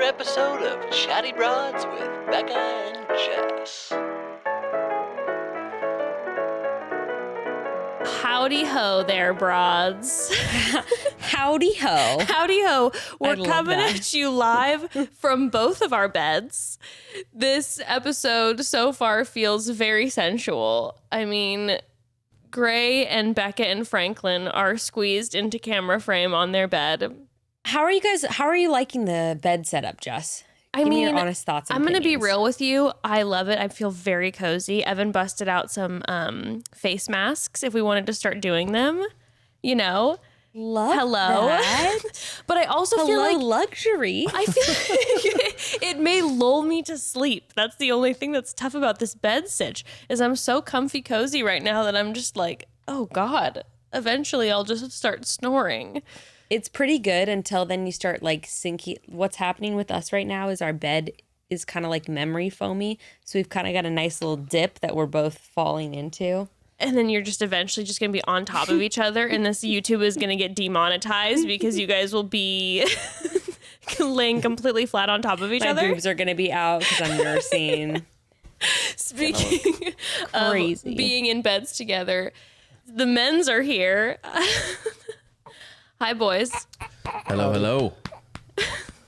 episode of Chatty Broads with Becca and Jess. Howdy ho there, broads. Howdy ho. Howdy ho. We're coming that. at you live from both of our beds. This episode so far feels very sensual. I mean, Gray and Becca and Franklin are squeezed into camera frame on their bed. How are you liking the bed setup, Jess? Give me your honest thoughts and I'm going to be opinions. real with you. I love it. I feel very cozy. Evan busted out some face masks if we wanted to start doing them, you know. Love Hello. that. But I also feel like luxury. I feel like it may lull me to sleep. That's the only thing that's tough about this bed sitch is I'm so comfy cozy right now that I'm just like, oh God, eventually I'll just start snoring. It's pretty good until then you start like sinking. What's happening with us right now is our bed is kind of like memory foamy. So we've kind of got a nice little dip that we're both falling into. And then you're just eventually just going to be on top of each other. And this YouTube is going to get demonetized because you guys will be laying completely flat on top of each other. My boobs are going to be out because I'm nursing. Speaking of Crazy. being in beds together, the men's are here. Hi, boys. Hello, hello.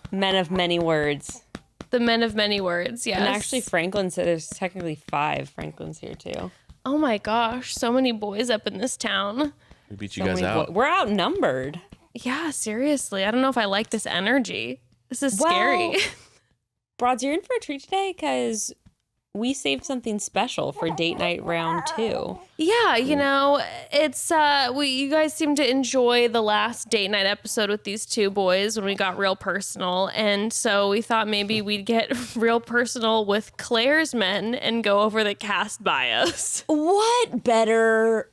Men of many words. The men of many words, yes. And actually Franklin said there's technically 5 Franklins here too. Oh my gosh, so many boys up in this town. We beat you guys many out. We're outnumbered. Yeah, seriously. I don't know if I like this energy. This is scary. Broads, you're in for a treat today because we saved something special for date night round 2. Yeah, you know, it's you guys seem to enjoy the last date night episode with these two boys when we got real personal, and so we thought maybe we'd get real personal with Claire's men and go over the cast bios. What better?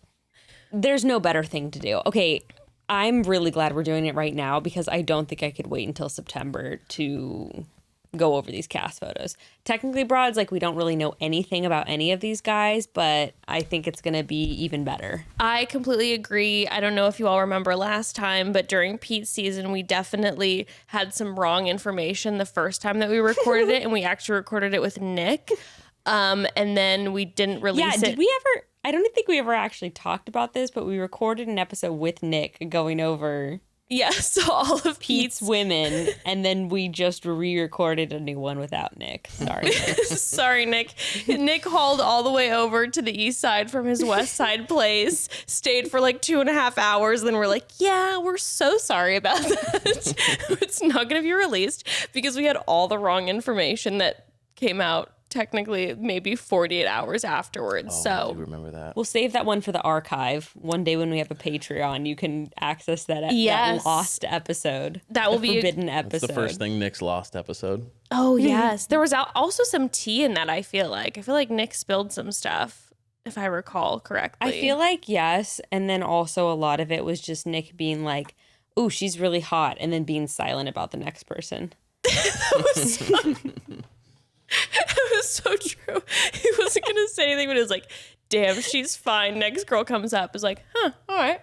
There's no better thing to do. Okay, I'm really glad we're doing it right now because I don't think I could wait until September to go over these cast photos. Technically, broads, like we don't really know anything about any of these guys, but I think it's going to be even better. I completely agree. I don't know if you all remember last time, but during Pete's season, we definitely had some wrong information the first time that we recorded it, and we actually recorded it with Nick. And then we didn't release it. Did we ever? I don't think we ever actually talked about this, but we recorded an episode with Nick going over So all of Pete's women, and then we just re-recorded a new one without Nick. Sorry, Nick. Sorry, Nick. Nick hauled all the way over to the east side from his west side place, stayed for like 2.5 hours, then we're like, yeah, we're so sorry about that. It's not going to be released because we had all the wrong information that came out technically maybe 48 hours afterwards. I do remember that. We'll save that one for the archive. One day when we have a Patreon, you can access that lost episode. That will be forbidden episode. That's the first thing, Nick's lost episode. Oh, yes. There was also some tea in that, I feel like. Nick spilled some stuff, if I recall correctly. I feel like yes, and then also a lot of it was just Nick being like, "Ooh, she's really hot," and then being silent about the next person. It was so true. He wasn't going to say anything, but it was like, damn, she's fine. Next girl comes up. Is like, huh, all right.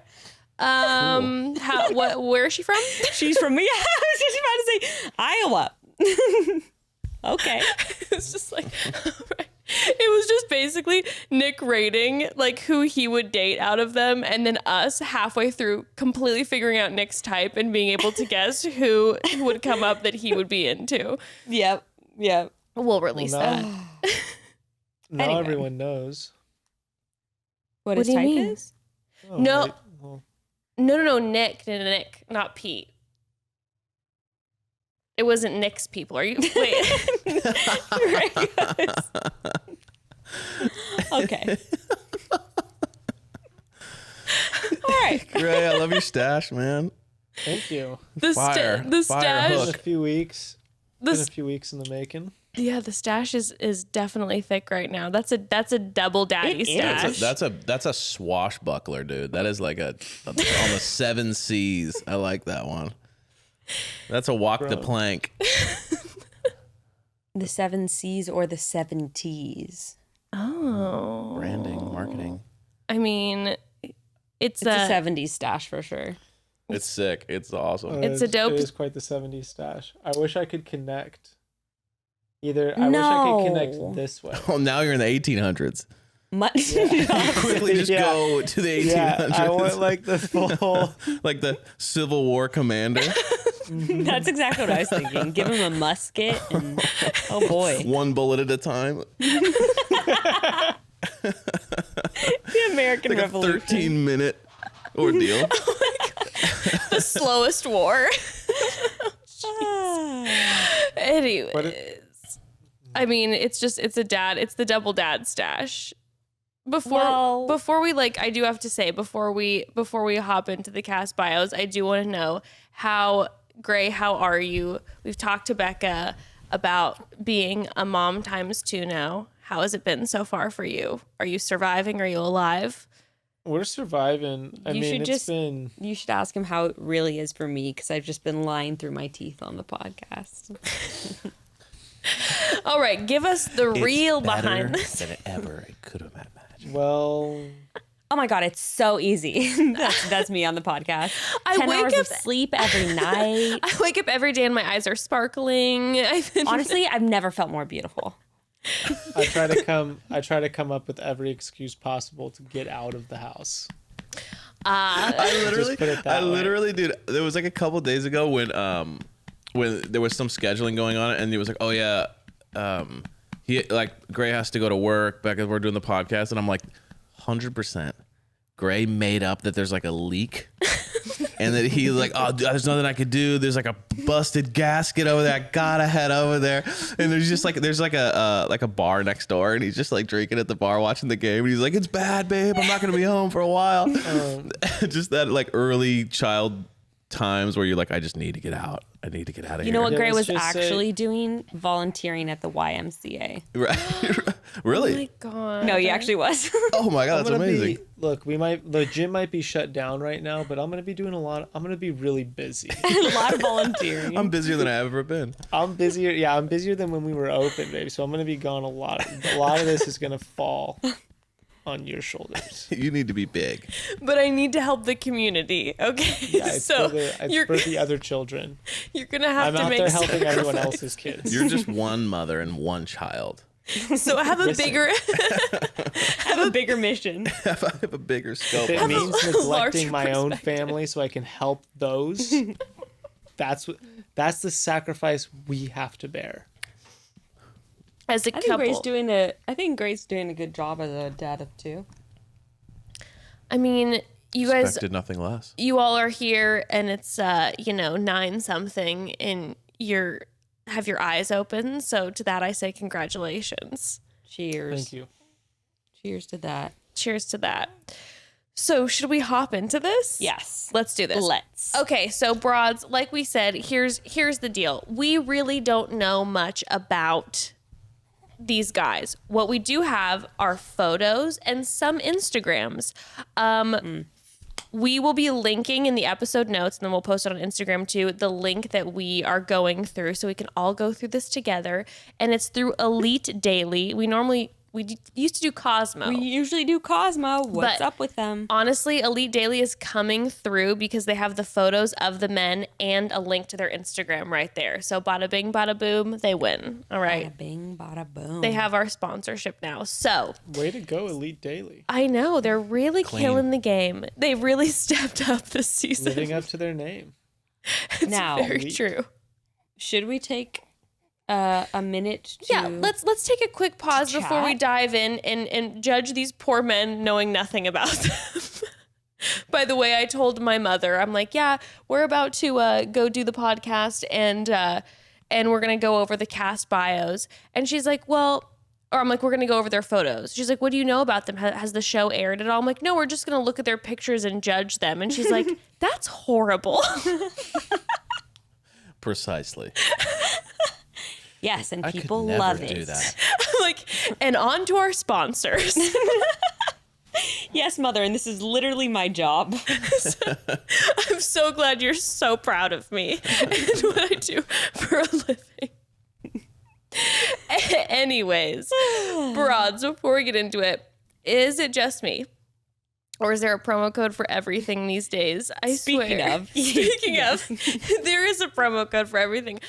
Where is she from? She's from me. I was just about to say Iowa. Okay. It's just like, all right. It was just basically Nick rating like who he would date out of them, and then us halfway through completely figuring out Nick's type and being able to guess who would come up that he would be into. Yep. We'll release that. Now Anyway. everyone knows. What What his do you type mean? is? Oh, No. wait, well, No, Nick, not Pete. It wasn't Nick's people. Are you? Wait. Okay. All right. Ray, I love your stash, man. thank you. The Fire. the Fire stash. Been a hook. few weeks. The Been a few weeks in the making. Yeah, the stash is definitely thick right now. That's a double daddy It is. stash. That's a swashbuckler, dude. That is like on the 7 C's. I like that one. That's a walk the Bro. plank. The 7 C's or the 7 T's? Oh, Branding, marketing. I mean, it's It's a 70s stash for sure. It's sick. It's awesome. It's a dope- It is quite the 70s stash. I wish I could connect. I wish I could connect this way. Oh, now you're in the 1800s. Quickly just Yeah. go to the 1800s. Yeah, I want like the full. Like the Civil War commander. That's exactly what I was thinking. Give him a musket and oh boy. One bullet at a time. The American Like a Revolution. 13-minute ordeal. The slowest war. Anyways, I mean, it's the double dad stash. Before we I do have to say before we hop into the cast bios, I do want to know how are you? We've talked to Becca about being a mom ×2 now. How has it been so far for you? Are you surviving? Are you alive? We're surviving. You should ask him how it really is for me because I've just been lying through my teeth on the podcast. All right, give us the real behind this. than ever it could have imagined. Well, Oh my God, it's so easy. That's me on the podcast. I 10 wake hours up- of sleep every night. I wake up every day and my eyes are sparkling. Honestly, I've never felt more beautiful. I try to come up with every excuse possible to get out of the house. I Just put it that way. literally, dude. There was like a couple days ago when there was some scheduling going on, and it was like, oh yeah, he Gray has to go to work. Becca, we're doing the podcast, and I'm like, 100%. Gray made up that there's like a leak, and that he's like, oh, dude, there's nothing I could do. There's like a busted gasket over there. I gotta head over there. And there's like a bar next door, and he's just like drinking at the bar, watching the game. And he's like, it's bad, babe. I'm not gonna be home for a while. Just that like early child times where you're like, I just need to get out. I need to get out of here. You know what Yeah, Gray let's was just say- actually doing? Volunteering at the YMCA. Right? Really? Oh my God. No, he actually was. Oh my god, that's amazing. Look, the gym might be shut down right now, but I'm gonna be doing I'm gonna be really busy. A lot of volunteering. I'm busier than I've ever been. I'm busier. Yeah, I'm busier than when we were open, baby. So I'm gonna be gone a lot. A lot of this is gonna fall on your shoulders. You need to be big. But I need to help the community. Okay. Yeah, it's So for the other children. you're going to have I'm to out make there helping everyone sacrifice. else's kids. You're just one mother and one child. So have a Listen. bigger have a bigger mission. I have a bigger scope. If it on means this. neglecting larger my own perspective. family so I can help those, that's the sacrifice we have to bear. as a I think Gray's couple. doing a good job as a dad of two. I mean, you guys Expected nothing less. you all are here and it's 9 something and you have your eyes open. So to that I say congratulations. Cheers. Thank you. Cheers to that. Cheers to that. So should we hop into this? Yes. Let's do this. Let's. Okay, so broads, like we said, here's the deal. We really don't know much about these guys. What we do have are photos and some Instagrams. We will be linking in the episode notes, and then we'll post it on Instagram too, the link that we are going through so we can all go through this together. And it's through Elite Daily. We used to do Cosmo. We usually do Cosmo. What's But- up with them? Honestly, Elite Daily is coming through because they have the photos of the men and a link to their Instagram right there. So bada bing, bada boom, they win. All right. Bada bing, bada boom. They have our sponsorship now. So Way to go, Elite Daily. I know they're really killing the game. They really stepped up this season. Living up to their name. now, Very Elite. true. should we take a minute to... Yeah, let's take a quick pause before we chat? dive in and judge these poor men knowing nothing about them. By the way, I told my mother, I'm like, yeah, we're about to go do the podcast and we're gonna go over the cast bios. And she's like, well, or I'm like, we're gonna go over their photos. She's like, what do you know about them? Has the show aired at all? I'm like, no, we're just gonna look at their pictures and judge them. And she's like, that's horrible. Precisely. Yes, and I could people never love do it. that. I'm like, and on to our sponsors. Yes, mother, and this is literally my job. I'm so glad you're so proud of me and what I do for a living. Anyways, broads, before we get into it, is it just me? Or is there a promo code for everything these days? I Speaking swear. of. Speaking of, there is a promo code for everything.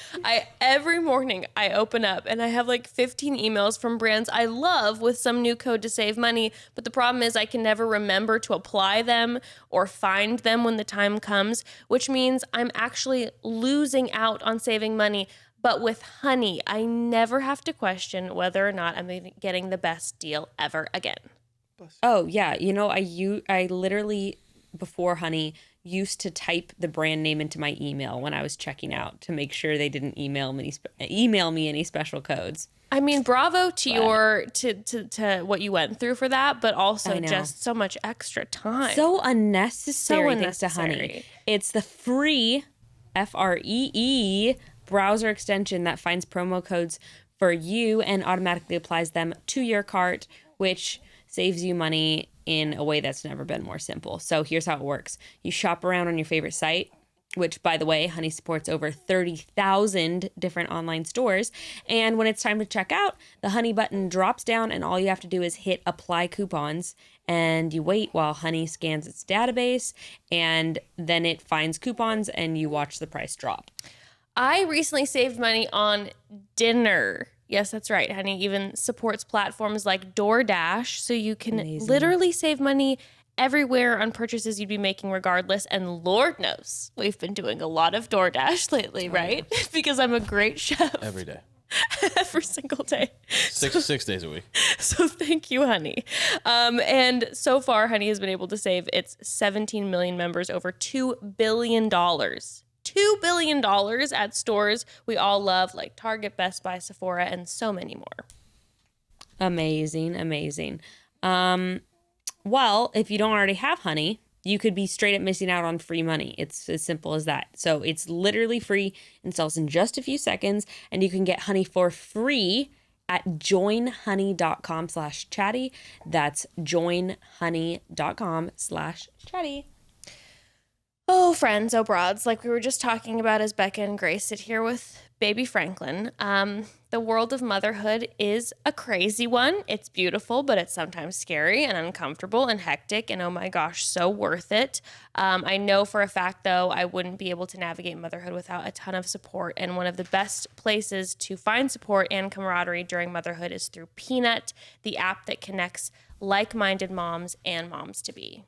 Every morning I open up and I have like 15 emails from brands I love with some new code to save money. But the problem is I can never remember to apply them or find them when the time comes, which means I'm actually losing out on saving money. But with Honey, I never have to question whether or not I'm getting the best deal ever again. Oh, yeah. You know, I literally, before Honey, used to type the brand name into my email when I was checking out to make sure they didn't email me any special codes. I mean, bravo to your to what you went through for that, but also just so much extra time. So unnecessary, thanks to unnecessary. Honey. It's the free FREE browser extension that finds promo codes for you and automatically applies them to your cart, which saves you money in a way that's never been more simple. So here's how it works. You shop around on your favorite site, which, by the way, Honey supports over 30,000 different online stores. And when it's time to check out, the Honey button drops down and all you have to do is hit apply coupons. And you wait while Honey scans its database, and then it finds coupons and you watch the price drop. I recently saved money on dinner. Yes, that's right. Honey even supports platforms like DoorDash, so you can literally save money everywhere on purchases you'd be making regardless. And Lord knows, we've been doing a lot of DoorDash lately, right? Because I'm a great chef. Every day. Every single day. 6 days a week. So thank you, Honey. And so far, Honey has been able to save its 17 million members over $2 billion. $2 billion at stores we all love, like Target, Best Buy, Sephora, and so many more. Amazing, amazing. Well, if you don't already have Honey, you could be straight up missing out on free money. It's as simple as that. So it's literally free, installs in just a few seconds, and you can get Honey for free at joinhoney.com/chatty. That's joinhoney.com/chatty. Oh, friends, oh, broads, like we were just talking about as Becca and Grace sit here with baby Franklin. The world of motherhood is a crazy one. It's beautiful, but it's sometimes scary and uncomfortable and hectic and, oh my gosh, so worth it. I know for a fact, though, I wouldn't be able to navigate motherhood without a ton of support. And one of the best places to find support and camaraderie during motherhood is through Peanut, the app that connects like-minded moms and moms-to-be.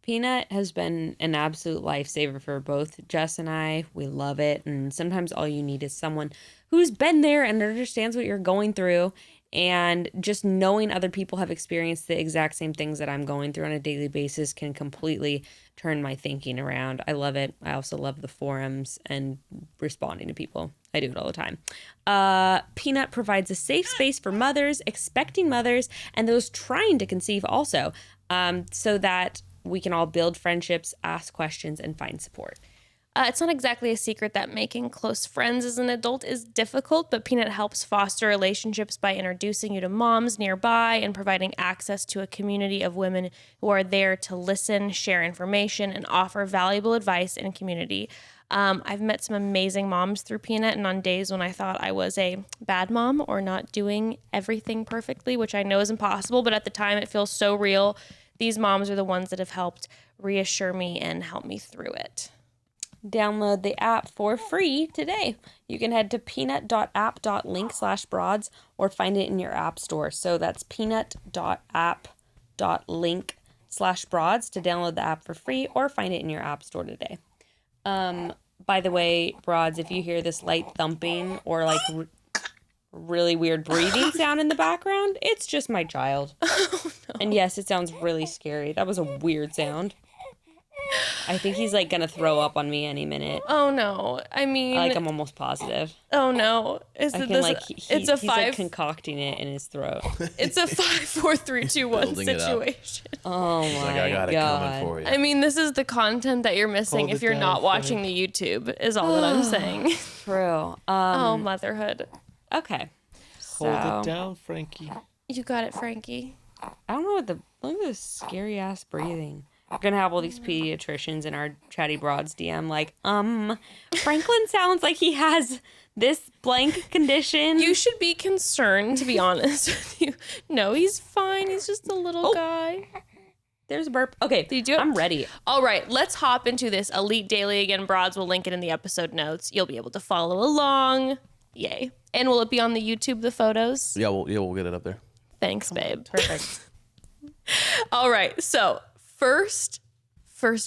Peanut has been an absolute lifesaver for both Jess and I. We love it. And sometimes all you need is someone who's been there and understands what you're going through. And just knowing other people have experienced the exact same things that I'm going through on a daily basis can completely turn my thinking around. I love it. I also love the forums and responding to people. I do it all the time. Peanut provides a safe space for mothers, expecting mothers, and those trying to conceive also, so that we can all build friendships, ask questions, and find support. It's not exactly a secret that making close friends as an adult is difficult, but Peanut helps foster relationships by introducing you to moms nearby and providing access to a community of women who are there to listen, share information, and offer valuable advice and community. I've met some amazing moms through Peanut, and on days when I thought I was a bad mom or not doing everything perfectly, which I know is impossible, but at the time it feels so real. These moms are the ones that have helped reassure me and help me through it. Download the app for free today. You can head to peanut.app.link/broads or find it in your app store. So that's peanut.app.link/broads to download the app for free or find it in your app store today. By the way, broads, if you hear this light thumping or like really weird breathing sound in the background, it's just my child. Oh, no. And yes, it sounds really scary. That was a weird sound. I think he's like gonna throw up on me any minute. Oh no! I mean, I'm almost positive. Oh no! He's like concocting it in his throat. It's a 5, 4, 3, 2, 1 situation. Oh my like, I got it coming for you. I mean, this is the content that you're missing if you're not watching the YouTube. Is all that I'm saying. True. Oh, motherhood. Okay. Hold it down, Frankie. You got it, Frankie. I don't know look at this scary ass breathing. We're gonna have all these pediatricians in our Chatty Broads DM like, Franklin sounds like he has this blank condition. You should be concerned, to be honest with you. No, he's fine. He's just a little guy. there's a burp. Okay, Did you do it? I'm ready. All right, let's hop into this Elite Daily again. Broads, will link it in the episode notes. You'll be able to follow along. Yay. And will it be on the YouTube, the photos? Yeah, we'll get it up there. Thanks, babe. Perfect. All right, so first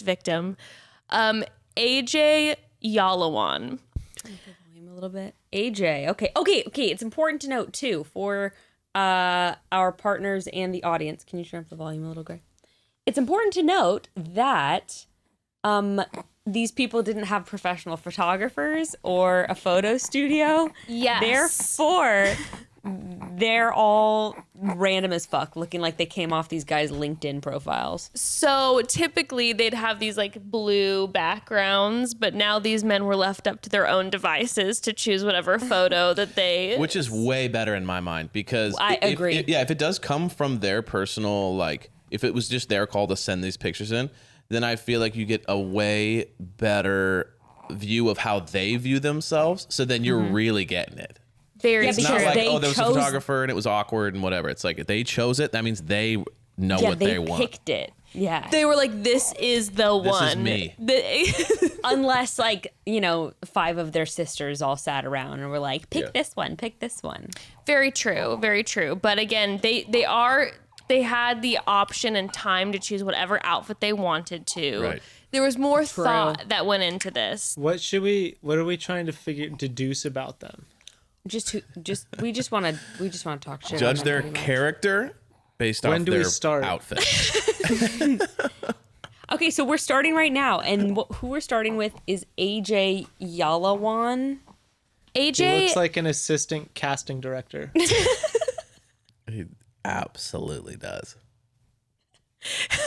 victim, AJ Yalawan. A little bit. AJ. Okay. It's important to note too for our partners and the audience. Can you turn up the volume a little, Gray? It's important to note that these people didn't have professional photographers or a photo studio. Yes. Therefore, they're all random as fuck, looking like they came off these guys' LinkedIn profiles. So typically they'd have these like blue backgrounds, but now these men were left up to their own devices to choose whatever photo that they... Which is way better in my mind because I agree. If it does come from their personal, like if it was just their call to send these pictures in, then I feel like you get a way better view of how they view themselves. So then you're really getting it. Very Yeah, It's not because like, they there was a chose- photographer and it was awkward and whatever. It's like if they chose it, that means they know Yeah, what they they want. picked it. Yeah. They were like, this is the This one. is me. Unless, like, 5 of their sisters all sat around and were like, pick this one, pick this one. Very true, very true. But again, they had the option and time to choose whatever outfit they wanted to. Right. There was more thought that went into this. What are we trying to deduce about them? We just want to talk shit. Judge on them their pretty much. character based When off do we their start? outfit. Okay, so we're starting right now, and who we're starting with is AJ Yalawan. He AJ, looks like an assistant casting director. He absolutely does.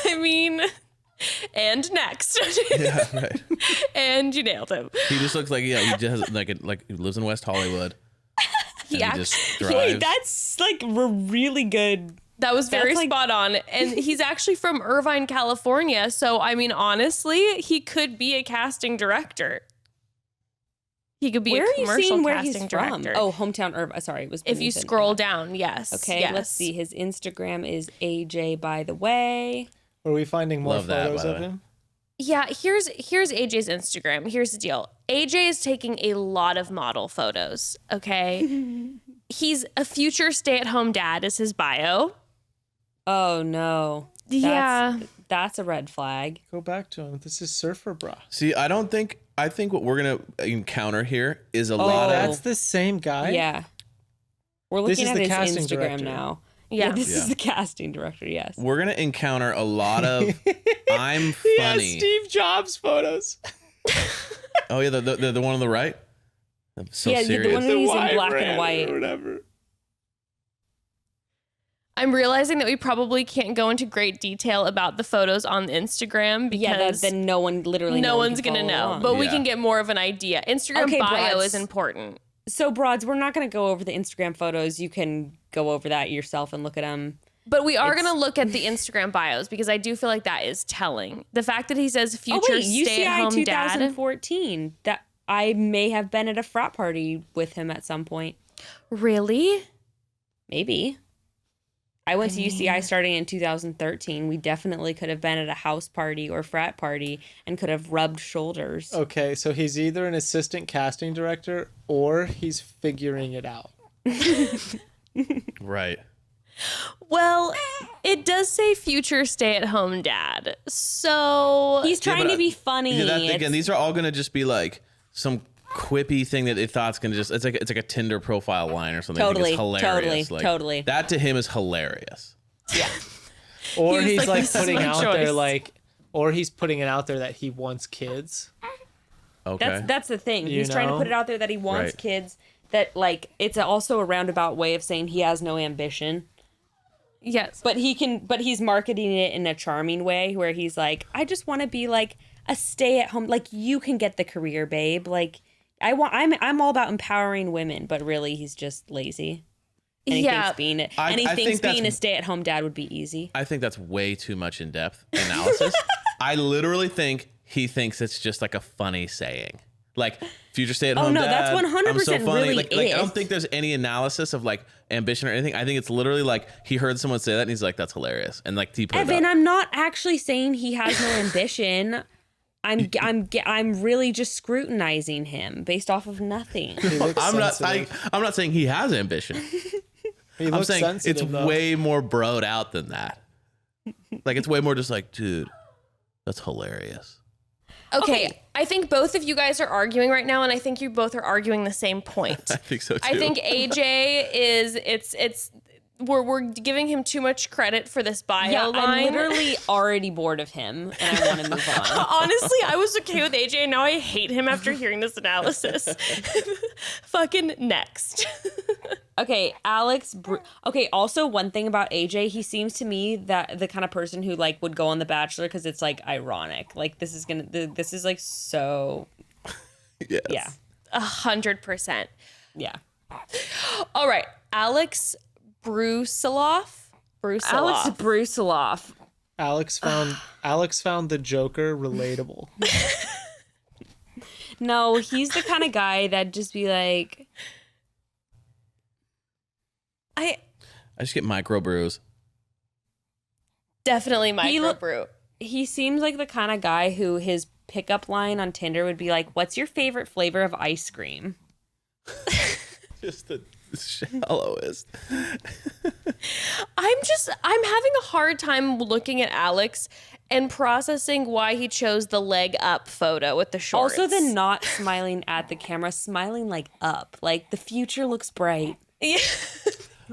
I mean, and next. Yeah, right. And you nailed him. He just looks like he just like he lives in West Hollywood. He and he just actually, drives. That's like really good. that was very That's like- spot on. And he's actually from Irvine, California. So, I mean, honestly, he could be a casting director. He could be Where a are you commercial seeing where casting he's director. from? Oh, hometown Irvine. Sorry, it was. if you beneath it. scroll down, yes. Okay, yes. let's see. His Instagram is AJ. By the way. Are we finding more Love that, photos by the of way. him? Yeah, here's AJ's Instagram. Here's the deal. AJ is taking a lot of model photos, okay? He's a future stay-at-home dad is his bio. Oh no. That's a red flag. Go back to him. This is Surfer Bra. See, I think what we're gonna encounter here is a lot of That's the same guy? Yeah. We're This looking is at the his casting Instagram director. now. Yeah. This Yeah. is the casting director. Yes. we're gonna encounter a lot of I'm He has funny. Steve Jobs photos. Oh yeah, the one on the right. I'm so Yeah, the serious. one where he's in wide black and red white. Or whatever. I'm realizing that we probably can't go into great detail about the photos on Instagram because then no one literally. no one's can going to follow know. along. But we Yeah. can get more of an idea. Instagram Okay, bio Broads. is important. So, Broads, we're not going to go over the Instagram photos. You can go over that yourself and look at them. But we are going to look at the Instagram bios because I do feel like that is telling. The fact that he says future Oh wait, UCI stay-at-home dad. 2014. That I may have been at a frat party with him at some point. Really? Maybe. I went to UCI starting in 2013. We definitely could have been at a house party or frat party and could have rubbed shoulders. Okay, so he's either an assistant casting director or he's figuring it out. Right. Well, it does say future stay-at-home dad. So He's trying but to be funny. Yeah, again, It's- these are all gonna just be like some quippy thing that they thought's gonna just it's like a Tinder profile line or something. I think Totally, it's hilarious. totally. That to him is hilarious. Or He was he's like, like "This is putting my out there choice." or he's putting it out there that he wants kids. Okay. That's the thing. You He's trying to know? put it out there that he wants Right. kids. That like it's also a roundabout way of saying he has no ambition. yes. But he's marketing it in a charming way where he's like, I just want to be like a stay-at-home, like you can get the career, babe. Like I'm all about empowering women, but really he's just lazy. And he Yeah. thinks being I thinks think being a that's- stay-at-home dad would be easy. I think that's way too much in-depth analysis. I literally think he thinks it's just like a funny saying. Like future stay-at-home no, dad. that's 100% I'm so funny. really like I don't is. think there's any analysis of like ambition or anything. I think it's literally like he heard someone say that and he's like, that's hilarious. And like he put Evan, it up. I'm not actually saying he has no ambition. I'm really just scrutinizing him based off of nothing. He looks I'm sensitive. not saying he has ambition. He I'm looks saying it's sensitive, though. way more broed out than that. Like it's way more just like, dude, that's hilarious. Okay, I think both of you guys are arguing right now, and I think you both are arguing the same point. I think so too. I think AJ is we're giving him too much credit for this bio Yeah, line. I'm literally already bored of him, and I want to move on. Honestly, I was okay with AJ, and now I hate him after hearing this analysis. Fucking next. Okay, okay, also one thing about AJ, he seems to me that the kind of person who like would go on The Bachelor because it's like ironic. Like this is like so. Yes. Yeah. 100%. Yeah. All right, Alex Brusiloff. Alex Brusiloff. Alex found the Joker relatable. No, he's the kind of guy that'd just be like, I just get micro brews. Definitely microbrew. he seems like the kind of guy who his pickup line on Tinder would be like, "What's your favorite flavor of ice cream?" Just the shallowest. I'm having a hard time looking at Alex and processing why he chose the leg up photo with the shorts. Also, the not smiling at the camera, smiling like up, like the future looks bright. Yeah.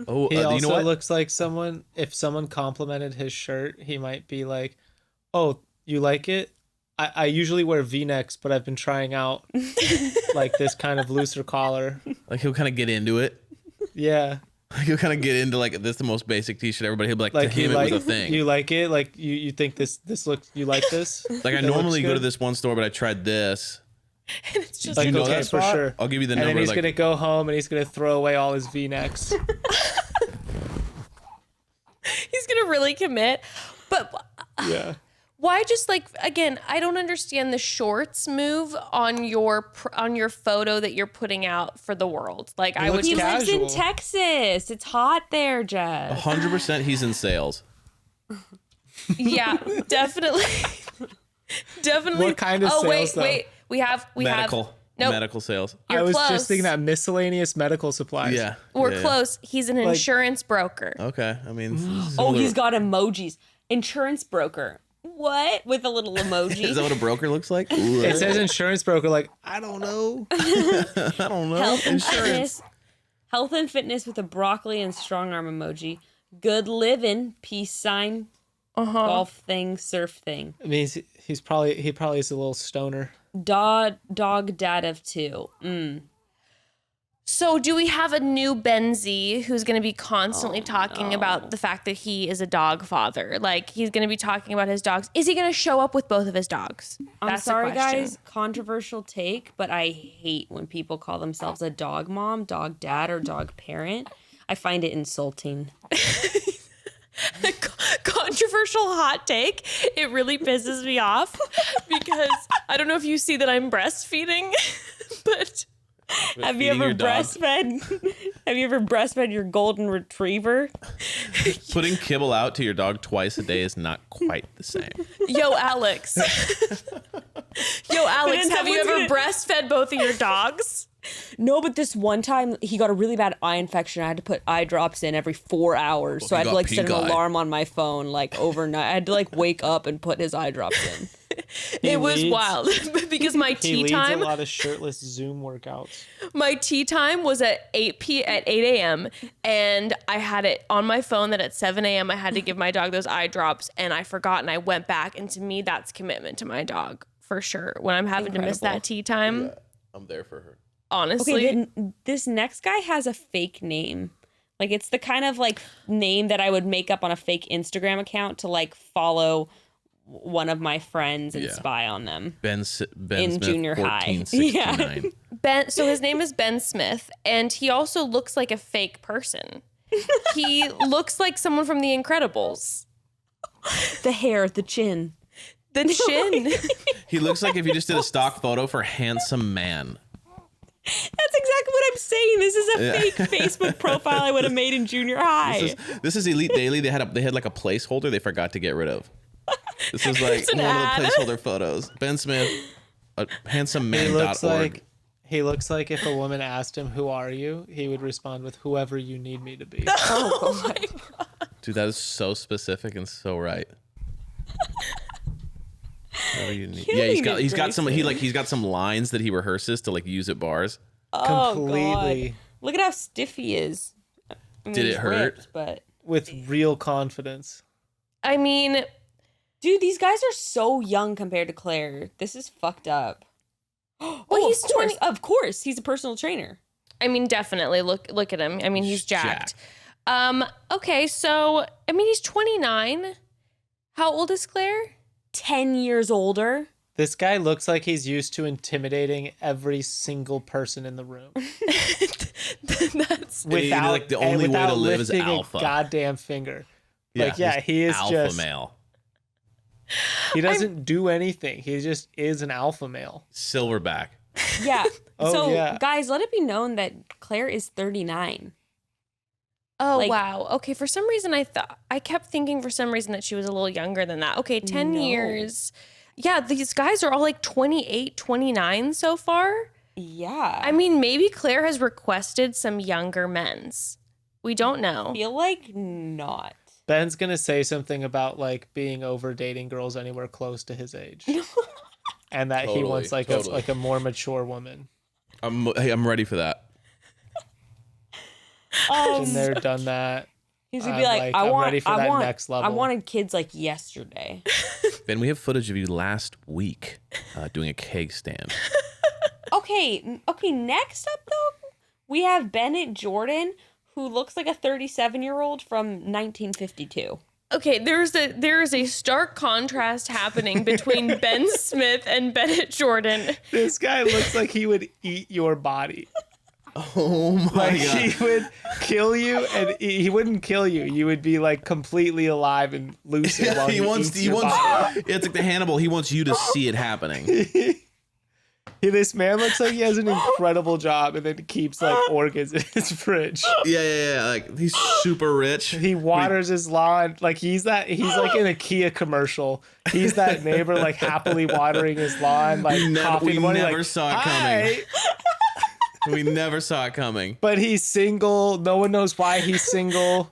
Oh, He you know also what? looks like someone, if someone complimented his shirt, he might be like, "Oh, you like it? I usually wear V-necks, but I've been trying out like this kind of looser collar." Like he'll kind of get into it. Yeah. Like he'll kind of get into like this is the most basic t-shirt ever, but he'll be like, Like to him you it like was a thing. you like it? Like you think this looks, you like this? Like I It looks normally go to good? this one store, but I tried this. And it's just Like, you know okay, that for spot? sure. I'll give you the And number. then he's like, gonna go home and he's gonna throw away all his V-necks. he's gonna really commit. But Yeah. why just like, again, I don't understand the shorts move on your photo that you're putting out for the world. Like I would looks He just, lives in Casual. Texas. It's hot there, Jess. 100% he's in sales. yeah, definitely. Definitely. What kind of oh, sales, though? wait. We have Medical. Nope. Medical sales. You're I was close. just thinking that miscellaneous medical supplies. Yeah. We're yeah. close. He's an insurance broker. Okay. I mean, Oh, he's got emojis. Insurance broker. What? With a little emoji. Is that what a broker looks like? It says insurance broker. Like, I don't know. I don't know. Health and fitness. Health and fitness with a broccoli and strong arm emoji. Good living. Peace sign. Golf thing. Surf thing. I mean, he probably is a little stoner. Dog dad of two. So do we have a new Benzie who's going to be constantly talking about the fact that he is a dog father? Like he's going to be talking about his dogs. Is he going to show up with both of his dogs? I'm That's the sorry, question. guys. Controversial take, but I hate when people call themselves a dog mom, dog dad, or dog parent. I find it insulting. Controversial hot take. It really pisses me off because I don't know if you see that I'm breastfeeding, but Have you ever breastfed? Have you ever breastfed your golden retriever? Putting kibble out to your dog twice a day is not quite the same. yo, Alex. Have you ever breastfed both of your dogs? No, but this one time he got a really bad eye infection. I had to put eye drops in every 4 hours. So I had to got like set an pink eye. alarm on my phone like overnight. I had to like wake up and put his eye drops in. It was leads- wild because my He tea leads time. a lot of shirtless Zoom workouts. My tea time was at 8 a.m. and I had it on my phone that at 7 a.m. I had to give my dog those eye drops and I forgot and I went back, and to me that's commitment to my dog for sure. When I'm having to miss that tea time, I'm there for her. honestly. Okay, then this next guy has a fake name. Like it's the kind of like name that I would make up on a fake Instagram account to like follow one of my friends and Yeah. spy on them. Ben In Smith, junior high. 1469. Ben, so his name is Ben Smith, and he also looks like a fake person. He looks like someone from The Incredibles. The hair, the chin. The chin. He looks like if you just did a stock photo for handsome man. That's exactly what I'm saying. This is a fake Facebook profile I would have made in junior high. This is Elite Daily. They had like a placeholder they forgot to get rid of. This was like an one ad. of the placeholder photos. Ben Smith, a handsome He looks man.org. like if a woman asked him, "Who are you?" he would respond with, "Whoever you need me to be." Oh my God. Dude, that is so specific and so right. Whatever you need. Yeah, he's got some lines that he rehearses to like use at bars. Oh, Completely. God. Look at how stiff he is. I mean, Did it he's hurt? ripped, but With real confidence. I mean, dude, these guys are so young compared to Claire. This is fucked up. well, Oh, he's of course. Of course, he's a personal trainer. I mean, definitely look at him. I mean, he's jacked. jacked. Okay, so I mean, he's 29. How old is Claire? 10 years older. This guy looks like he's used to intimidating every single person in the room. That's Without like the only way to live is lifting alpha. A goddamn finger. Like, yeah, he's he is alpha just male. He doesn't do anything. He just is an alpha male. Silverback. Yeah. Oh, so, yeah. guys, let it be known that Claire is 39. Oh, Like- wow. Okay, for some reason I kept thinking for some reason that she was a little younger than that. Okay, 10 No. years. Yeah, these guys are all like 28, 29 so far. Yeah. I mean, maybe Claire has requested some younger men's. We don't know. I feel like not. Ben's gonna say something about like being over dating girls anywhere close to his age, and that he Totally, wants like totally. a more mature woman. I'm ready for that. Been there, done that. He's gonna I'm be like, like, I I'm want, ready for I that want, next I level. wanted kids like yesterday. Ben, we have footage of you last week doing a keg stand. Okay, next up though, we have Bennett Jordan, who looks like a 37-year-old from 1952. Okay, there is a stark contrast happening between Ben Smith and Bennett Jordan. This guy looks like he would eat your body. Oh my Like he would kill you, and he wouldn't kill you. You would be like completely alive and lucid while he eats your body. It's like the Hannibal. He wants you to see it happening. This man looks like he has an incredible job, and then keeps like organs in his fridge. Yeah. Like he's super rich. He waters his lawn like he's like in a Kia commercial. He's that neighbor like happily watering his lawn, like coffee in the morning, never like, saw it "Hi." We never saw it coming. But he's single. No one knows why he's single.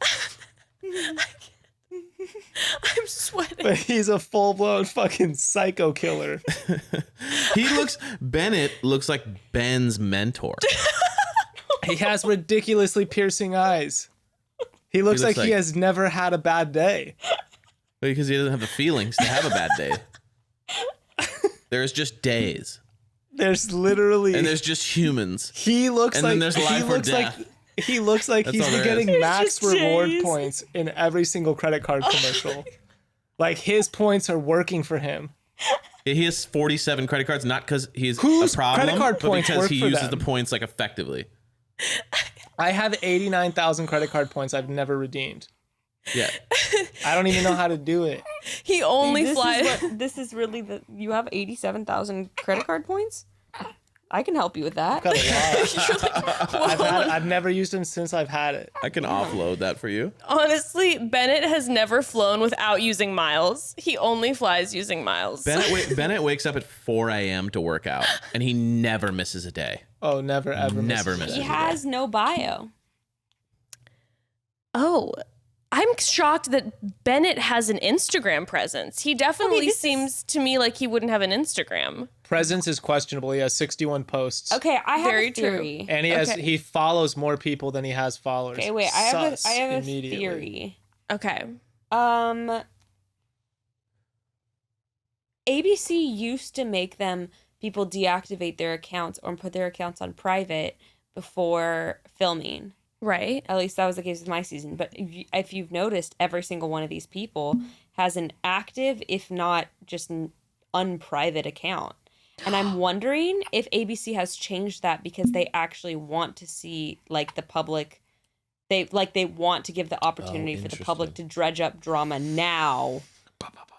I'm sweating. But he's a full-blown fucking psycho killer. Bennett looks like Ben's mentor. He has ridiculously piercing eyes. He looks like he has never had a bad day. Because he doesn't have the feelings to have a bad day. There's just days. There's literally And there's just humans. he looks and like then there's he life or looks like death. he looks like That's he's all been there is. getting max just reward days. points in every single credit card commercial. Like his points are working for him. He has 47 credit cards, not because he's Whose a problem, credit card but points because work he for uses them? the points like effectively. I have 89,000 credit card points I've never redeemed. Yeah. I don't even know how to do it. He only flies. This is really you have 87,000 credit card points? I can help you with that. Got a lot. I've never used them since I've had it. I can offload that for you. Honestly, Bennett has never flown without using miles. He only flies using miles. Bennett wakes up at 4 a.m. to work out, and he never misses a day. Oh, never ever. Never misses misses He a has day. no bio. Oh, I'm shocked that Bennett has an Instagram presence. He definitely seems to me like he wouldn't have an Instagram. Presence is questionable. He has 61 posts. Okay, I have Very a true. theory. And he follows more people than he has followers. Okay, wait, I have Sus a immediately. theory. Okay. ABC used to make people deactivate their accounts or put their accounts on private before filming. Right. At least that was the case with my season. But if you've noticed, every single one of these people has an active, if not just an unprivate account. And I'm wondering if ABC has changed that because they actually want to see like the public. They want to give the opportunity for the public to dredge up drama now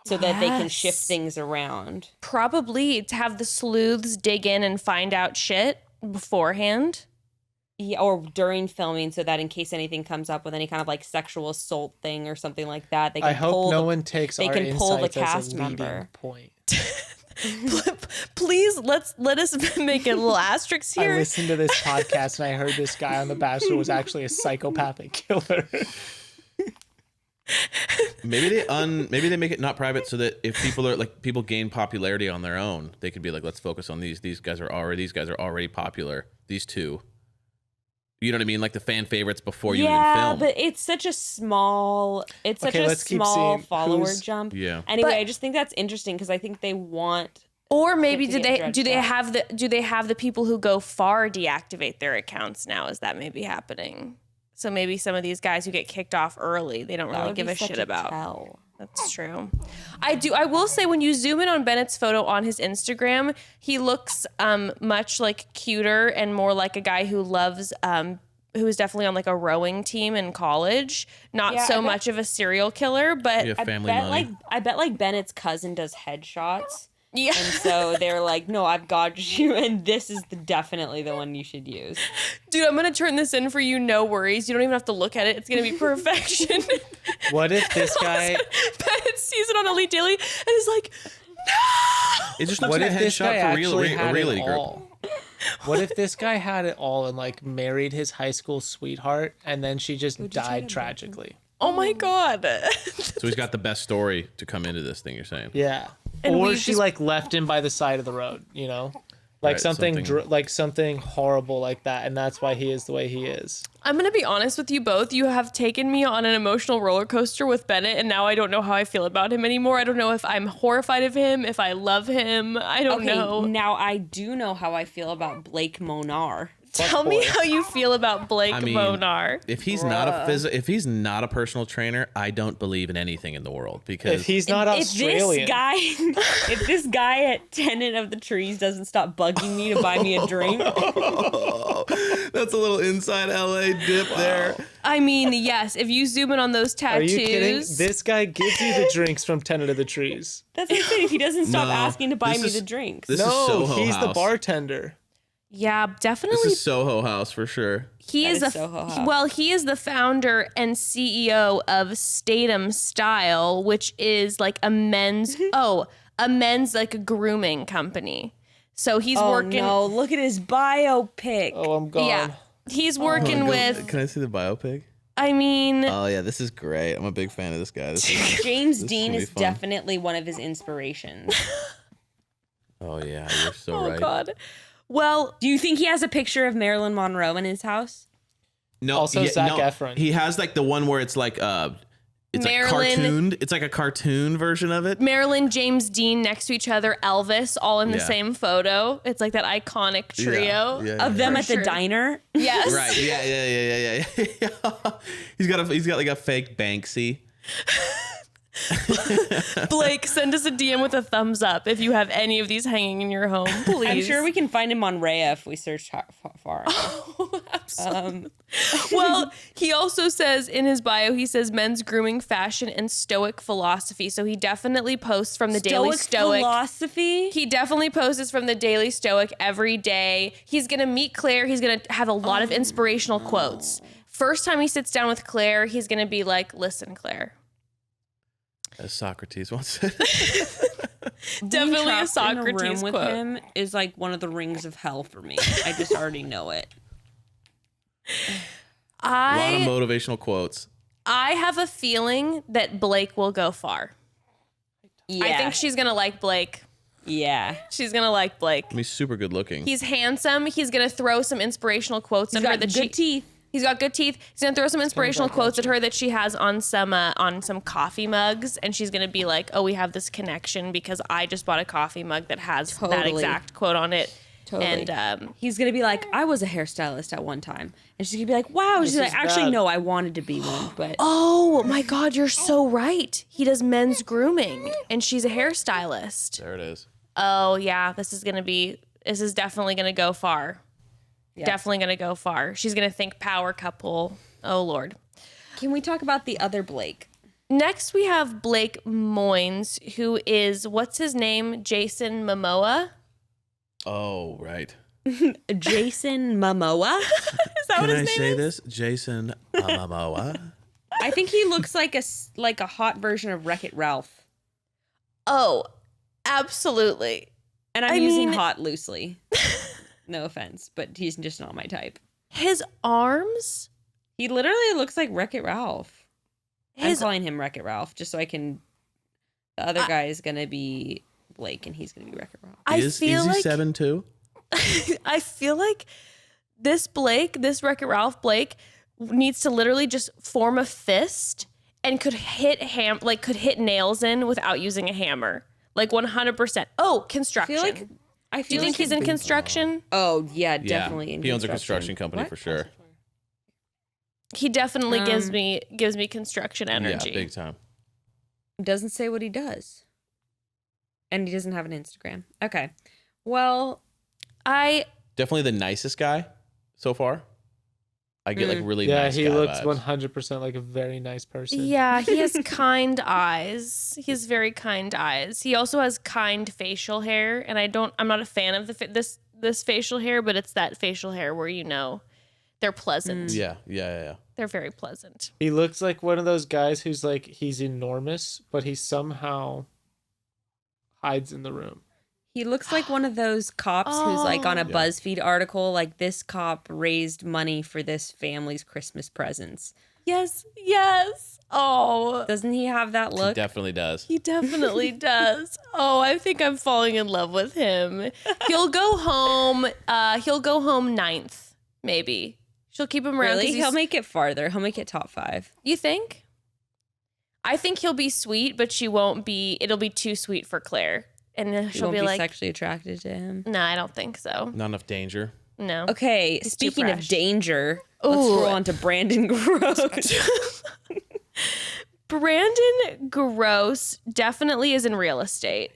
so that they can shift things around. Probably to have the sleuths dig in and find out shit beforehand. Yeah, or during filming, so that in case anything comes up with any kind of like sexual assault thing or something like that, they can I hope no one takes they our can pull the insights as cast a leading member. point. Please let us make a little asterisk I here. listened to this podcast and I heard this guy on The Bachelor was actually a psychopathic killer. Maybe they make it not private so that if people gain popularity on their own, they could be like, let's focus on these guys are already popular. These two. You know what I mean? Like the fan favorites before you even film. Yeah, but it's such a small follower jump. Yeah. Anyway, But- I just think that's interesting because I think they want. Or maybe to get do they dredged have the people who go far deactivate their accounts now? Is that maybe happening? So maybe some of these guys who get kicked off early, they don't That really would give be a such shit about. tell. That's true. I will say when you zoom in on Bennett's photo on his Instagram, he looks much like cuter and more like a guy who loves who was definitely on like a rowing team in college. Not Yeah, so I bet- much of a serial killer, but Yeah, I family bet money. I bet Bennett's cousin does headshots. yeah. And so they're like, no, I've got you, and this is definitely the one you should use. Dude, I'm gonna turn this in for you. No worries. You don't even have to look at it. It's gonna be perfection. What if this guy? Bennett sees it on Elite Daily and is like, It just looks What like a if this guy headshot for actually a had reality it group. all? What if this guy had it all and like married his high school sweetheart and then she just died tragically? oh my God. So he's got the best story to come into this thing. You're saying? Yeah. And or we've she just- like left him by the side of the road, you know? Like Right, something something- like something horrible like that, and that's why he is the way he is. I'm gonna be honest with you both. You have taken me on an emotional roller coaster with Bennett, and now I don't know how I feel about him anymore. I don't know if I'm horrified of him, if I love him. I don't know. Now I do know how I feel about Blake Monar. Tell me how you feel about Blake Monar. If he's not if he's not a personal trainer, I don't believe in anything in the world because If he's not Australian, If this guy at Tenant of the Trees doesn't stop bugging me to buy me a drink, that's a little inside LA dip there. I mean, yes, if you zoom in on those are tattoos. you kidding? This guy gives you the drinks from Tenant of the Trees. that's what I'm saying. If he doesn't stop No, asking to buy this me is- the drinks. This is No, Soho he's the House. bartender. Yeah, This definitely. is Soho House for sure. He That is is the Soho House. well, he is the founder and CEO of Statham Style, which is like a men's like a grooming company. So he's working. No, look at his biopic. Oh, I'm gone. Yeah, he's working with. Can I see the biopic? I mean, Oh yeah, this is great. I'm a big fan of this guy. This is, James this Dean should be is fun. definitely one of his inspirations. oh yeah, you're so oh right. God. Well, Do you think he has a picture of Marilyn Monroe in his house? No, Also Zac Efron. He has like the one where it's like it's Marilyn- like cartooned. It's like a cartoon version of it. Marilyn, James Dean next to each other, Elvis, all in the Yeah. same photo. It's like that iconic trio. Yeah, Of them For at sure. the diner? Yes. Right. Yeah. He's got like a fake Banksy. Blake, send us a DM with a thumbs up if you have any of these hanging in your home, please. I'm sure we can find him on Raya if we search far. Well, he also says in his bio, he says men's grooming, fashion, and stoic philosophy. So he definitely posts from the Daily Stoic. philosophy? He definitely posts from the Daily Stoic every day. He's going to meet Claire. He's going to have a lot of inspirational quotes. First time he sits down with Claire, he's going to be like, listen, Claire. As Socrates once said. Definitely a Being trapped in Socrates room with quote. him is like one of the rings of hell for me. I just already know it. A lot of I motivational quotes. have a feeling that Blake will go far. Yeah. I think she's going to like Blake. Yeah. She's going to like Blake. He's super good looking. He's handsome. He's going to throw some inspirational quotes at her that good teeth. He's got good teeth. He's gonna throw some inspirational quotes at her that she has on some coffee mugs, and she's gonna be like, "Oh, we have this connection because I just bought a coffee mug that has that Totally. exact quote on it." Totally. And He's gonna be like, I was a hairstylist at one time, and she's gonna be like, wow. She's like, is actually, bad. no, I wanted to be one, but oh my God, you're so right. He does men's grooming, and she's a hairstylist. there it is. Oh yeah, this is definitely gonna go far. Yeah. Definitely gonna go far. She's gonna think power couple. Oh Lord. Can we talk about the other Blake? Next, we have Blake Moynes, who is, what's his name? Jason Momoa? Oh, right. Jason Momoa? Is that Can what his I name say is? this? Jason Momoa. I think he looks like a hot version of Wreck-It Ralph. Oh, absolutely. And I'm I using mean- hot loosely. No offense, but he's just not my type. His arms, He literally looks like Wreck-It Ralph. I'm his calling him Wreck-It Ralph just so I can. The other guy is gonna be Blake, and he's gonna be Wreck-It Ralph. I is feel he like 7'2"? I feel like this Wreck-It Ralph Blake, needs to literally just form a fist and could hit nails in without using a hammer. Like 100%. Oh, construction. I Do feel you think like he's in construction? Oh yeah, Yeah, definitely. In he owns a construction company What? for sure. He definitely gives me construction energy. Yeah, big time. Doesn't say what he does, and he doesn't have an Instagram. Okay, well, Definitely the nicest guy so far. I get like really Yeah, nice he guy looks vibes. 100% like a very nice person. Yeah, he has kind eyes. He has very kind eyes. He also has kind facial hair, and I'm not a fan of this facial hair, but it's that facial hair where they're pleasant. Yeah. They're very pleasant. He looks like one of those guys who's like, he's enormous, but he somehow hides in the room. he looks like one of those cops who's like on a Yeah. BuzzFeed article, like this cop raised money for this family's Christmas presents. Yes. Oh, Doesn't he have that He look? definitely does. he definitely does. Oh, I think I'm falling in love with him. He'll go home. He'll go home 9th, maybe. She'll keep him around. 'cause Really? he's- He'll make it farther. He'll make it top 5. You think? I think he'll be sweet, but she won't be. It'll be too sweet for Claire, and She she'll won't be be like, sexually attracted to him. "No, I don't think so. Not enough danger. No." Okay, He's too speaking of fresh. danger, let's Ooh. roll on to Brandon Gross. Brandon Gross definitely is in real estate.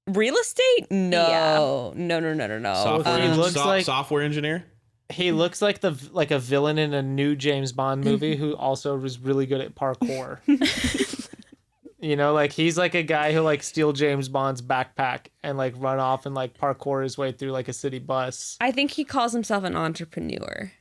Real estate? No. No. Software, he looks like- software engineer. He looks like a villain in a new James Bond movie who also was really good at parkour. You know, like he's like a guy who like steal James Bond's backpack and like run off and like parkour his way through like a city bus. I think he calls himself an entrepreneur.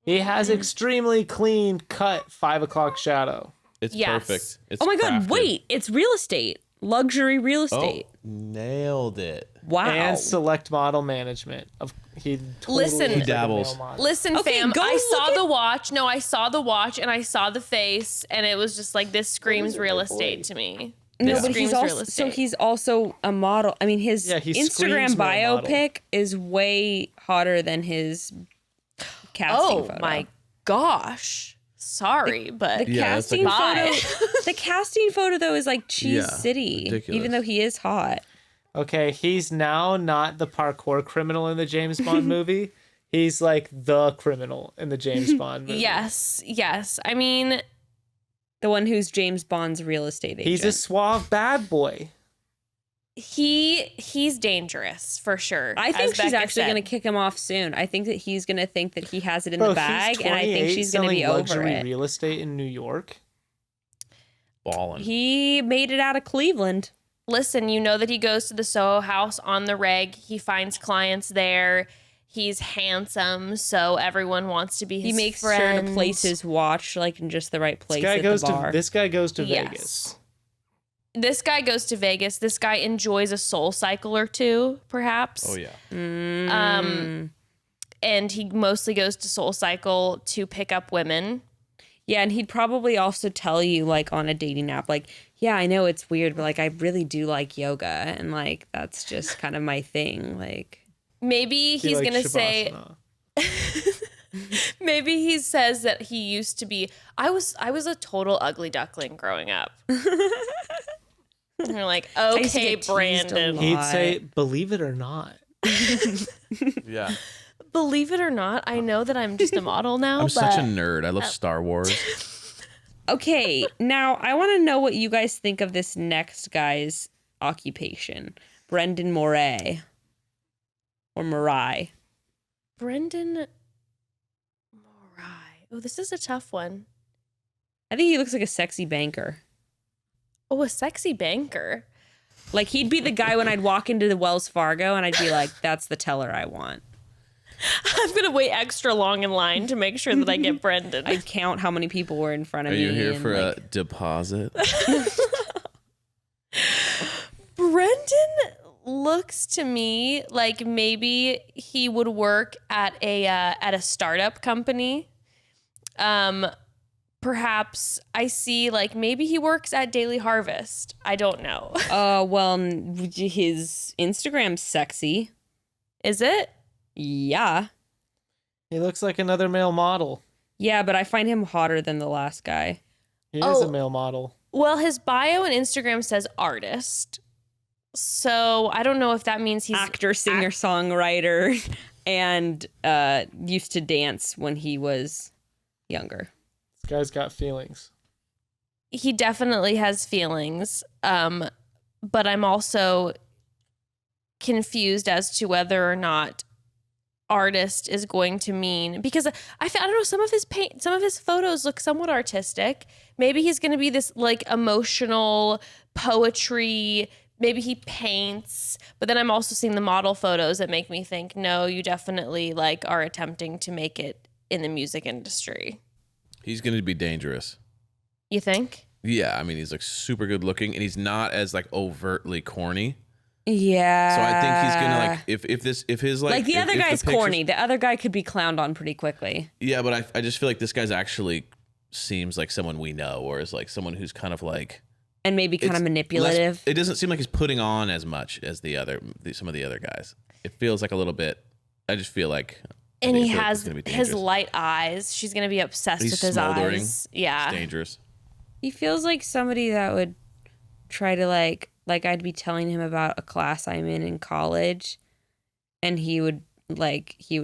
He has extremely clean cut 5 o'clock shadow. It's Yes. perfect. It's Oh my God, crafted. wait, it's real estate. Luxury real estate. Oh, nailed it. Wow. And select model management. He totally Listen- looks He like a dabbles. male model. Listen, Okay, fam, go I look saw at- the watch. No, I saw the watch and I saw the face, and it was just like, this screams real estate to me. No, This but screams he's also real estate. he's also a model. I mean, his Yeah, he Instagram screams bio male model. pic is way hotter than his casting photo. my gosh. Sorry, but The Yeah, it's casting like- photo. The casting photo though is like Cheese Yeah, City, ridiculous. even though he is hot. Okay, he's now not the parkour criminal in the James Bond movie. He's like the criminal in the James Bond movie. yes. I mean, The one who's James Bond's real estate agent. He's a suave bad boy. he's dangerous for sure. I think as she's Becca actually said. going to kick him off soon. I think that he's going to think that he has it in Bro, the bag, he's and I think 28 she's going to be selling over luxury it. real estate in New York. Ballin'. He made it out of Cleveland. Listen, you know that he goes to the Soho House on the reg. He finds clients there. He's handsome, so everyone wants to be his He makes friend. sure to place his watch like in just the right place at the bar. This guy goes to Yes. Vegas. This guy goes to Vegas. This guy enjoys a soul cycle or two, perhaps. Oh yeah. And he mostly goes to Soul Cycle to pick up women. Yeah, and he'd probably also tell you like on a dating app, like, yeah, I know it's weird, but like I really do like yoga, and like that's just kind of my thing. Like, Maybe He he's likes going to say, Shavasana. maybe he says that he used to be, I was a total ugly duckling growing up. And you're like, used to okay, get teased a Brandon. lot. He'd say, believe it or not. Yeah. Believe it or not, I know that I'm just a model now. I'm but such a nerd. I love Star Wars. okay, now I want to know what you guys think of this next guy's occupation, Brendon Moray or Moray. Brendon Moray. Oh, this is a tough one. I think he looks like a sexy banker. Oh, a sexy banker. Like he'd be the guy when I'd walk into the Wells Fargo and I'd be like, that's the teller I want. I'm going to wait extra long in line to make sure that I get Brendon. I'd count how many people were in front of Are me. you here and, for like, a deposit? Brendon looks to me like maybe he would work at a startup company. Perhaps I see like maybe he works at Daily Harvest. I don't know. well, his Instagram's sexy. Is it? Yeah. He looks like another male model. Yeah, but I find him hotter than the last guy. He is Oh. a male model. Well, his bio on Instagram says artist. So I don't know if that means he's Actor, singer, songwriter, and used to dance when he was younger. This guy's got feelings. He definitely has feelings. But I'm also confused as to whether or not artist is going to mean, because I don't know, some of his photos look somewhat artistic. Maybe he's going to be this like emotional poetry. Maybe he paints, but then I'm also seeing the model photos that make me think, no, you definitely like are attempting to make it in the music industry. He's going to be dangerous. You think? Yeah, I mean, he's like super good looking, and he's not as like overtly corny. Yeah. So I think he's gonna like if his like the other if guy's pictures- corny. The other guy could be clowned on pretty quickly. Yeah, but I just feel like this guy's actually seems like someone we know, or is like someone who's kind of like And maybe kind of it's manipulative. less- it doesn't seem like he's putting on as much as some of the other guys. It feels like a little bit. I just feel like. And I he feel like has it's gonna be his dangerous. light eyes. She's going to be obsessed He's with his smoldering. eyes. Yeah. It's dangerous. He feels like somebody that would try to like I'd be telling him about a class I'm in college, and he would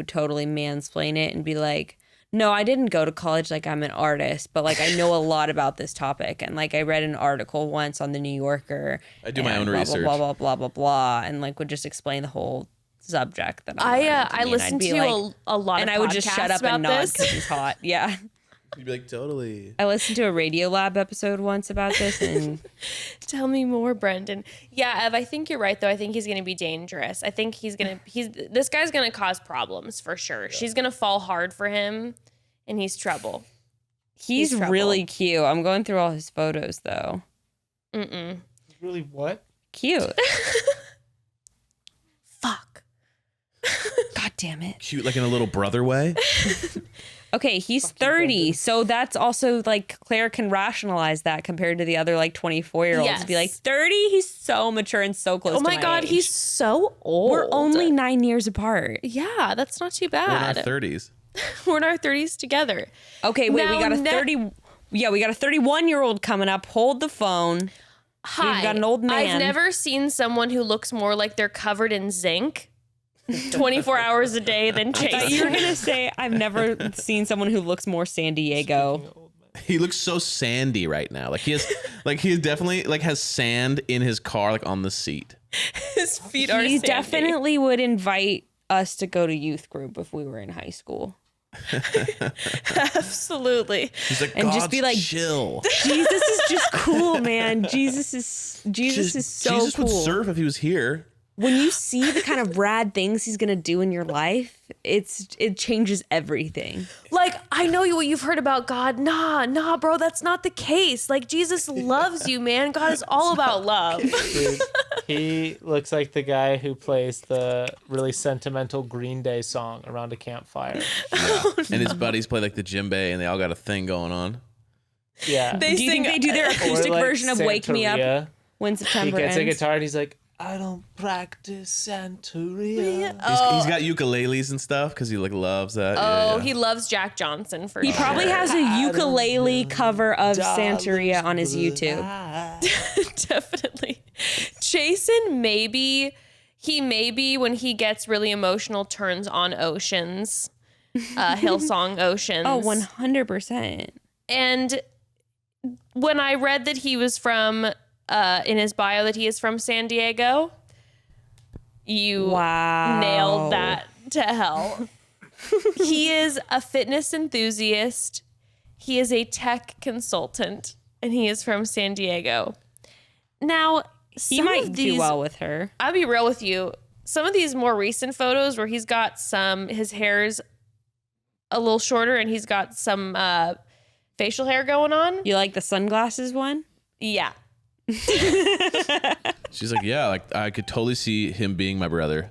totally mansplain it and be like, no, I didn't go to college, like I'm an artist, but like I know a lot about this topic, and like I read an article once on the New Yorker. I do my own blah, research. blah blah blah blah blah, and like would just explain the whole subject that I listened to a lot of and I would just shut podcasts up and about nod this. because he's hot. Yeah. You'd be like, totally. I listened to a Radio Lab episode once about this, and Tell me more, Brendon. Yeah, Ev, I think you're right, though. I think he's going to be dangerous. I think this guy's going to cause problems for sure. Yeah. She's going to fall hard for him, and he's trouble. He's trouble. really cute. I'm going through all his photos, though. Really what? Cute. Fuck. God damn it. Cute, like in a little brother way. Okay, he's 30, so that's also like Claire can rationalize that compared to the other like 24-year-olds. Yes. Be like, 30? He's so mature and so close Oh to my God, age. he's so old. We're only 9 years apart. Yeah, that's not too We're in our bad. 30s. We're in our 30s together. Okay, wait, Now, we got a 31-year-old coming up. Hold the phone. Hi. We've got an old man. I've never seen someone who looks more like they're covered in zinc 24 hours a day than I thought you were Jason. gonna say I've never seen someone who looks more San Diego. He looks so sandy right now. Like he definitely like has sand in his car, like on the seat. His feet are He sandy. definitely would invite us to go to youth group if we were in high school. Absolutely. He's like, And God, just be like, chill. Jesus is just cool, man. Jesus is so Jesus cool. would surf if he was here. When you see the kind of rad things he's gonna do in your life, it changes everything. Like, I know what you've heard about God. Nah, bro, that's not the case. Like, Jesus loves you, man. God is all about love. Dude, he looks like the guy who plays the really sentimental Green Day song around a campfire. And his buddies play like the djembe, and they all got a thing going on. Yeah. They Do you think sing- they do their acoustic Or, like, version of "Wake Me Up" Santeria. when He September gets ends? a guitar and he's like, I don't practice Santeria. He's got ukuleles and stuff because he like loves that. Oh, Yeah. he loves Jack Johnson for He sure. probably has a ukulele cover of Santeria on his YouTube. Definitely. Jason maybe when he gets really emotional turns on Oceans. Hillsong Oceans. Oh, 100%. And when I read that he was from in his bio that he is from San Diego, you Wow. nailed that to hell. He is a fitness enthusiast. He is a tech consultant, and he is from San Diego. Now, He might do well with her. I'll be real with you. Some of these more recent photos where he's got his hair's a little shorter and he's got some facial hair going on. You like the sunglasses one? Yeah. She's like, yeah, like I could totally see him being my brother.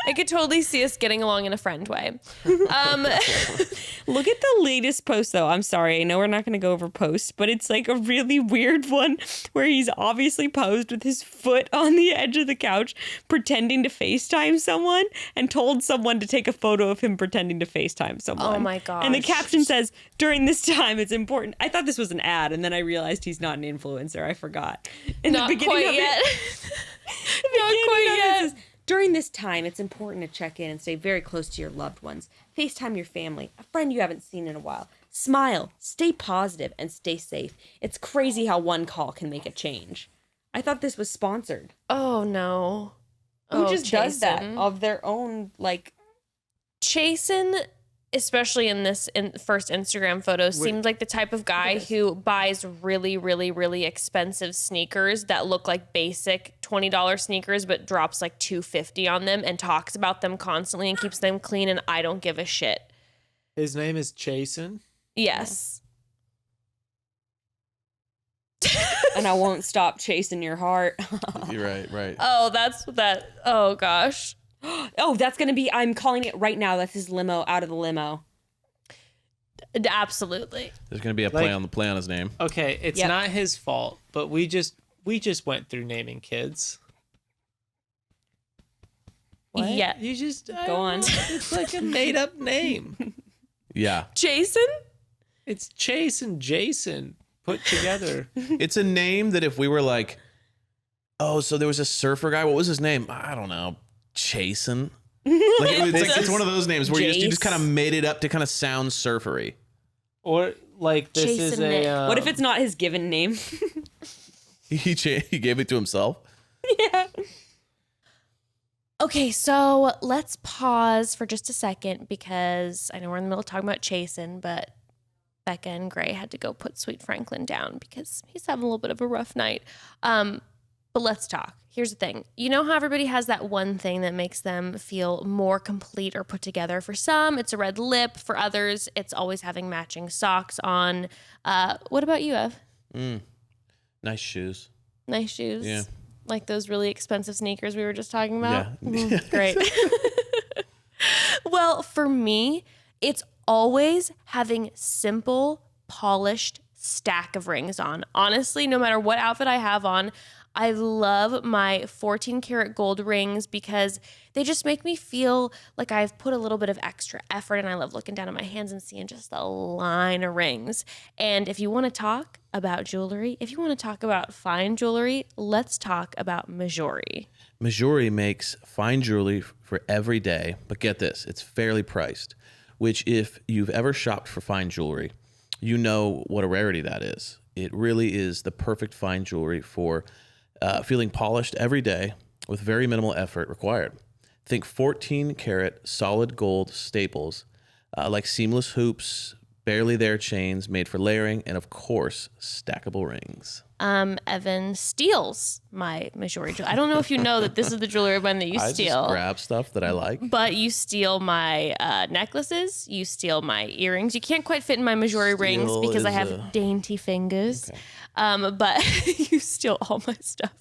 I could totally see us getting along in a friend way. Look at the latest post, though. I'm sorry. I know we're not going to go over posts, but it's like a really weird one where he's obviously posed with his foot on the edge of the couch, pretending to FaceTime someone, and told someone to take a photo of him pretending to FaceTime someone. Oh, my gosh. And the caption says, during this time, it's important. I thought this was an ad, and then I realized he's not an influencer. I forgot. In Not the beginning quite of yet. Not quite yet. During this time, it's important to check in and stay very close to your loved ones. FaceTime your family, a friend you haven't seen in a while. Smile, stay positive, and stay safe. It's crazy how one call can make a change. I thought this was sponsored. Oh, no. Who just does that Chasen. of their own, like... Chasen, especially in first Instagram photo, seems like the type of guy who buys really, really, really expensive sneakers that look like basic $20 sneakers, but drops like $250 on them and talks about them constantly and keeps them clean. And I don't give a shit. His name is Chasen. Yes. And I won't stop chasing your heart. You're right. Oh, that's that. Oh, gosh. Oh, that's going to be... I'm calling it right now. That's his limo out of the limo. Absolutely. There's gonna be a play on his name. Okay, it's Yep. not his fault, but we just went through naming kids. What? Yeah. You just Go on. It's like a made up name. Yeah, Jason? It's Chase and Jason put together. it's a name that if we were like, oh, so there was a surfer guy. What was his name? I don't know. Chasen. It's one of those names where you just kind of made it up to kind of sound surfery. Or like this Jason is Nick. a. What if it's not his given name? He gave it to himself. Yeah. Okay, so let's pause for just a second because I know we're in the middle of talking about Chasen, but Becca and Gray had to go put Sweet Franklin down because he's having a little bit of a rough night. But let's talk. Here's the thing. You know how everybody has that one thing that makes them feel more complete or put together? For some, it's a red lip. For others, it's always having matching socks on. What about you, Ev? Nice shoes. Nice shoes? Yeah. Like those really expensive sneakers we were just talking about? Yeah. Great. Well, for me, it's always having simple, polished stack of rings on. Honestly, no matter what outfit I have on, I love my 14 karat gold rings because they just make me feel like I've put a little bit of extra effort, and I love looking down at my hands and seeing just a line of rings. And if you want to talk about jewelry, if you want to talk about fine jewelry, let's talk about Mejuri. Mejuri makes fine jewelry for every day, but get this, it's fairly priced, which if you've ever shopped for fine jewelry, you know what a rarity that is. It really is the perfect fine jewelry for feeling polished every day with very minimal effort required. Think 14 karat solid gold staples like seamless hoops, barely there chains made for layering, and of course, stackable rings. Evan steals my Mejuri jewelry. I don't know if you know that this is the jewelry brand that you I steal. just grab stuff that I like. But you steal my necklaces. You steal my earrings. You can't quite fit in my Mejuri rings Steal because I is have dainty fingers. But you steal all my stuff.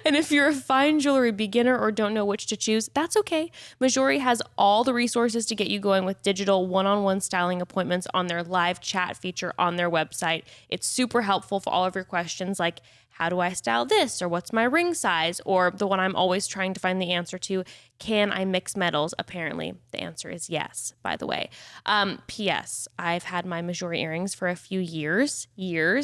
And if you're a fine jewelry beginner or don't know which to choose, that's okay. Mejuri has all the resources to get you going with digital one-on-one styling appointments on their live chat feature on their website. It's super helpful for all of your questions like, how do I style this? Or what's my ring size? Or the one I'm always trying to find the answer to, can I mix metals? Apparently, the answer is yes, by the way. P.S. I've had my Mejuri earrings for a few years,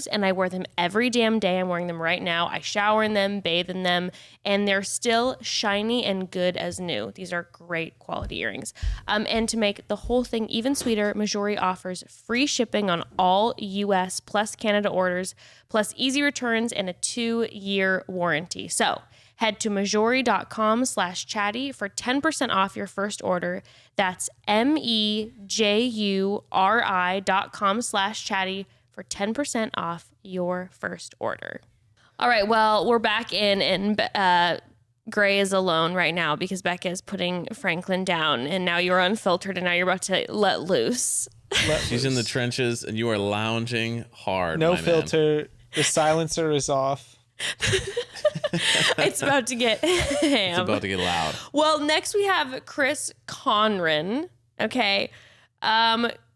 and I wear them every damn day. I'm wearing them right now. I shower in them, bathe in them, and they're still shiny and good as new. These are great quality earrings. And to make the whole thing even sweeter, Mejuri offers free shipping on all U.S. plus Canada orders, plus easy returns and a 2-year warranty. So Head to Mejuri.com/chatty for 10% off your first order. That's MEJURI.com/chatty for 10% off your first order. All right, well, we're back in, and Gray is alone right now because Becca is putting Franklin down, and now you're unfiltered, and now you're about to let loose. She's in the trenches, and you are lounging hard. No my man. filter. The silencer is off. It's about to get ham. It's about to get loud. Well, next we have Chris Conran. Okay.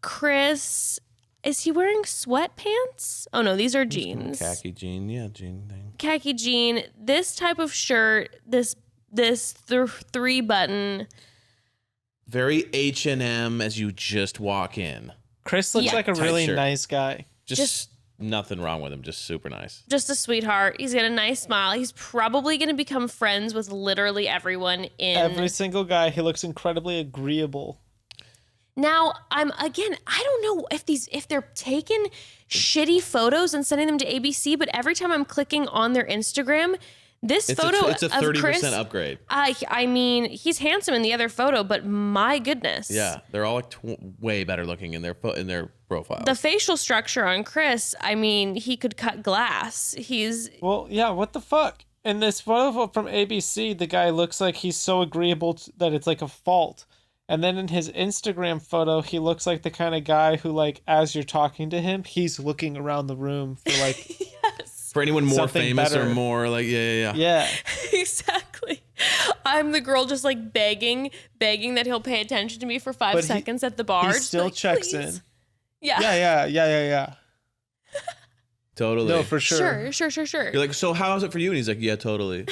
Chris, is he wearing sweatpants? Oh, no, these are jeans. Khaki jean. Yeah, jean thing. Khaki jean. This type of shirt, this 3-button. Very H&M as you just walk in. Chris looks Yeah. like a Tight really shirt. nice guy. Just nothing wrong with him. Just super nice. Just a sweetheart. He's got a nice smile. He's probably going to become friends with literally everyone in. Every single guy. He looks incredibly agreeable. Now, I don't know if they're taking shitty photos and sending them to ABC, but every time I'm clicking on their Instagram, this photo it's a of 30% Chris, upgrade. I mean, he's handsome in the other photo, but my goodness. Yeah, they're all like way better looking in their profiles. The facial structure on Chris, I mean, he could cut glass. He's Well, yeah, what the fuck? In this photo from ABC, the guy looks like he's so agreeable that it's like a fault. And then in his Instagram photo, he looks like the kind of guy who, like, as you're talking to him, he's looking around the room for, like, For anyone more something famous better. or more like, yeah. yeah. exactly. I'm the girl just like begging that he'll pay attention to me for 5 But he- seconds at the bar. He Just still like, checks please. in. Yeah. Yeah. Totally. No, for sure. Sure. You're like, so how is it for you? And he's like, yeah, totally.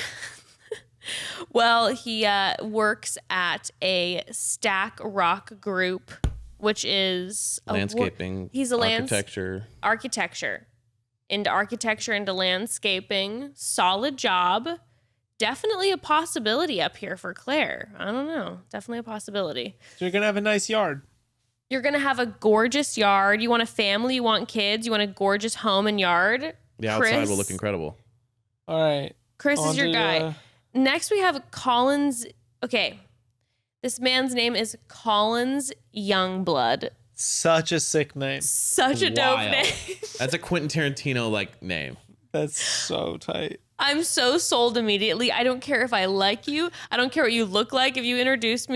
Well, he works at a Stack Rock group, which is Landscaping. He's a architecture. architecture, into landscaping. Solid job. Definitely a possibility up here for Claire. I don't know. Definitely a possibility. So you're going to have a nice yard. You're going to have a gorgeous yard. You want a family, you want kids, you want a gorgeous home and yard. The outside will look incredible. All right. Chris is your On to, guy. Next, we have Collins. Okay. This man's name is Collins Youngblood. Such a sick name. Such a dope Wild. name. That's a Quentin Tarantino like name. That's so tight. I'm so sold immediately. I don't care if I like you. I don't care what you look like. If you introduce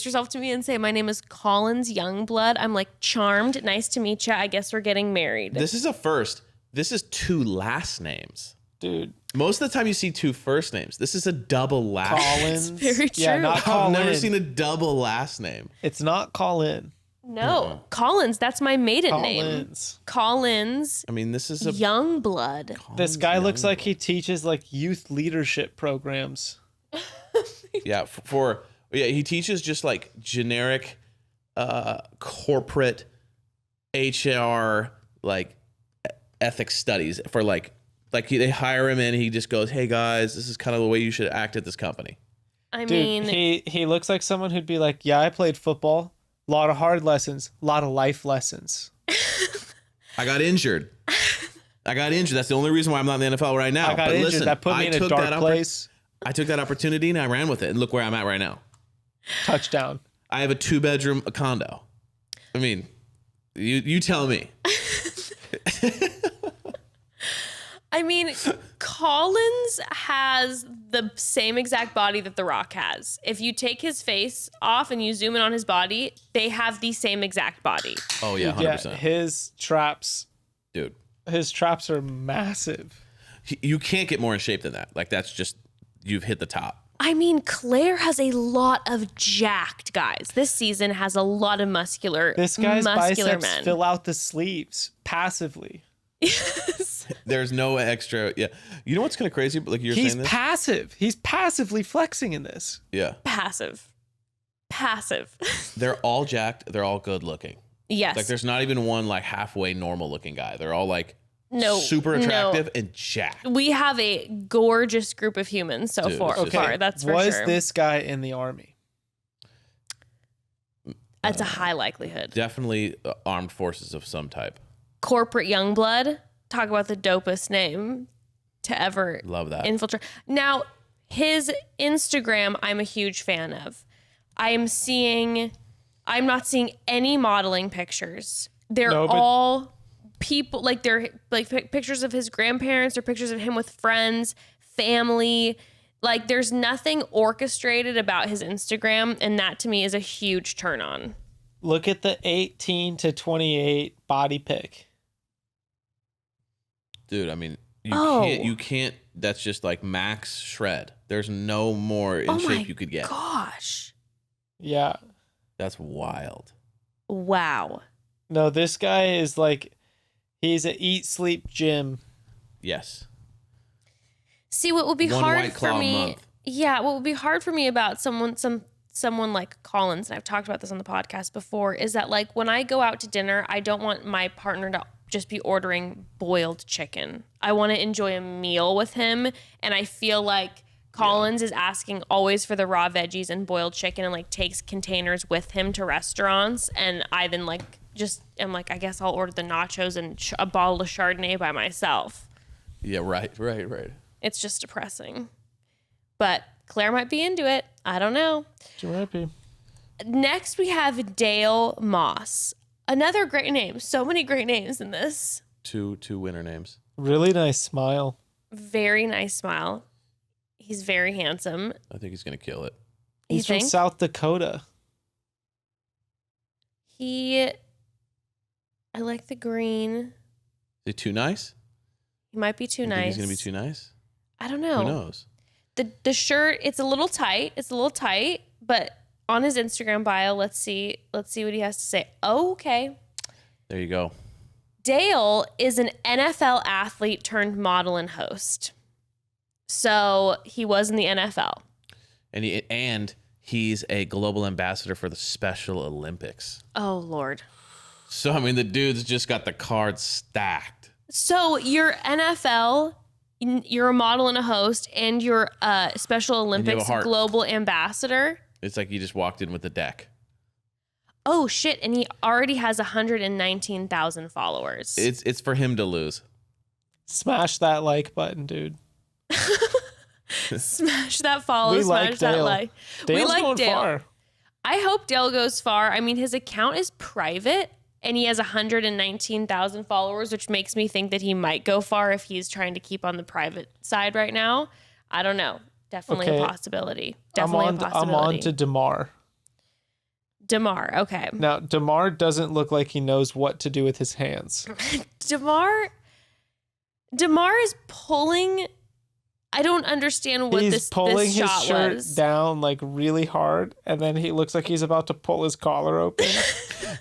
yourself to me and say, my name is Collins Youngblood, I'm like, charmed. Nice to meet you. I guess we're getting married. This is a first. This is 2 last names. Dude. Most of the time you see 2 first names. This is a double last name. Collins. very Yeah, true. not I've Colin. never seen a double last name. It's not Colin. No, Collins. That's my maiden name. Collins. Collins I mean, this is a Youngblood. This guy looks like he teaches like youth leadership programs. yeah. He teaches just like generic, corporate HR like ethics studies for like they hire him in. He just goes, "Hey guys, this is kind of the way you should act at this company." I Dude, mean, he looks like someone who'd be like, yeah, I played football. A lot of hard lessons, a lot of life lessons. I got injured. That's the only reason why I'm not in the NFL right now. I got But injured. listen, That put me I in a took dark that place. I took that opportunity and I ran with it, and look where I'm at right now. Touchdown. I have a 2-bedroom condo. I mean, you tell me. I mean, Collins has the same exact body that The Rock has. If you take his face off and you zoom in on his body, they have the same exact body. Oh yeah, 100%. Yeah, his traps Dude, are massive. you can't get more in shape than that. Like that's just you've hit the top. I mean, Claire has a lot of jacked guys. This season has a lot of muscular This guy's biceps men. fill out the sleeves passively. There's no extra. Yeah, you know what's kind of crazy? Like you're He's saying this. passive. He's passively flexing in this. Yeah, Passive. they're all jacked. They're all good looking. Yes. Like there's not even one like halfway normal looking guy. They're all like No, super no. attractive and jacked. We have a gorgeous group of humans so Dude, far. it's just- far, that's for Was sure. this guy in the army? That's a high likelihood. Definitely armed forces of some type. Corporate Youngblood. Talk about the dopest name. to ever Love that. infiltrate. Now, his Instagram, I'm a huge fan of. I'm not seeing any modeling pictures. They're all people, like they're like pictures of his grandparents or pictures of him with friends, family. Like there's nothing orchestrated about his Instagram, and that to me is a huge turn on. Look at the 18 to 28 body pic. Dude, I mean, you can't, that's just like max shred. There's no more in shape you could get. Gosh. Yeah. That's wild. Wow. No, this guy is like, he's a eat, sleep, gym. Yes. See, what would be One hard White Claw for a me, month. what would be hard for me about someone like Collins, and I've talked about this on the podcast before, is that like when I go out to dinner, I don't want my partner to just be ordering boiled chicken. I want to enjoy a meal with him, and I feel like Collins is asking always for the raw veggies and boiled chicken, and like takes containers with him to restaurants, and I then like just am like, I guess I'll order the nachos and a bottle of Chardonnay by myself. Yeah, right. It's just depressing. But Claire might be into it. I don't know. She might be. Next, we have Dale Moss. Another great name. So many great names in this. Two winner names. Really nice smile. Very nice smile. He's very handsome. I think he's going to kill it. He's from South Dakota. I like the green. Is he too nice? He might be too You nice. think he's going to be too nice? I don't know. Who knows? The shirt, it's a little tight. But on his Instagram bio, let's see what he has to say. Oh, okay. There you go. Dale is an NFL athlete turned model and host. So he was in the NFL. And he's a global ambassador for the Special Olympics. Oh, Lord. So, I mean, the dude's just got the cards stacked. So you're NFL, you're a model and a host, and you're a Special Olympics heart. global ambassador. It's like you just walked in with the deck. Oh, shit. And he already has 119,000 followers. It's for him to lose. Smash that like button, dude. Smash that follow, We smash like that Dale. like. Dale's we like going Dale. far. I hope Dale goes far. I mean, his account is private and he has 119,000 followers, which makes me think that he might go far if he's trying to keep on the private side right now. I don't know. Definitely a possibility. Definitely a possibility. I'm on to Demar. Demar, okay. Now, Demar doesn't look like he knows what to do with his hands. Demar is pulling. I don't understand what He's this pulling his shot shirt was. down like really hard, and then he looks like he's about to pull his collar open.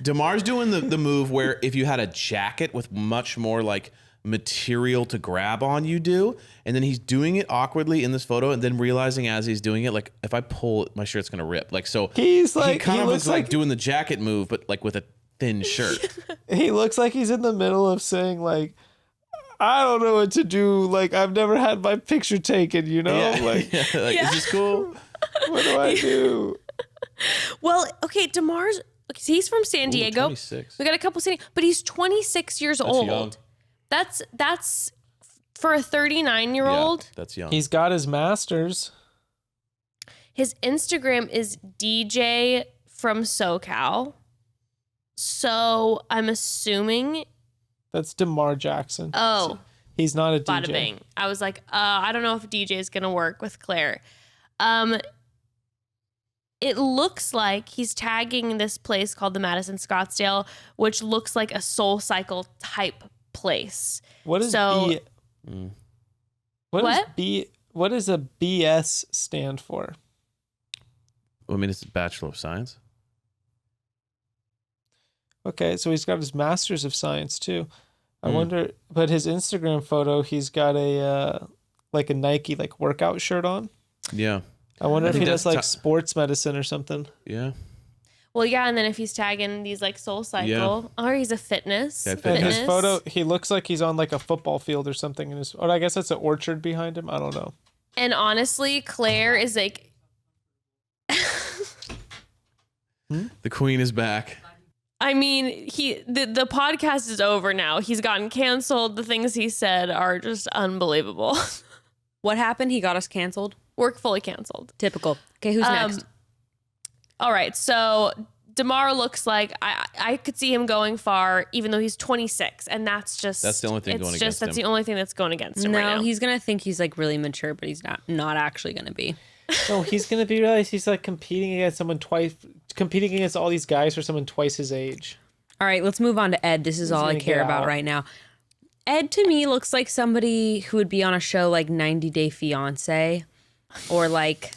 Demar's doing the move where if you had a jacket with much more like material to grab on, you do, and then he's doing it awkwardly in this photo, and then realizing as he's doing it, like if I pull it, my shirt's gonna rip. Like so, He's like he kind he of looks is like doing the jacket move, but like with a thin shirt. He looks like he's in the middle of saying like, I don't know what to do. Like I've never had my picture taken, you know? Like Is this cool? what do I do? Well, okay, Demar's he's from San Diego. 26. We got a couple but he's 26 years old. Young. That's for a 39-year-old. Yeah, that's young. He's got his master's. His Instagram is DJ from SoCal. So I'm assuming. That's Demar Jackson. Oh, he's not a DJ. Bada bing. I was like, I don't know if DJ is gonna work with Claire. It looks like he's tagging this place called the Madison Scottsdale, which looks like a Soul Cycle type place. What is So- B? What does a BS stand for? I mean, it's a Bachelor of Science. Okay, so he's got his Master's of Science too. I wonder, but his Instagram photo, he's got a like a Nike like workout shirt on. Yeah. I wonder if he think does that's like sports medicine or something. Yeah. Well, yeah, and then if he's tagging these like Soul Cycle, or he's a fitness. Yeah, And fitness. his photo, he looks like he's on like a football field or something. In his, or I guess that's an orchard behind him. I don't know. And honestly, Claire is like, The queen is back. I mean, the podcast is over now. He's gotten canceled. The things he said are just unbelievable. What happened? He got us canceled? Work fully canceled. Typical. Okay, who's next? All right, so Demar looks like I could see him going far, even though he's 26, and that's the only thing going against him. That's the only thing that's going against him right now. No, he's gonna think he's like really mature, but he's not actually gonna be. No, he's gonna be realized he's like competing against all these guys for someone twice his age. All right, let's move on to Ed. This is all I care about right now. Ed to me looks like somebody who would be on a show like 90 Day Fiance, or like.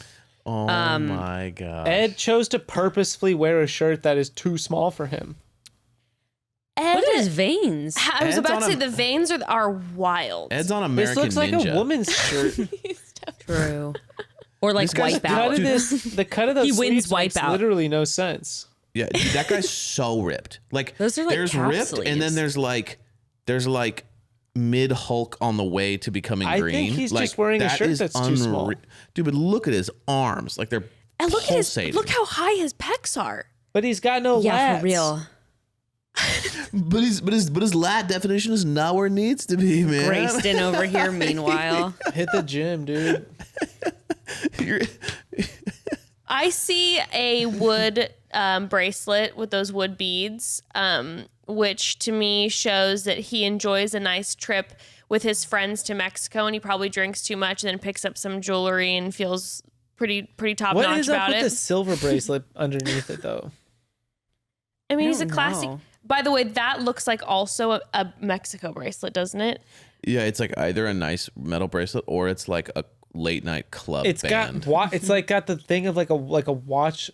Oh my god! Ed chose to purposefully wear a shirt that is too small for him. Ed, look at his veins. I was about to say the veins are wild. Ed's on American This looks Ninja. like a woman's shirt. True. Or like guy's Wipeout. The cut of those He wins sleeves makes Wipeout. literally no sense. Yeah, dude, that guy's so ripped. Like Those are like there's calf ripped, sleeves. and then there's like mid Hulk on the way to becoming I green. think he's like, just wearing a that shirt is that's too small. Dude, but look at his arms. Like they're And pulsating. look how high his pecs are. But he's got no Yeah, lats. for real. But his lat definition is not where it needs to be, man. Grayston over here, meanwhile. Hit the gym, dude. I see a wood bracelet with those wood beads, which to me shows that he enjoys a nice trip with his friends to Mexico, and he probably drinks too much and then picks up some jewelry and feels pretty top What notch is up about with it. the silver bracelet underneath it, though? I mean, I he's a don't classic. know. By the way, that looks like also a Mexico bracelet, doesn't it? Yeah, it's like either a nice metal bracelet or it's like a late night club It's band. it's like got the thing of like a watch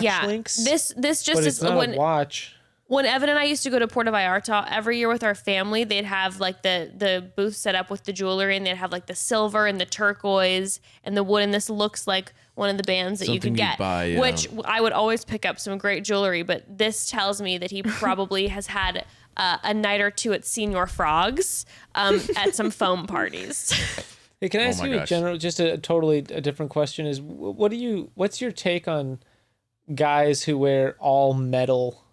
Yeah. links. This just but is it's not a watch. When Evan and I used to go to Puerto Vallarta every year with our family, they'd have like the booth set up with the jewelry, and they'd have like the silver and the turquoise and the wood. And this looks like one of the bands that you Something could you'd get, buy, yeah. which I would always pick up some great jewelry. But this tells me that he probably has had a night or two at Senior Frogs at some foam parties. Hey, can I ask my you a gosh. general, just a totally different question? Is what's your take on guys who wear all metal,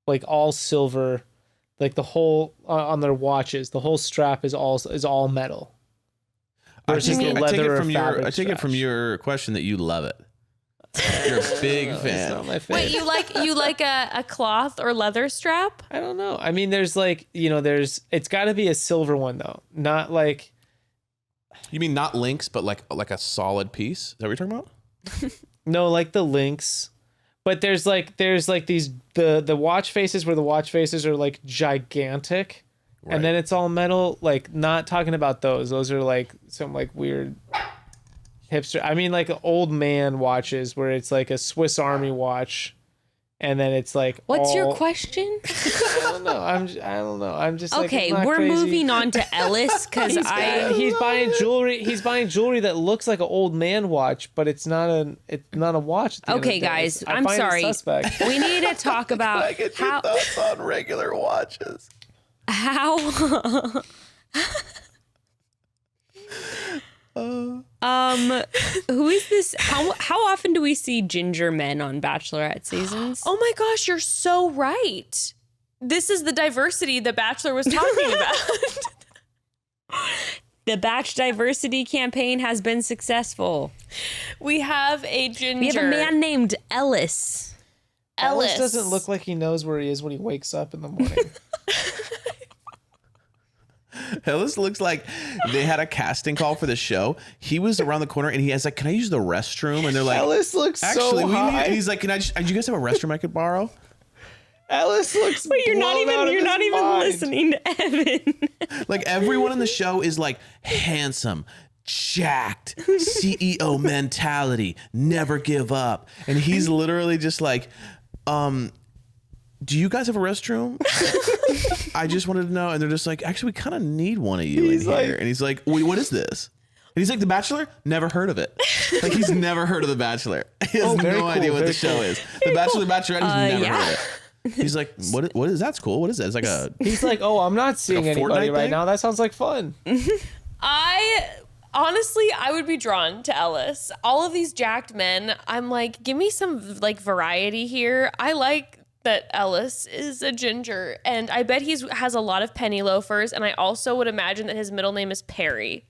like all silver, like the whole on their watches, the whole strap is all metal? Versus the leather or fabric I take it from straps. your question that you love it. You're a big It's fan. not my Wait, favorite. you like a cloth or leather strap? I don't know. I mean, there's like it's got to be a silver one though, not like. You mean not links, but like a solid piece? Is that what you're talking about? No, like the links. But there's like these the watch faces where the watch faces are like gigantic. Right. And then it's all metal, like not talking about those. Those are like some like weird hipster. I mean like old man watches where it's like a Swiss Army watch and then it's like What's your all- question? I don't know. I'm just like, Okay, it's not we're crazy. moving on to Ellis because He's buying jewelry. He's buying jewelry that looks like an old man watch, but it's not a watch. At the end of Okay, the day. guys, I I'm find it sorry. suspect. We need to talk about how thoughts on regular watches. Who is this? How often do we see ginger men on Bachelorette seasons? Oh my gosh, you're so right. This is the diversity the Bachelor was talking about. The Batch diversity campaign has been successful. We have a ginger. We have a man named Ellis. Ellis doesn't look like he knows where he is when he wakes up in the morning. Ellis looks like they had a casting call for the show. He was around the corner and he has like, "Can I use the restroom?" And they're like, Ellis looks "Actually, so we high. need." And he's like, "Do you guys have a restroom I could borrow?" Ellis looks. But you're not blown out of even his mind. listening to Evan. Like everyone in the show is like handsome, jacked, CEO mentality, never give up. And he's literally just like, do you guys have a restroom? I just wanted to know. And they're just like, actually, we kind of need one of you in here. And he's like, wait, what is this? And he's like, The Bachelor? Never heard of it. Like he's never heard of The Bachelor. He has very no cool, idea what very the show cool. is. The Bachelor, Bachelorette, he's never yeah. heard of it. He's like, what is that's cool. What is that? It's like a He's like, oh, I'm not seeing a anybody Fortnite right thing? now. That sounds like fun. I would be drawn to Ellis. All of these jacked men, I'm like, give me some like variety here. I like that Ellis is a ginger, and I bet has a lot of penny loafers, and I also would imagine that his middle name is Perry.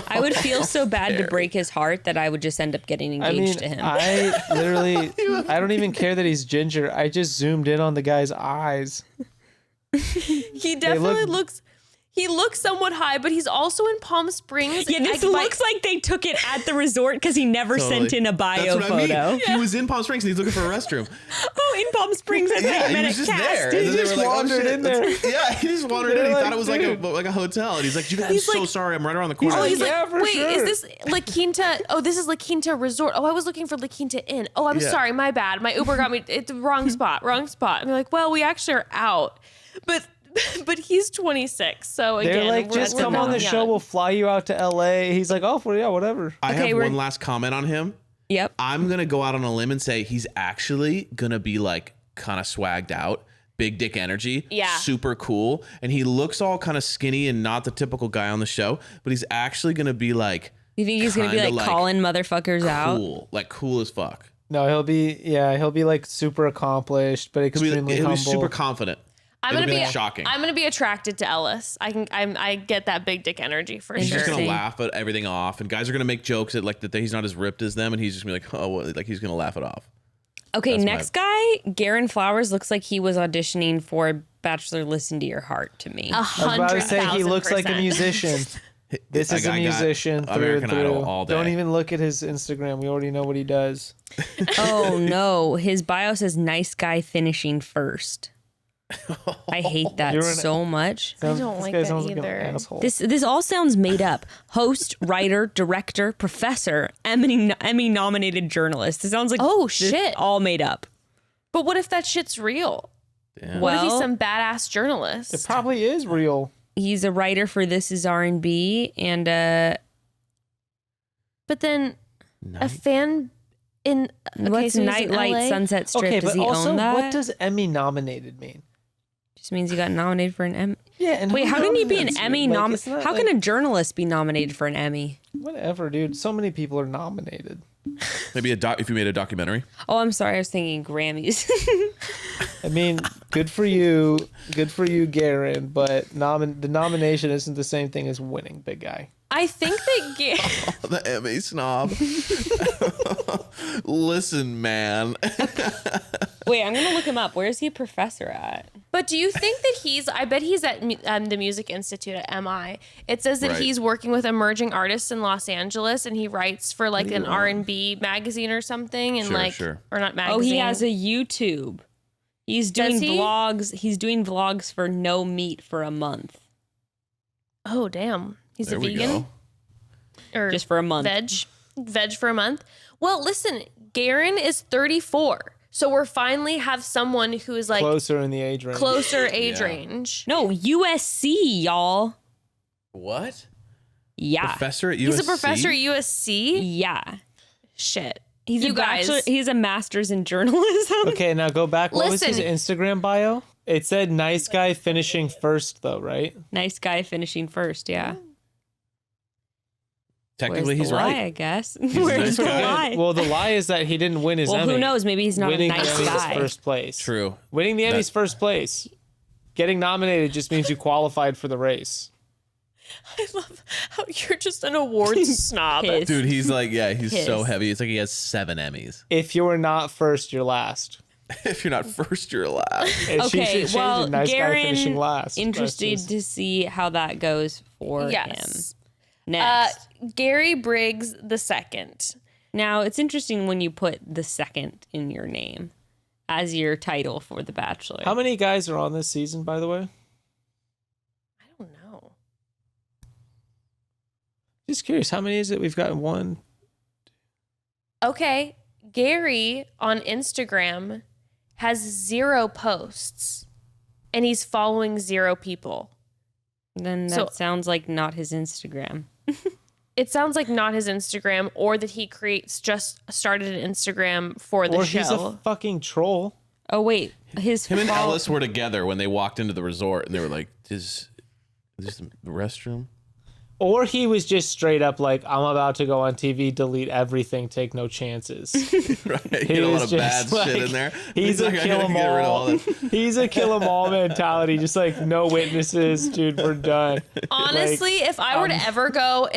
I would feel so bad to break his heart that I would just end up getting engaged to him. I don't even care that he's ginger. I just zoomed in on the guy's eyes. He definitely looks somewhat high, but he's also in Palm Springs. Yeah, this looks like they took it at the resort because he never sent in a bio photo. He was in Palm Springs and he's looking for a restroom. Oh, in Palm Springs, I thought you meant he was at just there. Cast. And He then they just were like, wandered in there. Yeah, he just wandered in. He thought it was like a hotel. And he's like, I'm so sorry. I'm right around the corner. He's Yeah, like, for wait, sure. is this La Quinta? Oh, this is La Quinta Resort. Oh, I was looking for La Quinta Inn. Oh, I'm sorry, my bad. My Uber got me. It's the wrong spot. And they're like, well, we actually are out, but he's 26. So again, They're like, just come on the show. We'll fly you out to LA. He's like, oh, yeah, whatever. I have one last comment on him. Yep. I'm going to go out on a limb and say he's actually going to be like kind of swagged out. Big dick energy. Yeah. Super cool. And he looks all kind of skinny and not the typical guy on the show, but he's actually going to be like, You think he's going to be kinda like calling motherfuckers out? cool. Like cool as fuck. No, he'll be like super accomplished, but extremely He'll humble. be super confident. I'm gonna be shocking. I'm gonna be attracted to Ellis. I get that big dick energy for He's sure. just gonna laugh at everything off, and guys are gonna make jokes at like that he's not as ripped as them, and he's just gonna be like, oh, well, like he's gonna laugh it off. Okay, That's next guy, Garin Flowers looks like he was auditioning for Bachelor Listen to Your Heart to me. I was about to say he looks like a 100,000%. musician. This is a musician through and American through. Idol all day. Don't even look at his Instagram. We already know what he does. Oh no, his bio says nice guy finishing first. I hate that so much. don't This like guy that sounds like an either. asshole. This all sounds made up. Host, writer, director, professor, Emmy nominated journalist. It sounds like Oh, this shit. all made up. But what if that shit's real? Damn. What if he's Well- some badass journalist? It probably is real. He's a writer for This Is R&B and But then a fan in what's so he's in Nightlight LA? Sunset Strip? Okay, Does but he also, own that? what does Emmy nominated mean? Just means he got nominated for an Emmy. Yeah, and Wait, who how can you knows be an that's Emmy like, nominated? it's not How like- can a journalist be nominated for an Emmy? Whatever, dude. So many people are nominated. Maybe if you made a documentary. Oh, I'm sorry. I was thinking Grammys. I mean, good for you, Garin. But the nomination isn't the same thing as winning, big guy. I think that The Emmy snob. Listen, man. Wait, I'm gonna look him up. Where is he a professor at? But do you think that I bet he's at the Music Institute at MI. It says that Right. he's working with emerging artists in Los Angeles, and he writes for like an R&B magazine or something, and Sure. or not magazine. Oh, he has a YouTube. He's doing Does he? vlogs. He's doing vlogs for no meat for a month. Oh, damn. He's There a we vegan go. Just for a month. Veg for a month. Well, listen, Garin is 34, so we're finally have someone who is like Closer in the age range. closer age Yeah. range. No, USC, y'all. What? Yeah. Professor at USC? He's a professor at USC. Yeah. Shit. He's You a bachelor. guys. He's a master's in journalism. Okay, now go back. What was his Listen. Instagram bio? It said nice guy finishing first, though, right? Nice guy finishing first. Yeah. Technically, Where's he's the lie, right. I guess. a Where's nice the guy. lie? Well, the lie is that he didn't win his Well, Emmy. who knows? Maybe he's not Winning a nice the Emmy's guy. first place. True. Winning the Emmy's first place. Getting nominated just means you qualified for the race. I love how you're just an awards snob. Pissed. Dude, he's like, yeah, he's so Pissed. heavy. It's like he has 7 Emmys. If you were not first, you're last. If you're not first, you're last. And she Okay, should change well, it. Nice guy Garin, finishing last. interested That's just- to see how that goes for Yes. him. Next. Gary Briggs the second. Now, it's interesting when you put the second in your name as your title for The Bachelor. How many guys are on this season, by the way? I don't know. Just curious. How many is it? We've got one. Okay, Gary on Instagram has 0 posts, and he's following 0 people. Then that So- sounds like not his Instagram. It sounds like not his Instagram, or that he just started an Instagram for the Or show. he's a fucking troll. Oh, wait. Him and Ellis were together when they walked into the resort, and they were like, "Is this the restroom?" Or he was just straight up like, I'm about to go on TV, delete everything, take no chances. Right. Get a lot of bad shit in there. He's a like, kill 'em get rid of all. that. He's a kill 'em all mentality. Just like no witnesses, dude. We're done. Honestly, if I were to ever go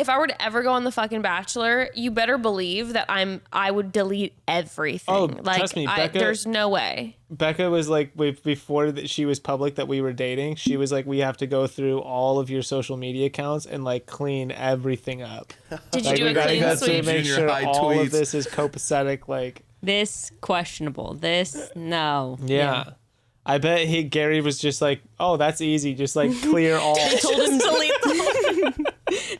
on the fucking Bachelor, you better believe that I would delete everything. Oh, like, trust me, Becca- there's no way. Becca was like, before she was public that we were dating, she was like, we have to go through all of your social media accounts and like clean everything up. Did you Like, do we a gotta clean go sweep? through, make Junior sure high all tweets. of this is copacetic. Like, This questionable. This no. yeah. I bet Gary was just like, oh, that's easy. Just like clear all. Told him to delete them.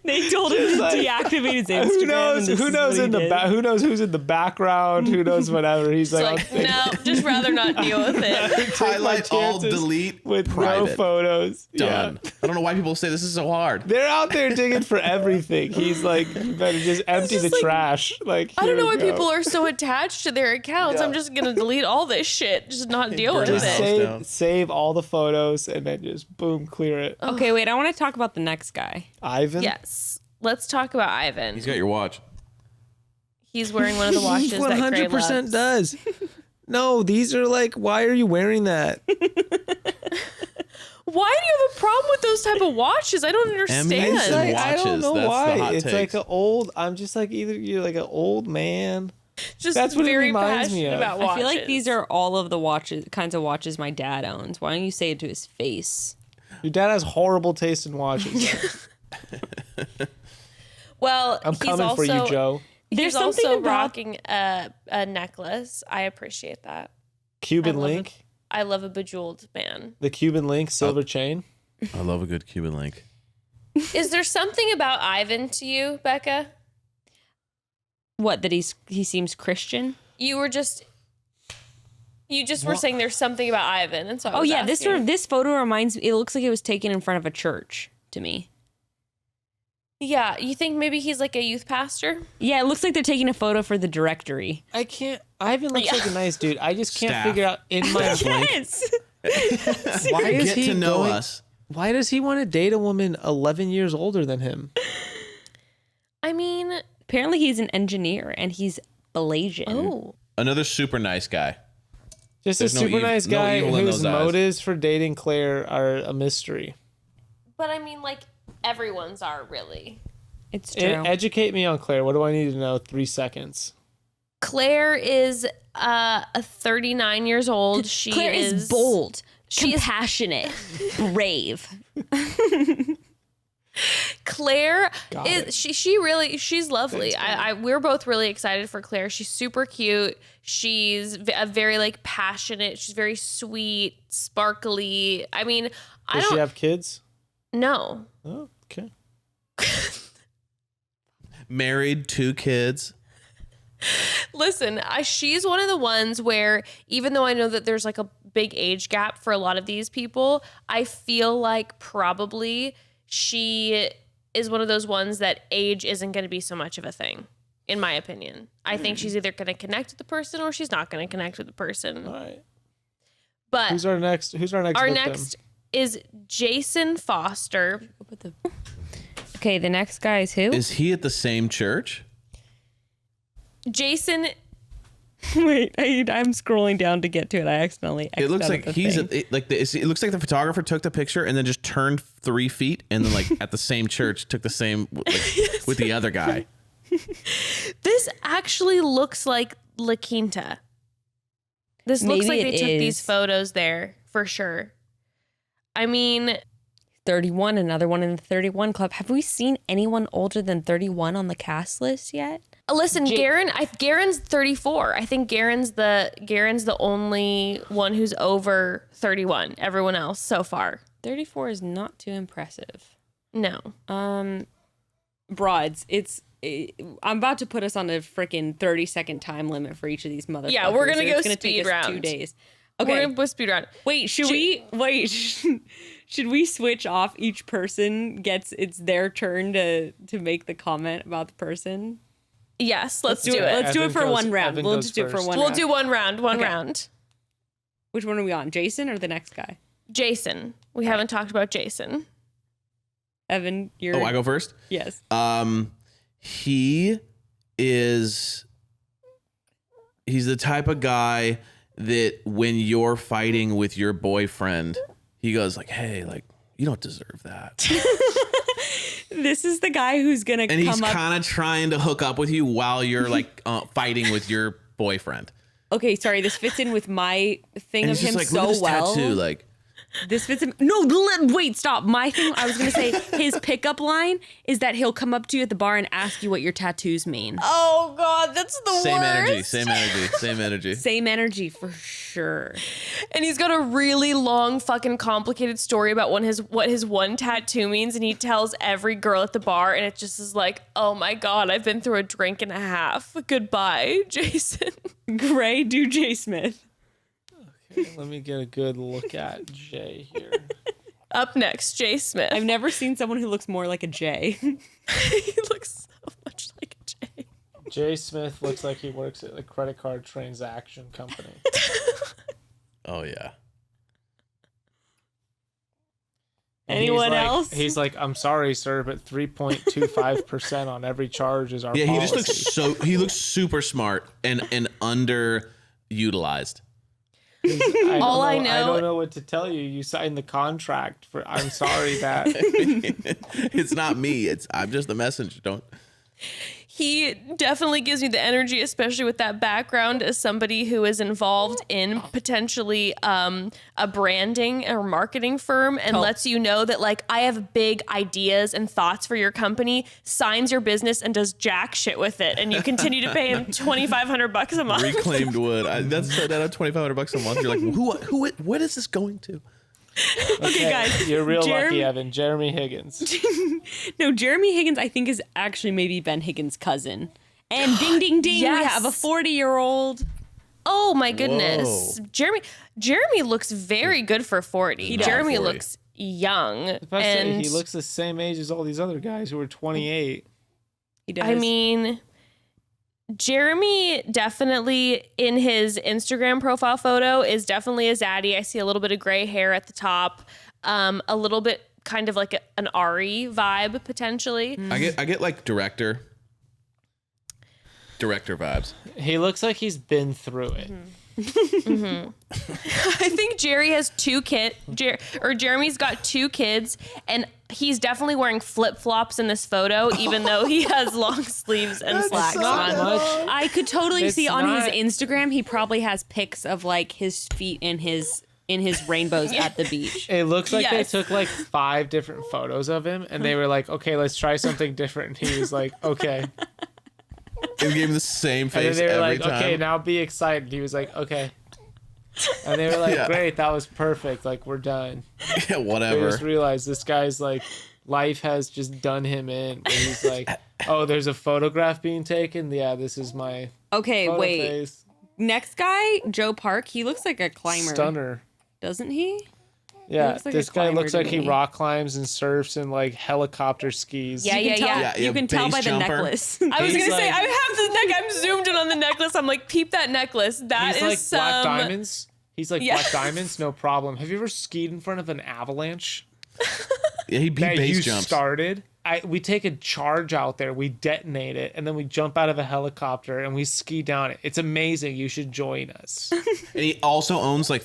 They told him to deactivate his Instagram. Who knows? and this Who is knows what in he the did. back? Who knows who's in the background? Who knows whatever? He's It's like, like, no, just rather not deal with it. Highlight all, chances delete, with no private. photos. Done. Yeah. I don't know why people say this is so hard. They're out there digging for everything. He's like, you better just empty just the like- trash. Like, I don't know here why we go. people are so attached to their accounts. I'm just gonna delete all this shit. Just not deal with burn it. the house down. Save all the photos and then just boom, clear it. Okay, wait. I want to talk about the next guy. Ivan? Yes. Let's talk about Ivan. He's got your watch. He's wearing one of the watches that Gray loves. does. No, these are like, why are you wearing that? Why do you have a problem with those type of watches? I don't understand. Emmys and Like, I don't watches, know that's the why. hot It's takes. like an old, I'm just like, either you're like an old man. Just That's what it very reminds me passionate of. about watches. I feel like these are all of the kinds of watches my dad owns. Why don't you say it to his face? Your dad has horrible taste in watches. Well, I'm he's coming also, for you, Joe. He's There's something also about- rocking a necklace. I appreciate that. Cuban I love link. I love a bejeweled man. The Cuban link silver chain. I love a good Cuban link. Is there something about Ivan to you, Becca? What, that he seems Christian? You just were saying there's something about Ivan, and so I Oh was yeah, asking. this photo reminds me. It looks like it was taken in front of a church to me. Yeah, you think maybe he's like a youth pastor? Yeah, it looks like they're taking a photo for the directory. I can't. Ivan looks like a nice dude. I just can't Staff. figure out in my Yes. why is Get he to know going, us. Why does he want to date a woman 11 years older than him? I mean, Apparently he's an engineer and he's Malaysian. oh, Another super nice guy. Just There's a no super evil- nice no guy evil in whose those eyes. motives for dating Claire are a mystery. but I mean, like everyone's are really. It's true. Educate me on Claire. What do I need to know? 3 seconds. Claire is a 39 years old. She Claire is bold, compassionate, brave. Claire Got is it. she's lovely. We're both really excited for Claire. She's super cute. She's a very like passionate. She's very sweet, sparkly. I mean, I Does don't she have kids? know. Oh, okay. Married, 2 kids. Listen, she's one of the ones where even though I know that there's like a big age gap for a lot of these people, I feel like probably she is one of those ones that age isn't going to be so much of a thing, in my opinion. I think she's either going to connect with the person or she's not going to connect with the person. All right. But Who's our next? Who's our next? our victim? next is Jason Foster. Okay, the next guy is who? Is he at the same church? Jason, Wait, I'm scrolling down to get to it. I accidentally. It looks like he's At it looks like the photographer took the picture and then just turned 3 feet and then like at the same church took the same with the other guy. this actually looks like La Quinta. This looks Maybe like they it took these is. photos there for sure. I mean, 31, another one in the 31 club. Have we seen anyone older than 31 on the cast list yet? listen, Garin's 34. I think Garin's the only one who's over 31. Everyone else so far, 34 is not too impressive. no. Broads, I'm about to put us on a freaking 30-second time limit for each of these motherfuckers. Yeah, we're gonna and go it's gonna speed take us round. 2 days. We're Okay. gonna speed round. Wait, should we switch off each person it's their turn to make the comment about the person? Yes, let's do it. Let's do it Evan for goes- one round. Evan We'll goes just do it for first. one We'll round. do one round. One Okay. round. Which one are we on? Jason or the next guy? Jason. We haven't talked about Jason. Evan, you're. Oh, I go first? Yes. He's the type of guy that when you're fighting with your boyfriend, he goes like, hey, like, you don't deserve that. This is the guy who's going to come And up. he's kind of trying to hook up with you while you're like fighting with your boyfriend. Okay, sorry. This fits in with my thing And of he's him just like, look so at this well. tattoo, like, This fits in. No, wait, stop. My thing, I was going to say, his pickup line is that he'll come up to you at the bar and ask you what your tattoos mean. Oh God, that's the same worst. energy, same energy. Same energy for sure. And he's got a really long, fucking complicated story about what his one tattoo means, and he tells every girl at the bar, and it just is like, oh my God, I've been through a drink and a half. Goodbye, Jason. Gray, do J. Smith. Okay, let me get a good look at Jay here. Up next, Jay Smith. I've never seen someone who looks more like a J. He looks so much like a Jay. Jay Smith looks like he works at a credit card transaction company. Oh, yeah. And Anyone he's like, else? He's like, I'm sorry, sir, but 3.25% on every charge is our Yeah, policy. he looks super smart and underutilized. I know- don't know what to tell you. You signed the contract for. I'm sorry that. It's not me. I'm just the messenger. Don't. He definitely gives me the energy, especially with that background as somebody who is involved in potentially a branding or marketing firm and lets you know that, like, I have big ideas and thoughts for your company, signs your business and does jack shit with it. And you continue to pay him $2,500 a month. Reclaimed wood. That's $2,500 a month. You're like, what is this going to? Okay, guys. You're real Jeremy- lucky, Evan. Jeremy Higgins. No, Jeremy Higgins, I think, is actually maybe Ben Higgins' cousin. And ding, ding, ding, Yes. we have a 40-year-old. Oh my goodness. Whoa. Jeremy looks very good for 40. does. Jeremy 40. looks young. And he looks the same age as all these other guys who are 28. He does. I mean, Jeremy definitely in his Instagram profile photo is definitely a zaddy. I see a little bit of gray hair at the top, a little bit kind of like an Ari vibe potentially. I get like director vibes. He looks like he's been through it. I think Jerry has two kids, Jeremy's got two kids, and he's definitely wearing flip-flops in this photo, even though he has long sleeves and slacks Not on. much. I could totally It's see on his not- Instagram, he probably has pics of like his feet in his rainbows at the beach. It looks like Yes. they took like 5 different photos of him and they were like, okay, let's try something different. And he was like, okay. They gave him the same And then face they were every like, time. okay, now be excited. He was like, okay. And they were like, Yeah. great, that was perfect. Like, we're done. Yeah, They whatever. just realized this guy's like, life has just done him in. Where he's like, oh, there's a photograph being taken. Yeah, this is my Okay, photo wait. face. Next guy, Joe Park, he looks like a climber. Stunner. Doesn't he? Yeah, looks like a this guy climber looks to like he me. rock climbs and surfs and like helicopter skis. Yeah, You can tell- You can tell base by the jumper. necklace. I was He's gonna say, like- I have the neck. I'm zoomed in on the necklace. I'm like, peep that necklace. That He's is like some. Black Diamonds. He's like Yeah. Black Diamonds, no problem. Have you ever skied in front of an avalanche Yeah, he that base you jumps. started? We take a charge out there, we detonate it, and then we jump out of a helicopter and we ski down it. It's amazing. You should join us. And he also owns like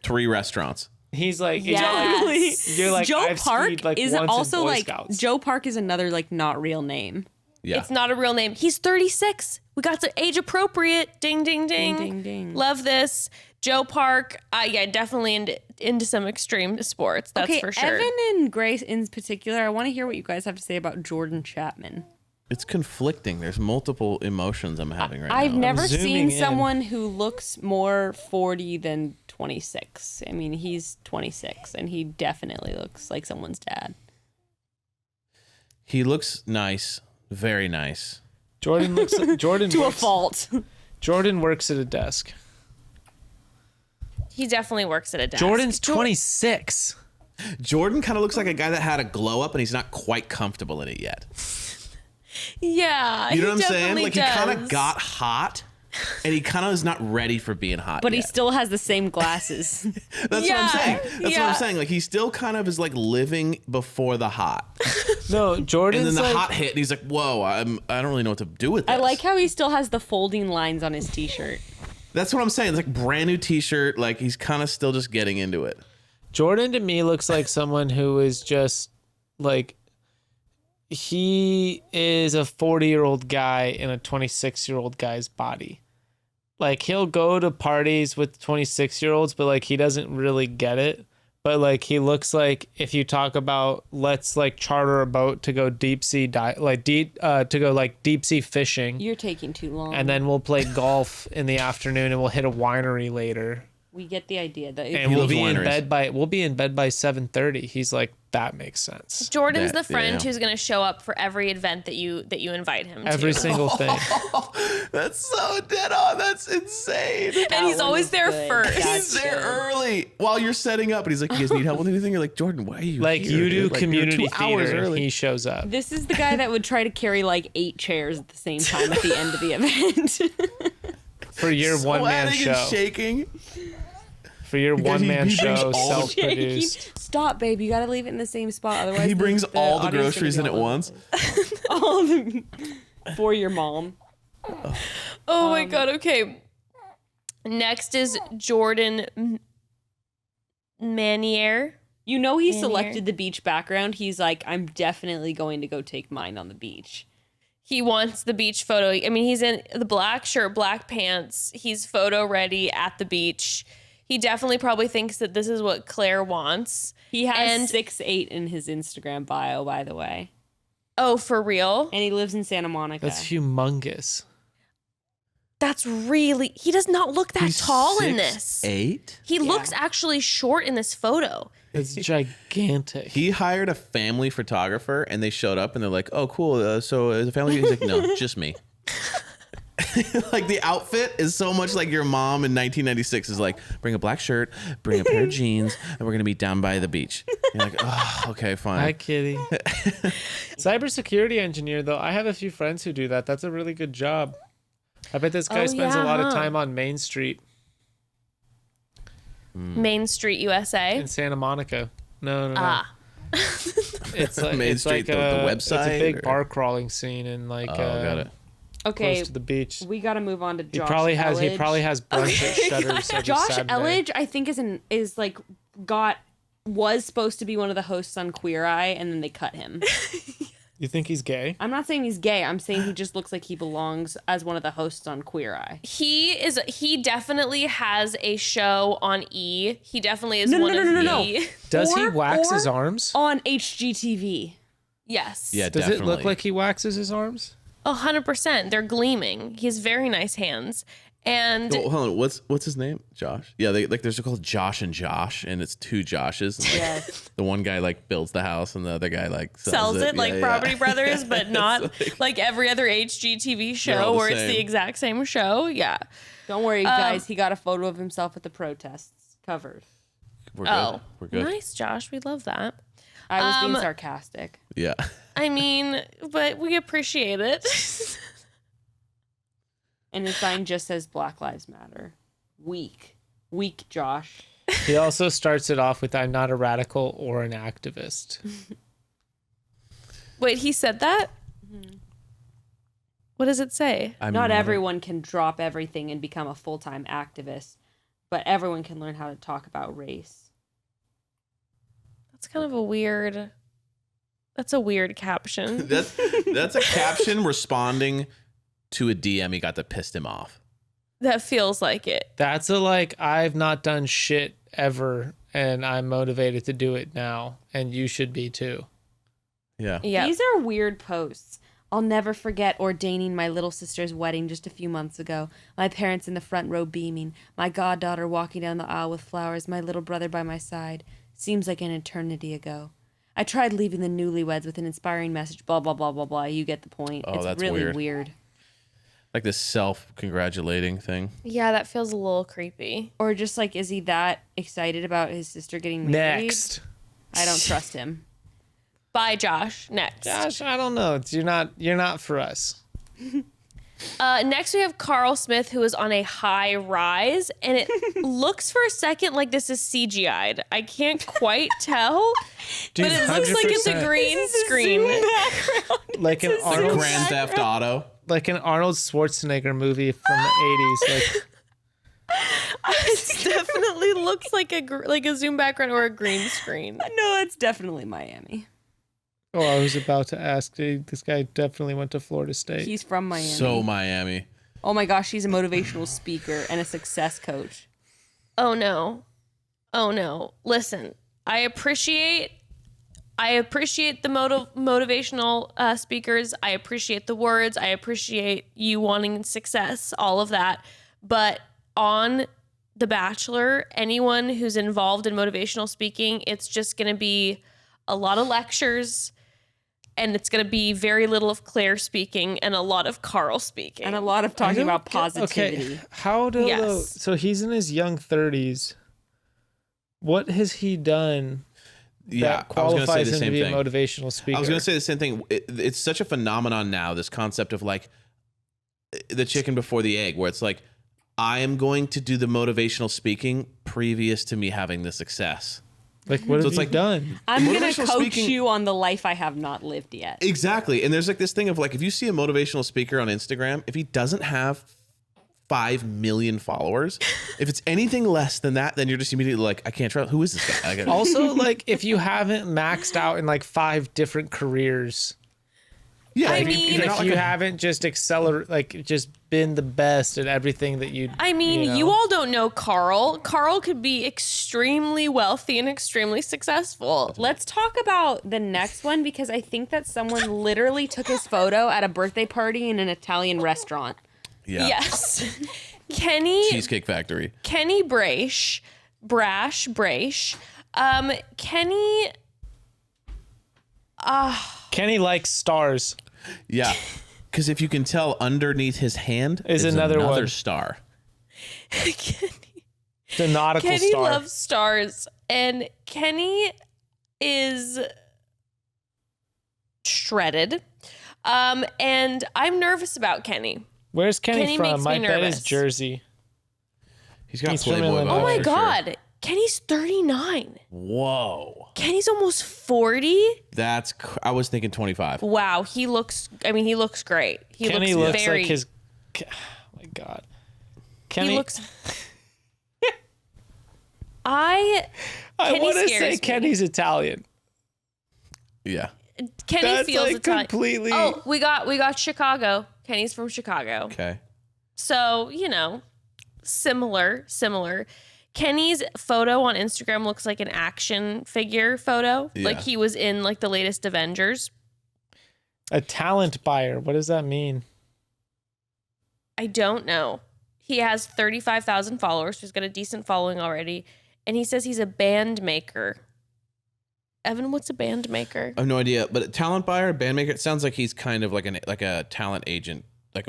3 restaurants. He's like, Yes. you're like, Joe I've Park skied, like, is once in also Boy like Scouts. Joe Park is another like not real name. Yeah. It's not a real name. He's 36. We got to age appropriate. Ding, ding, ding. Ding, ding, ding. Love this. Joe Park. Yeah, definitely into some extreme sports. That's Okay, for sure. Evan and Grace in particular, I want to hear what you guys have to say about Jordan Chapman. It's conflicting. There's multiple emotions I'm having right I've now. never zooming seen in. someone who looks more 40 than 26. I mean, he's 26 and he definitely looks like someone's dad. He looks nice. Very nice. Jordan looks Jordan To a works, fault. Jordan works at a desk. He definitely works at a desk. Jordan's 26. Jordan kind of looks like a guy that had a glow up and he's not quite comfortable in it yet. Yeah. You know he what I'm saying? definitely Like he kind of does. got hot and he kind of is not ready for being hot. But he yet. still has the same glasses. That's what I'm saying. That's what yeah. I'm saying. Like he still kind of is like living before the hot, No, and Jordan's then the like, hot hit, and he's like, "Whoa, I don't really know what to do with this." I like how he still has the folding lines on his t-shirt. That's what I'm saying. It's like brand new T-shirt. Like he's kind of still just getting into it. Jordan to me looks like someone who is just like, he is a 40-year-old guy in a 26-year-old guy's body. Like he'll go to parties with 26-year-olds, but like he doesn't really get it. But like he looks like if you talk about let's like charter a boat to go deep sea deep sea fishing, You're taking too long. and then we'll play golf in the afternoon and we'll hit a winery later. We get the idea that And He we'll loves be in wineries. bed by 7:30. He's like, that makes sense. Jordan's That- the friend yeah. who's going to show up for every event that you invite him Every to. single thing. That's so dead on. That's insane. And he's one always is there good. first. That's He's there good. early while you're setting up, and he's like, "You guys need help with anything?" You're like, "Jordan, why are you Like here, you do dude? Like, you're community 2 hours theater, early." he shows up. This is the guy that would try to carry like 8 chairs at the same time at the end of the event. For your one-man Sweating and show. shaking. For your Because one-man he brings show, all the- self-produced. Stop, babe. You got to leave it in the same spot. Otherwise, He brings all the audio's gonna groceries be in at all over once. the place. All the, for your mom. Oh my God. Okay. Next is Jordan Manier. You know he Man, selected the beach background. He's like, I'm definitely going to go take mine on the beach. He wants the beach photo. I mean, he's in the black shirt, black pants. He's photo ready at the beach. He definitely probably thinks that this is what Claire wants. He has And- 6'8" in his Instagram bio, by the way. Oh, for real? And he lives in Santa Monica. That's humongous. That's really... He does not look that He's tall in this. 6'8". He looks actually short in this photo. It's gigantic. He hired a family photographer, and they showed up, and they're like, "Oh, cool. So is the family?" He's like, "No, just me." Like the outfit is so much like your mom in 1996 is like, bring a black shirt, bring a pair of jeans, and we're gonna be down by the beach. You're like, oh, okay, fine. Hi, kitty. Cybersecurity engineer, though, I have a few friends who do that. That's a really good job. I bet this guy Oh, spends a yeah, lot of huh? time on Main Street Main Street, USA. in Santa Monica. No. Ah. It's like Main it's Street, like the It's a website, big or- bar crawling scene and like Oh, got it. Okay, close to the beach. we got to move on to He Josh probably has Elledge. brunch at Shutters every Josh Saturday. Elledge, I think, was supposed to be one of the hosts on Queer Eye, and then they cut him. You think he's gay? I'm not saying he's gay. I'm saying he just looks like he belongs as one of the hosts on Queer Eye. He definitely has a show on E. He definitely is No, one of no. E. Does he wax or his arms? on HGTV? Yes. Yeah, Does definitely. it look like he waxes his arms? 100%. They're gleaming. He has very nice hands. And Oh, hold on. What's his name? Josh. Yeah, there's called Josh and Josh, and it's 2 Joshes. And, like, Yes. the one guy like builds the house, and the other guy like sells it like Yeah, Property yeah. Brothers, but not It's like every other HGTV all show the where it's same. the exact same show. Yeah. Don't worry, guys. He got a photo of himself at the protests covered. We're good. Oh, We're good. nice, Josh. We love that. I was being sarcastic. Yeah. I mean, but we appreciate it. And his sign just says Black Lives Matter. Weak, Josh. He also starts it off with, "I'm not a radical or an activist." Wait, he said that? What does it say? Not everyone can drop everything and become a full-time activist, but everyone can learn how to talk about race. That's kind of a weird. That's a weird caption. That's a caption responding to a DM he got that pissed him off. That feels like it. That's a like, I've not done shit ever, and I'm motivated to do it now, and you should be too. Yeah. Yeah. These are weird posts. I'll never forget ordaining my little sister's wedding just a few months ago. My parents in the front row beaming. My goddaughter walking down the aisle with flowers. My little brother by my side. Seems like an eternity ago. I tried leaving the newlyweds with an inspiring message. Blah, blah, blah, blah, blah. You get the point. Oh, It's that's really weird. weird. Like this self-congratulating thing. Yeah, that feels a little creepy. Or just like, is he that excited about his sister getting married? Next. I don't trust him. Bye, Josh. Next. Josh, I don't know. You're not for us. Next, we have Carl Smith, who is on a high rise, and it looks for a second like this is CGI'd. I can't quite tell, Dude, but it looks like it's a 100%. green screen. Like an Like Arnold, Grand Theft Auto. like an Arnold Schwarzenegger movie from the 80s. Like, It definitely looks like a Zoom background or a green screen. No, it's definitely Miami. oh, I was about to ask. This guy definitely went to Florida State. He's from Miami. So Miami. Oh my gosh, he's a motivational speaker and a success coach. Oh no. Listen, I appreciate the motivational speakers. I appreciate the words. I appreciate you wanting success, all of that. But on The Bachelor, anyone who's involved in motivational speaking, it's just going to be a lot of lectures, and it's going to be very little of Claire speaking and a lot of Carl speaking. And a lot of talking about positivity. Okay, how do Yes. so he's in his young 30s. What has he done Yeah, that I was going to say qualifies the him to same be thing. a motivational speaker? I was going to say the same thing. It's such a phenomenon now, this concept of like the chicken before the egg, where it's like, I am going to do the motivational speaking previous to me having the success. Like, what So have it's you like- done? I'm going to Motivational coach speaking- you on the life I have not lived yet. Exactly. And there's like this thing of like, if you see a motivational speaker on Instagram, if he doesn't have 5 million followers, if it's anything less than that, then you're just immediately like, I can't trust. Who is this guy? I gotta- Also, like, if you haven't maxed out in like 5 different careers, yeah, I if you- mean- if you're not if like you a- haven't just just been the best at everything that you. I mean, you all don't know Carl. Carl could be extremely wealthy and extremely successful. Let's talk about the next one because I think that someone literally took his photo at a birthday party in an Italian restaurant. yeah. Yes. Kenny Cheesecake Factory. Brash. Kenny Kenny likes stars. Yeah. Because if you can tell underneath his hand Is is another one. star. The nautical Kenny star. loves stars, and Kenny is shredded. And I'm nervous about Kenny. Where's Kenny, Kenny from? makes me My bet nervous. is Jersey. He's got He's from Playboy Illinois. vibes Oh my for sure. God. Kenny's 39. Whoa. Kenny's almost 40. I was thinking 25. Wow, he looks great. He Kenny looks looks very like his. Oh my God. Kenny. he looks I I Kenny want to scares say me. Kenny's Italian. Yeah. Kenny That's feels like Italian. completely. Oh, we got Chicago. Kenny's from Chicago. Okay. So, similar. Kenny's photo on Instagram looks like an action figure photo. Yeah. Like he was in like the latest Avengers. A talent buyer. What does that mean? I don't know. He has 35,000 followers. So he's got a decent following already. And he says he's a band maker. Evan, what's a band maker? I have no idea, but a talent buyer, band maker, it sounds like he's kind of like a talent agent, like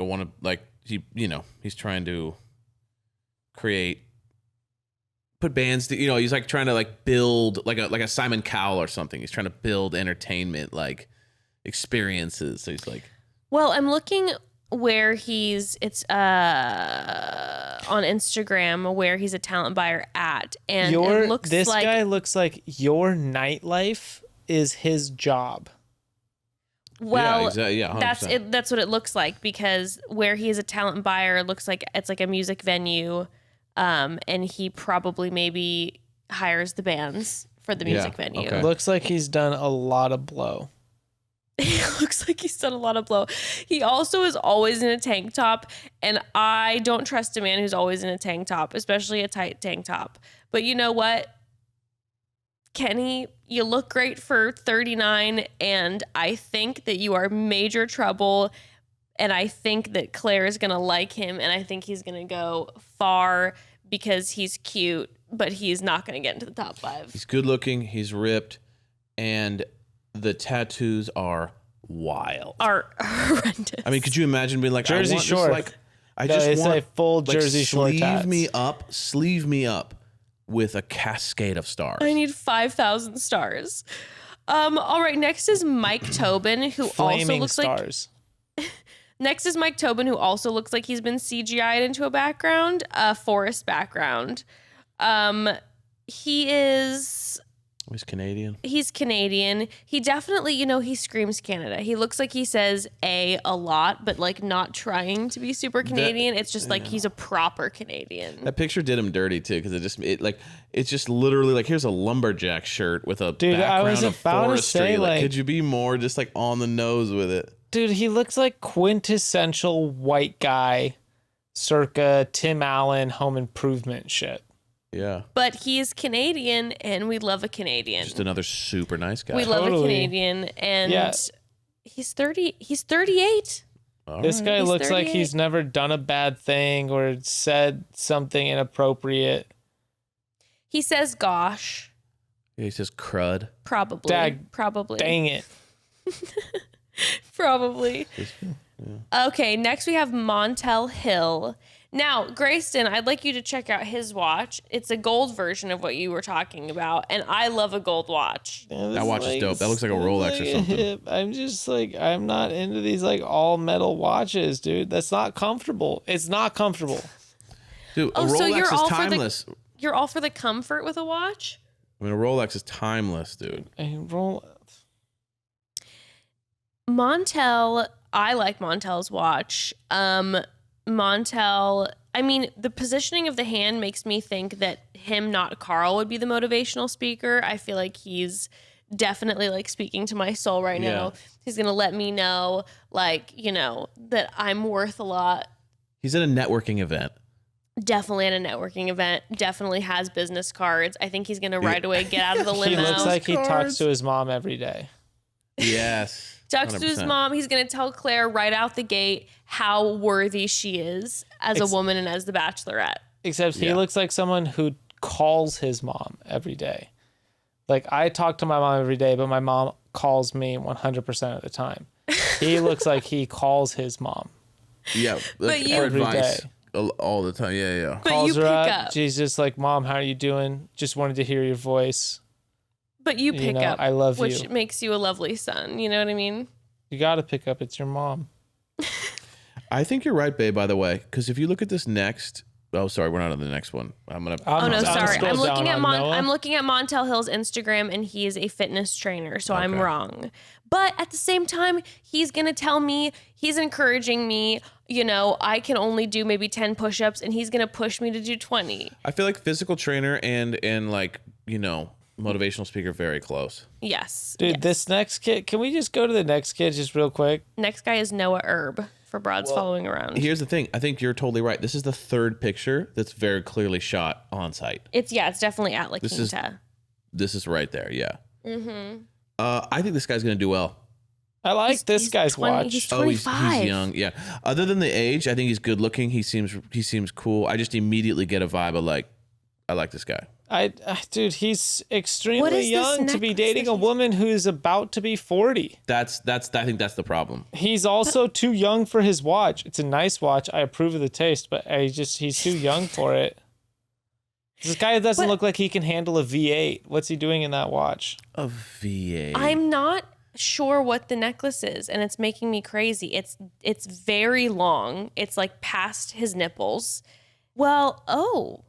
he's trying to put bands to, he's like trying to like build like a Simon Cowell or something. He's trying to build entertainment like experiences. So he's like, Well, I'm looking where it's on Instagram where he's a talent buyer at, and it looks this like guy looks like your nightlife is his job. well, yeah, exactly, yeah, 100%. that's it. That's what it looks like because where he is a talent buyer, it looks like it's like a music venue, and he probably maybe hires the bands for the music venue. okay. Looks like he's done a lot of blow. He looks like he's done a lot of blow. He also is always in a tank top, and I don't trust a man who's always in a tank top, especially a tight tank top. But you know what? Kenny, you look great for 39, and I think that you are major trouble, and I think that Claire is going to like him, and I think he's going to go far because he's cute, but he's not going to get into the top 5. he's good looking, he's ripped, and the tattoos are wild. Are horrendous. I mean, could you imagine being like, Jersey I want Shore. This, like, I No, just it's want a full like, Jersey Shore tats. sleeve me up with a cascade of stars. I need 5,000 stars. All right, next is Mike Tobin, who also Flaming looks stars. like Next is Mike Tobin, who also looks like he's been CGI'd into a background, a forest background. He's Canadian. He's Canadian. He definitely, he screams Canada. He looks like he says a lot, but like not trying to be super Canadian. It's just like he's a proper Canadian. That picture did him dirty too, because it's just literally like, here's a lumberjack shirt with a background of forestry. Like, could you be more just like on the nose with it? Dude, he looks like quintessential white guy, circa Tim Allen Home Improvement shit. Yeah. But he is Canadian, and we love a Canadian. Just another super nice guy. We love a Canadian, and he's 30. He's 38. This guy looks like he's never done a bad thing or said something inappropriate. He says gosh. Yeah, he says crud. Probably. Dang it. Probably. Okay, next we have Montel Hill. Now, Grayston, I'd like you to check out his watch. It's a gold version of what you were talking about, and I love a gold watch. That watch is dope. That looks like a Rolex or something. I'm just like, I'm not into these like all metal watches, dude. That's not comfortable. It's not comfortable. Dude, a Rolex is timeless. You're all for the comfort with a watch? I mean, a Rolex is timeless, dude. Montel, I like Montel's watch. Montel, I mean, the positioning of the hand makes me think that him, not Carl, would be the motivational speaker. I feel like he's definitely like speaking to my soul right now. He's going to let me know, like, that I'm worth a lot. He's at a networking event. Definitely at a networking event. Definitely has business cards. I think he's going to right away get out of the limo. He looks like he talks to his mom every day. Yes. Talks 100%. to his mom. He's going to tell Claire right out the gate how worthy she is as a woman and as the Bachelorette. Except he looks like someone who calls his mom every day. Like, I talk to my mom every day, but my mom calls me 100% of the time. He looks like he calls his mom. Yeah. Like, but you, for every advice day. All the time. Yeah. But Calls you her pick up. up. She's just like, Mom, how are you doing? Just wanted to hear your voice. But you pick up. I love which you. makes you a lovely son. You know what I mean? You got to pick up. It's your mom. I think you're right, babe, by the way, because if you look at this next... Oh, sorry, we're not on the next one. Sorry. I'm looking at Montel Hill's Instagram, and he is a fitness trainer, so I'm wrong. But at the same time, he's going to tell me, he's encouraging me, I can only do maybe 10 push-ups, and he's going to push me to do 20. I feel like physical trainer and like, motivational speaker very close. Yes. Dude, this next kid, can we just go to the next kid just real quick? Next guy is Noah Erb for Broads Following Around. Here's the thing. I think you're totally right. This is the third picture that's very clearly shot on site. It's definitely at La This Quinta. This is right there, yeah. Mm-hmm. I think this guy's going to do well. I like this guy's watch. He's 25. He's young, yeah. Other than the age, I think he's good looking. He seems cool. I just immediately get a vibe of like, I like this guy. Dude, he's extremely young to be dating a woman who's about to be 40. I think that's the problem. He's also too young for his watch. It's a nice watch. I approve of the taste, but he's too young for it. This guy doesn't look like he can handle a V8. What's he doing in that watch? A V8. I'm not sure what the necklace is, and it's making me crazy. It's very long. It's like past his nipples. Well,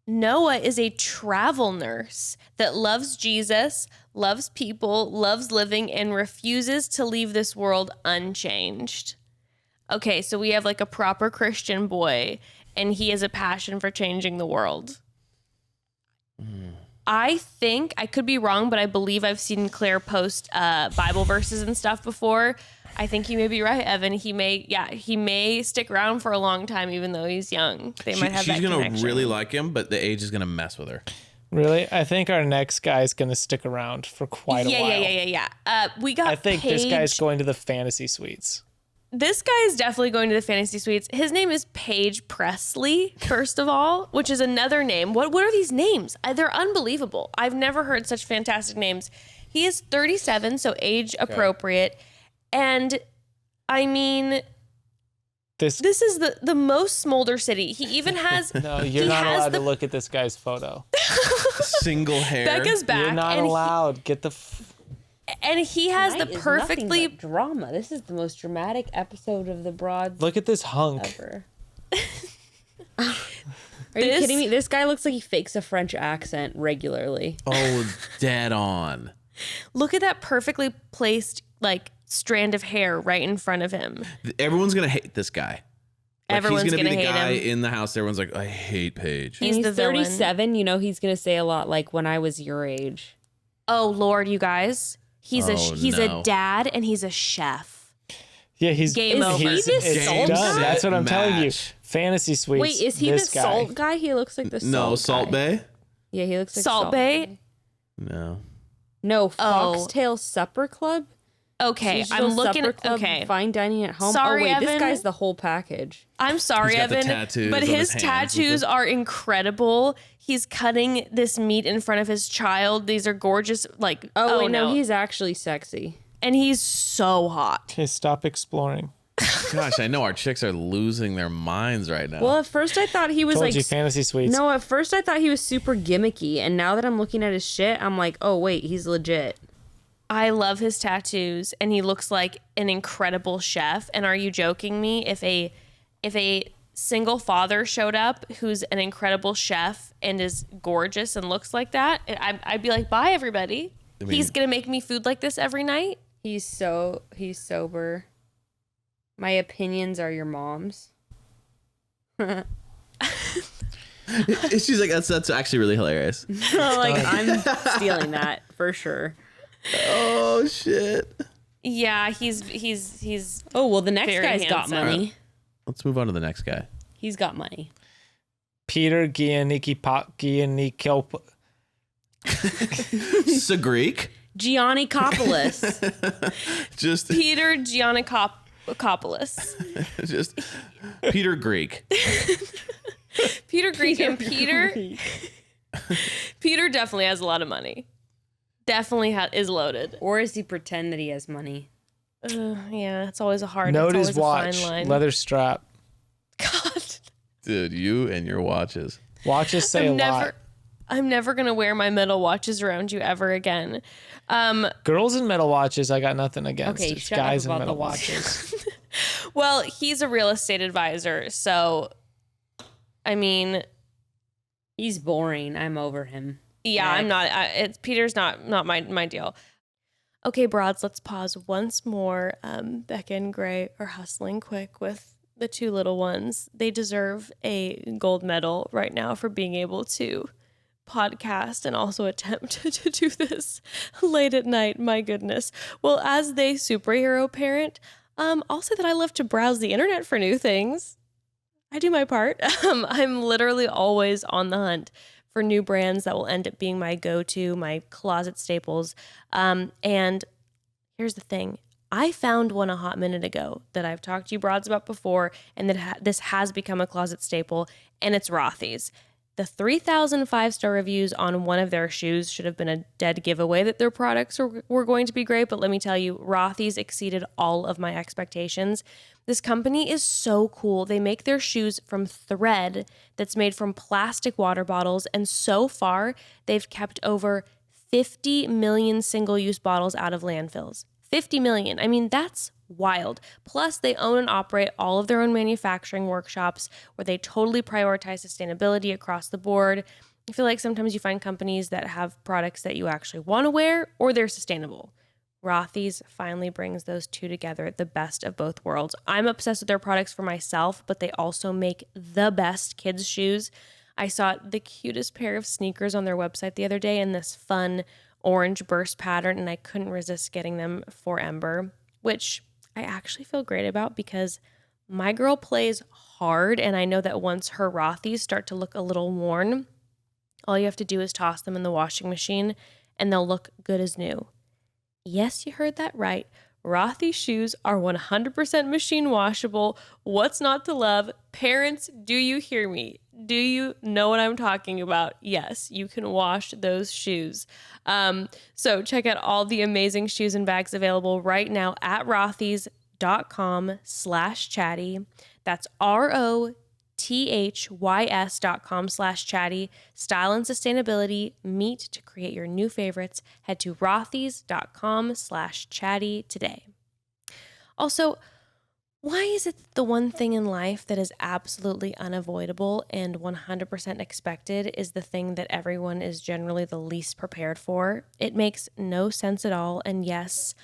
Noah is a travel nurse that loves Jesus, loves people, loves living, and refuses to leave this world unchanged. Okay, so we have like a proper Christian boy, and he has a passion for changing the world. I think, I could be wrong, but I believe I've seen Claire post Bible verses and stuff before. I think you may be right, Evan. He may stick around for a long time, even though he's young. They might have that connection. She's gonna really like him, but the age is gonna mess with her. Really? I think our next guy's gonna stick around for quite a while. Yeah. We got. I think Paige. this guy's going to the fantasy suites. This guy is definitely going to the fantasy suites. His name is Paige Presley, first of all, which is another name. What are these names? They're unbelievable. I've never heard such fantastic names. He is 37, so age appropriate. And I mean, this is the most smolder city. He even has. No, you're not allowed to look at this guy's photo. Single hair. Becca's back. You're not allowed. Get the. And he has Tonight the is nothing perfectly but drama. This is the most dramatic episode of the Broads Look at this hunk. ever. Are you kidding me? This guy looks like he fakes a French accent regularly. Oh, dead on. look at that perfectly placed like strand of hair right in front of him. Everyone's gonna hate this guy. Everyone's he's gonna be gonna the hate guy him. in the house. Everyone's like, I hate Paige. And he's the villain. 37. You know, he's going to say a lot like, when I was your age. Oh Lord, you guys. He's Oh, no. a dad and he's a chef. Yeah, he's Game over. He's, Is he the it's salt done. guy? That's what I'm telling you. Match. Fantasy suites. Wait, is he the this guy. salt guy? He looks like the salt No, Salt guy. Bay? Yeah, he looks like Salt Bay? No. No, Oh. Foxtail Supper Club? Okay, Digital I'm looking Supper at Club, okay. Fine dining at home. Sorry, oh, wait, this Evan. guy's the whole package. I'm sorry, He's got the Evan, tattoos but on his his hands and tattoos stuff. are incredible. He's cutting this meat in front of his child. These are gorgeous. Like, Oh, wait, no, no, he's actually sexy. and he's so hot. Okay, stop exploring. Gosh, I know our chicks are losing their minds right now. Well, at first I thought he was Told like... you, fantasy suites. No, at first I thought he was super gimmicky, and now that I'm looking at his shit, I'm like, oh, wait, he's legit. I love his tattoos, and he looks like an incredible chef. And are you joking me? If a single father showed up who's an incredible chef and is gorgeous and looks like that, I'd be like, bye, everybody. He's gonna make me food like this every night. He's sober. My opinions are your mom's. She's like, that's actually really hilarious. Like, I'm stealing that for sure. Oh shit. Yeah, he's Oh, well, the next Very guy's got handsome. money. Let's move on to the next guy. He's got money. Peter Giannocopolis. Sagreek. Giannocopolis. Just Peter Giannocopolis. just Peter Greek. Peter Greek and Peter definitely has a lot of money. Definitely is loaded. Or does he pretend that he has money? Yeah, it's always a hard. Note it's his always watch. a fine line. Leather strap. God, Dude, you and your watches. Watches say a lot. I'm never gonna wear my metal watches around you ever again. Girls in metal watches, I got nothing against. Okay, It's shut up guys in about metal the watches. Well, he's a real estate advisor, so I mean, He's boring. I'm over him. yeah, I'm not. It's Peter's not my deal. Okay, broads, let's pause once more. Becca and Gray are hustling quick with the two little ones. They deserve a gold medal right now for being able to podcast and also attempt to do this late at night. My goodness. Well, as they superhero parent, I'll say that I love to browse the internet for new things. I do my part. I'm literally always on the hunt for new brands that will end up being my go-to, my closet staples. And here's the thing. I found one a hot minute ago that I've talked to you broads about before, and that this has become a closet staple, and it's Rothy's. The 3,000 5-star reviews on one of their shoes should have been a dead giveaway that their products were going to be great, but let me tell you, Rothy's exceeded all of my expectations. This company is so cool. They make their shoes from thread that's made from plastic water bottles, and so far, they've kept over 50 million single-use bottles out of landfills. 50 million. I mean, that's wild. Plus, they own and operate all of their own manufacturing workshops where they totally prioritize sustainability across the board. I feel like sometimes you find companies that have products that you actually want to wear or they're sustainable. Rothy's finally brings those two together, the best of both worlds. I'm obsessed with their products for myself, but they also make the best kids' shoes. I saw the cutest pair of sneakers on their website the other day in this fun orange burst pattern, and I couldn't resist getting them for Ember, which I actually feel great about because my girl plays hard, and I know that once her Rothys start to look a little worn, all you have to do is toss them in the washing machine, and they'll look good as new. Yes, you heard that right. Rothy shoes are 100% machine washable. What's not to love? Parents, do you hear me? Do you know what I'm talking about? Yes, you can wash those shoes. So check out all the amazing shoes and bags available right now at rothys.com/chatty. That's ROTHYS.com/chatty. thys.com/chatty. Style and sustainability meet to create your new favorites. Head to rothys.com/chatty today. Also, why is it that the one thing in life that is absolutely unavoidable and 100% expected is the thing that everyone is generally the least prepared for? It makes no sense at all. And yes,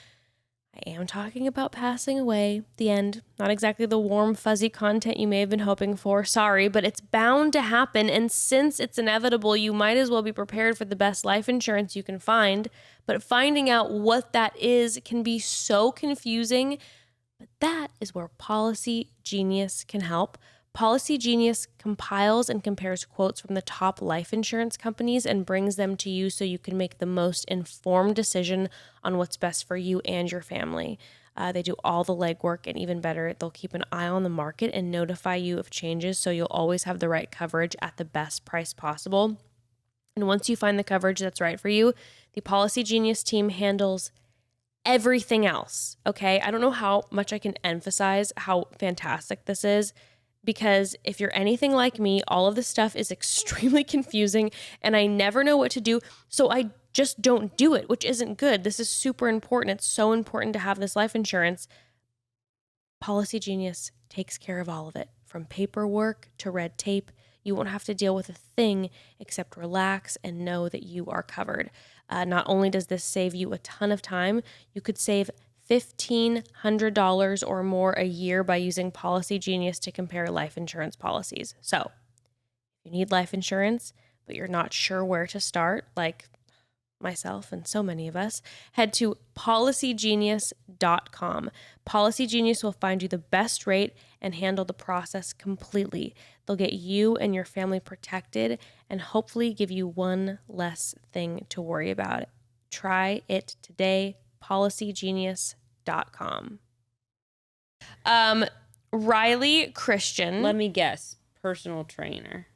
I am talking about passing away. The end. Not exactly the warm, fuzzy content you may have been hoping for. Sorry, but it's bound to happen. And since it's inevitable, you might as well be prepared for the best life insurance you can find. But finding out what that is can be so confusing. But that is where Policygenius can help. Policygenius compiles and compares quotes from the top life insurance companies and brings them to you so you can make the most informed decision on what's best for you and your family. They do all the legwork, and even better, they'll keep an eye on the market and notify you of changes so you'll always have the right coverage at the best price possible. And once you find the coverage that's right for you, the Policygenius team handles everything else, okay? I don't know how much I can emphasize how fantastic this is, because if you're anything like me, all of this stuff is extremely confusing and I never know what to do, so I just don't do it, which isn't good. This is super important. It's so important to have this life insurance. Policygenius takes care of all of it, from paperwork to red tape. You won't have to deal with a thing except relax and know that you are covered. Not only does this save you a ton of time, you could save $1,500 or more a year by using Policygenius to compare life insurance policies. So, if you need life insurance, but you're not sure where to start, like myself and so many of us, head to policygenius.com. Policygenius will find you the best rate and handle the process completely. They'll get you and your family protected and hopefully give you one less thing to worry about. Try it today. Policygenius.com. Riley Christian. Let me guess. Personal trainer.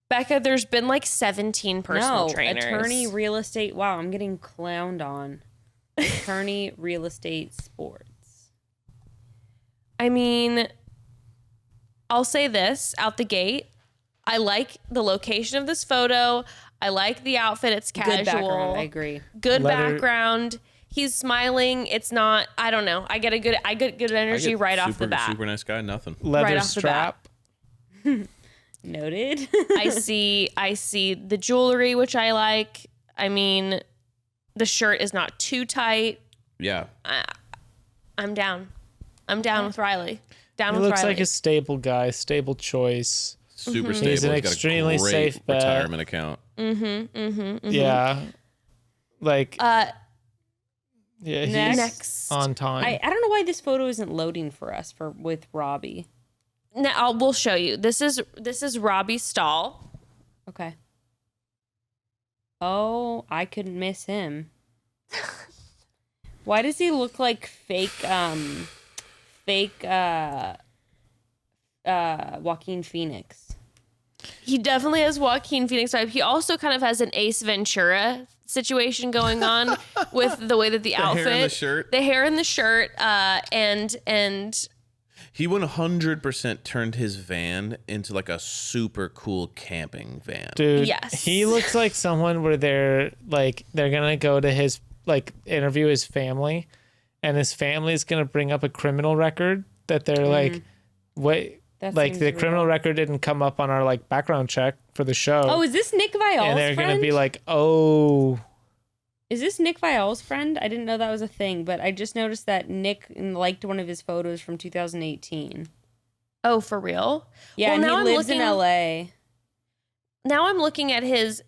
Becca, there's been like 17 personal trainers. Attorney, real estate. Wow, I'm getting clowned on. Attorney, real estate, sports. I mean, I'll say this out the gate. I like the location of this photo. I like the outfit. It's casual. Good background. I agree. Good background. He's smiling. It's not, I don't know. I get good energy right off the bat. Super nice guy. Nothing. Leather right off strap. Noted. I see the jewelry, which I like. I mean, the shirt is not too tight. Yeah. I'm down. I'm down with Riley. He looks like a stable guy, stable choice. Super stable. He's an got extremely a great safe bet. retirement account. Yeah. Like, yeah, he's Next. on time. I don't know why this photo isn't loading for us with Robbie. Now we'll show you. This is Robbie Stahl. Okay. Oh, I couldn't miss him. Why does he look like fake Joaquin Phoenix? He definitely has Joaquin Phoenix vibe. He also kind of has an Ace Ventura situation going on with the way that the outfit, hair in the shirt. the hair in the shirt, and He 100% turned his van into like a super cool camping van. Dude, Yes. he looks like someone where they're gonna go to his interview his family, and his family's gonna bring up a criminal record that they're like, wait, That like seems the real. criminal record didn't come up on our background check for the show. Oh, is this Nick Viall's and they're friend? gonna be like, oh, Is this Nick Viall's friend? I didn't know that was a thing, but I just noticed that Nick liked one of his photos from 2018. oh, for real? Yeah, Well, and now he I'm lives in looking- LA. Now I'm looking at his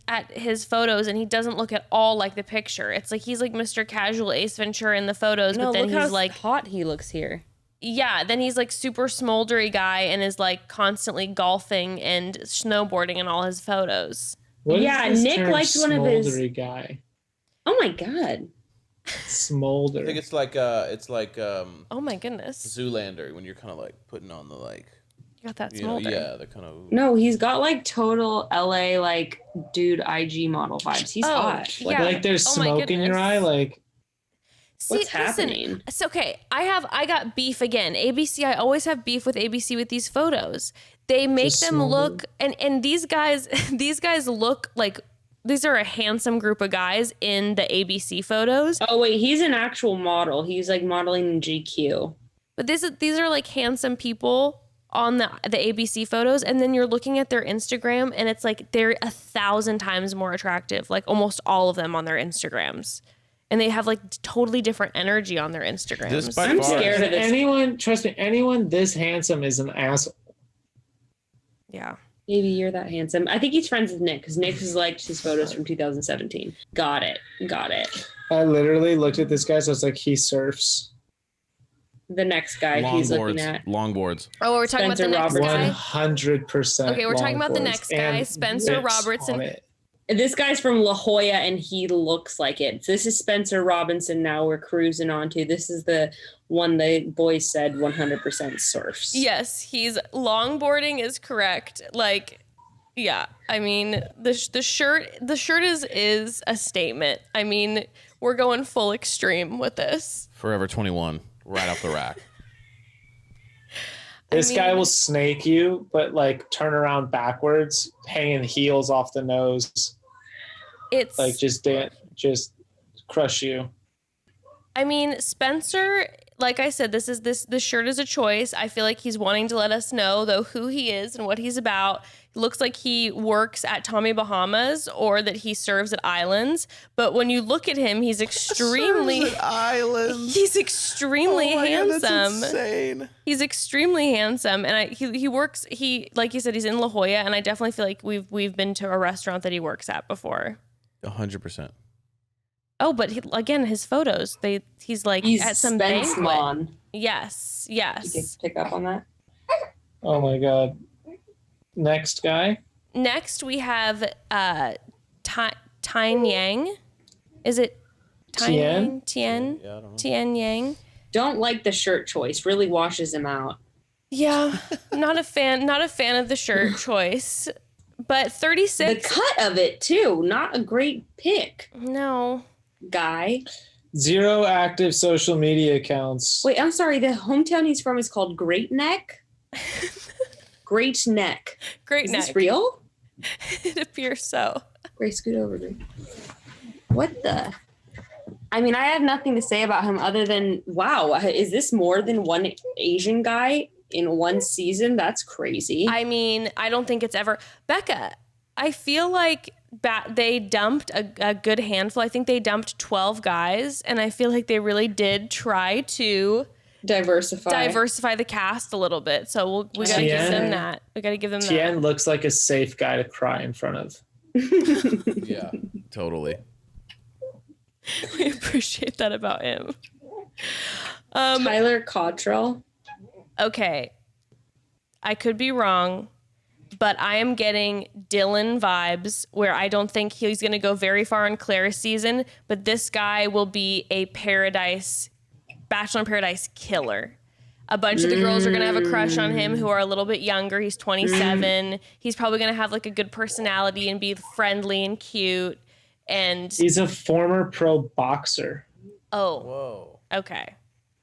photos, and he doesn't look at all like the picture. It's like he's like Mr. Casual Ace Ventura in the photos, No, but then look how he's like, hot he looks here. yeah, then he's like super smoldery guy and is like constantly golfing and snowboarding in all his photos. what is Yeah, this Nick term, liked one of his- smoldery guy. Oh my god. Smolder. I think it's like Oh my goodness, Zoolander when you're kind of like putting on the like, you got that you know, smolder. yeah, the kind of. No, he's got like total LA dude IG model vibes. He's hot. yeah. Like there's Oh my smoke in your goodness. eye, like See, What's happening? It's okay. I got beef again. ABC, I always have beef with ABC with these photos. They make Just them small look and these guys look like these are a handsome group of guys in the ABC photos. Oh wait, he's an actual model. He's like modeling in GQ. But these are like handsome people on the ABC photos, and then you're looking at their Instagram and it's like they're 1,000 times more attractive, like almost all of them on their Instagrams. And they have like totally different energy on their Instagrams. This by I'm far- scared of this. Anyone, trust me, anyone this handsome is an asshole. Yeah. Maybe you're that handsome. I think he's friends with Nick because Nick has liked his photos from 2017. Got it. I literally looked at this guy, so it's like he surfs. The next guy he's looking at. Longboards. Oh, we're talking Spencer about the next Robertson. guy. 100%. Okay, we're talking about the longboards next guy, and Spencer rips Robertson. on it. This guy's from La Jolla and he looks like it. This is Spencer Robinson now we're cruising on to. This is the one the boys said 100% surfs. Yes, he's longboarding is correct. Like, yeah, I mean the shirt is a statement. I mean, we're going full extreme with this. Forever 21, right off the rack. This guy will snake you, but like turn around backwards, hanging heels off the nose. It's Like just crush you. I mean, Spencer, like I said, this shirt is a choice. I feel like he's wanting to let us know though who he is and what he's about. It looks like he works at Tommy Bahamas or that he serves at Islands. But when you look at him, he's extremely Islands. he's extremely handsome. That's insane. He's extremely handsome, and he works. He like you said, he's in La Jolla, and I definitely feel like we've been to a restaurant that he works at before. 100%. Oh, but again, his photos. He's like He's at some Spence banquet. Mon. Yes. You can pick up on that. Oh my god. Next guy. Next, we have Tian Yang. Is it Tian? Tian? Yeah, I don't know. Tian Yang. Don't like the shirt choice. Really washes him out. Yeah, not a fan. Not a fan of the shirt choice. But 36. The cut of it too. Not a great pick, No. guy. 0 active social media accounts. Wait, I'm sorry. The hometown he's from is called Great Neck. Great Neck. Great Is neck. this real? It appears so. Ray, scoot over, Ray. What the? I mean, I have nothing to say about him other than, wow, is this more than one Asian guy in one season? That's crazy. I mean, I don't think it's ever. Becca, I feel like they dumped a good handful. I think they dumped 12 guys, and I feel like they really did try to diversify the cast a little bit. So we got to give them that. We got to give them Tian that. looks like a safe guy to cry in front of. Yeah, totally. We appreciate that about him. Tyler Cottrell. Okay. I could be wrong, but I am getting Dylan vibes where I don't think he's going to go very far in Claire's season, but this guy will be a Bachelor in Paradise killer. A bunch of the girls are going to have a crush on him who are a little bit younger. He's 27. He's probably going to have like a good personality and be friendly and cute. And He's a former pro boxer. oh, Whoa. okay.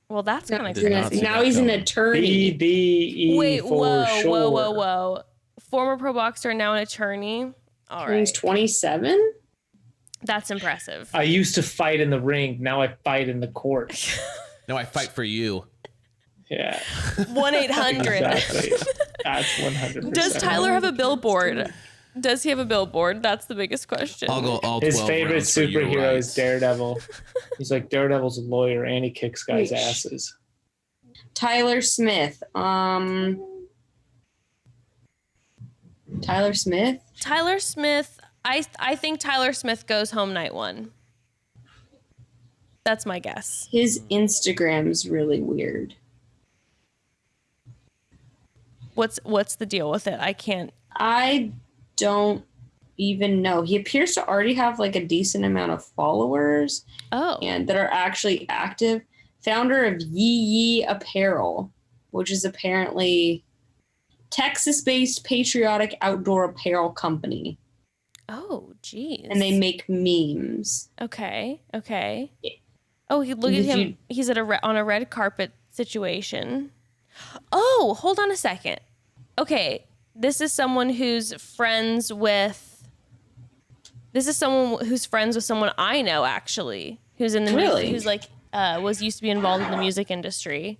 Well, that's kind of Did not see Now that he's an coming. attorney. BBE Wait, for sure. whoa. Former pro boxer, now an attorney. All right. He's 27. That's impressive. I used to fight in the ring. Now I fight in the court. No, I fight for you. Yeah, 1-800. exactly. That's 100%. Does Tyler have a billboard? Does he have a billboard? That's the biggest question. I'll go all 12 His favorite rounds for your superhero rights. is Daredevil. He's like Daredevil's a lawyer and he kicks guys' Wait. asses. Tyler Smith. Tyler Smith. Tyler Smith. I think Tyler Smith goes home night one. That's my guess. His Instagram's really weird. What's the deal with it? I can't. I don't even know. He appears to already have like a decent amount of followers Oh, and that are actually active. Founder of Yee Apparel, which is apparently Texas-based patriotic outdoor apparel company. oh, geez. And they make memes. Okay. Oh, look at him. He's at on a red carpet situation. Oh, hold on a second. Okay, this is someone who's friends with someone I know, actually, who's in the music, who's like used to be involved in the music industry.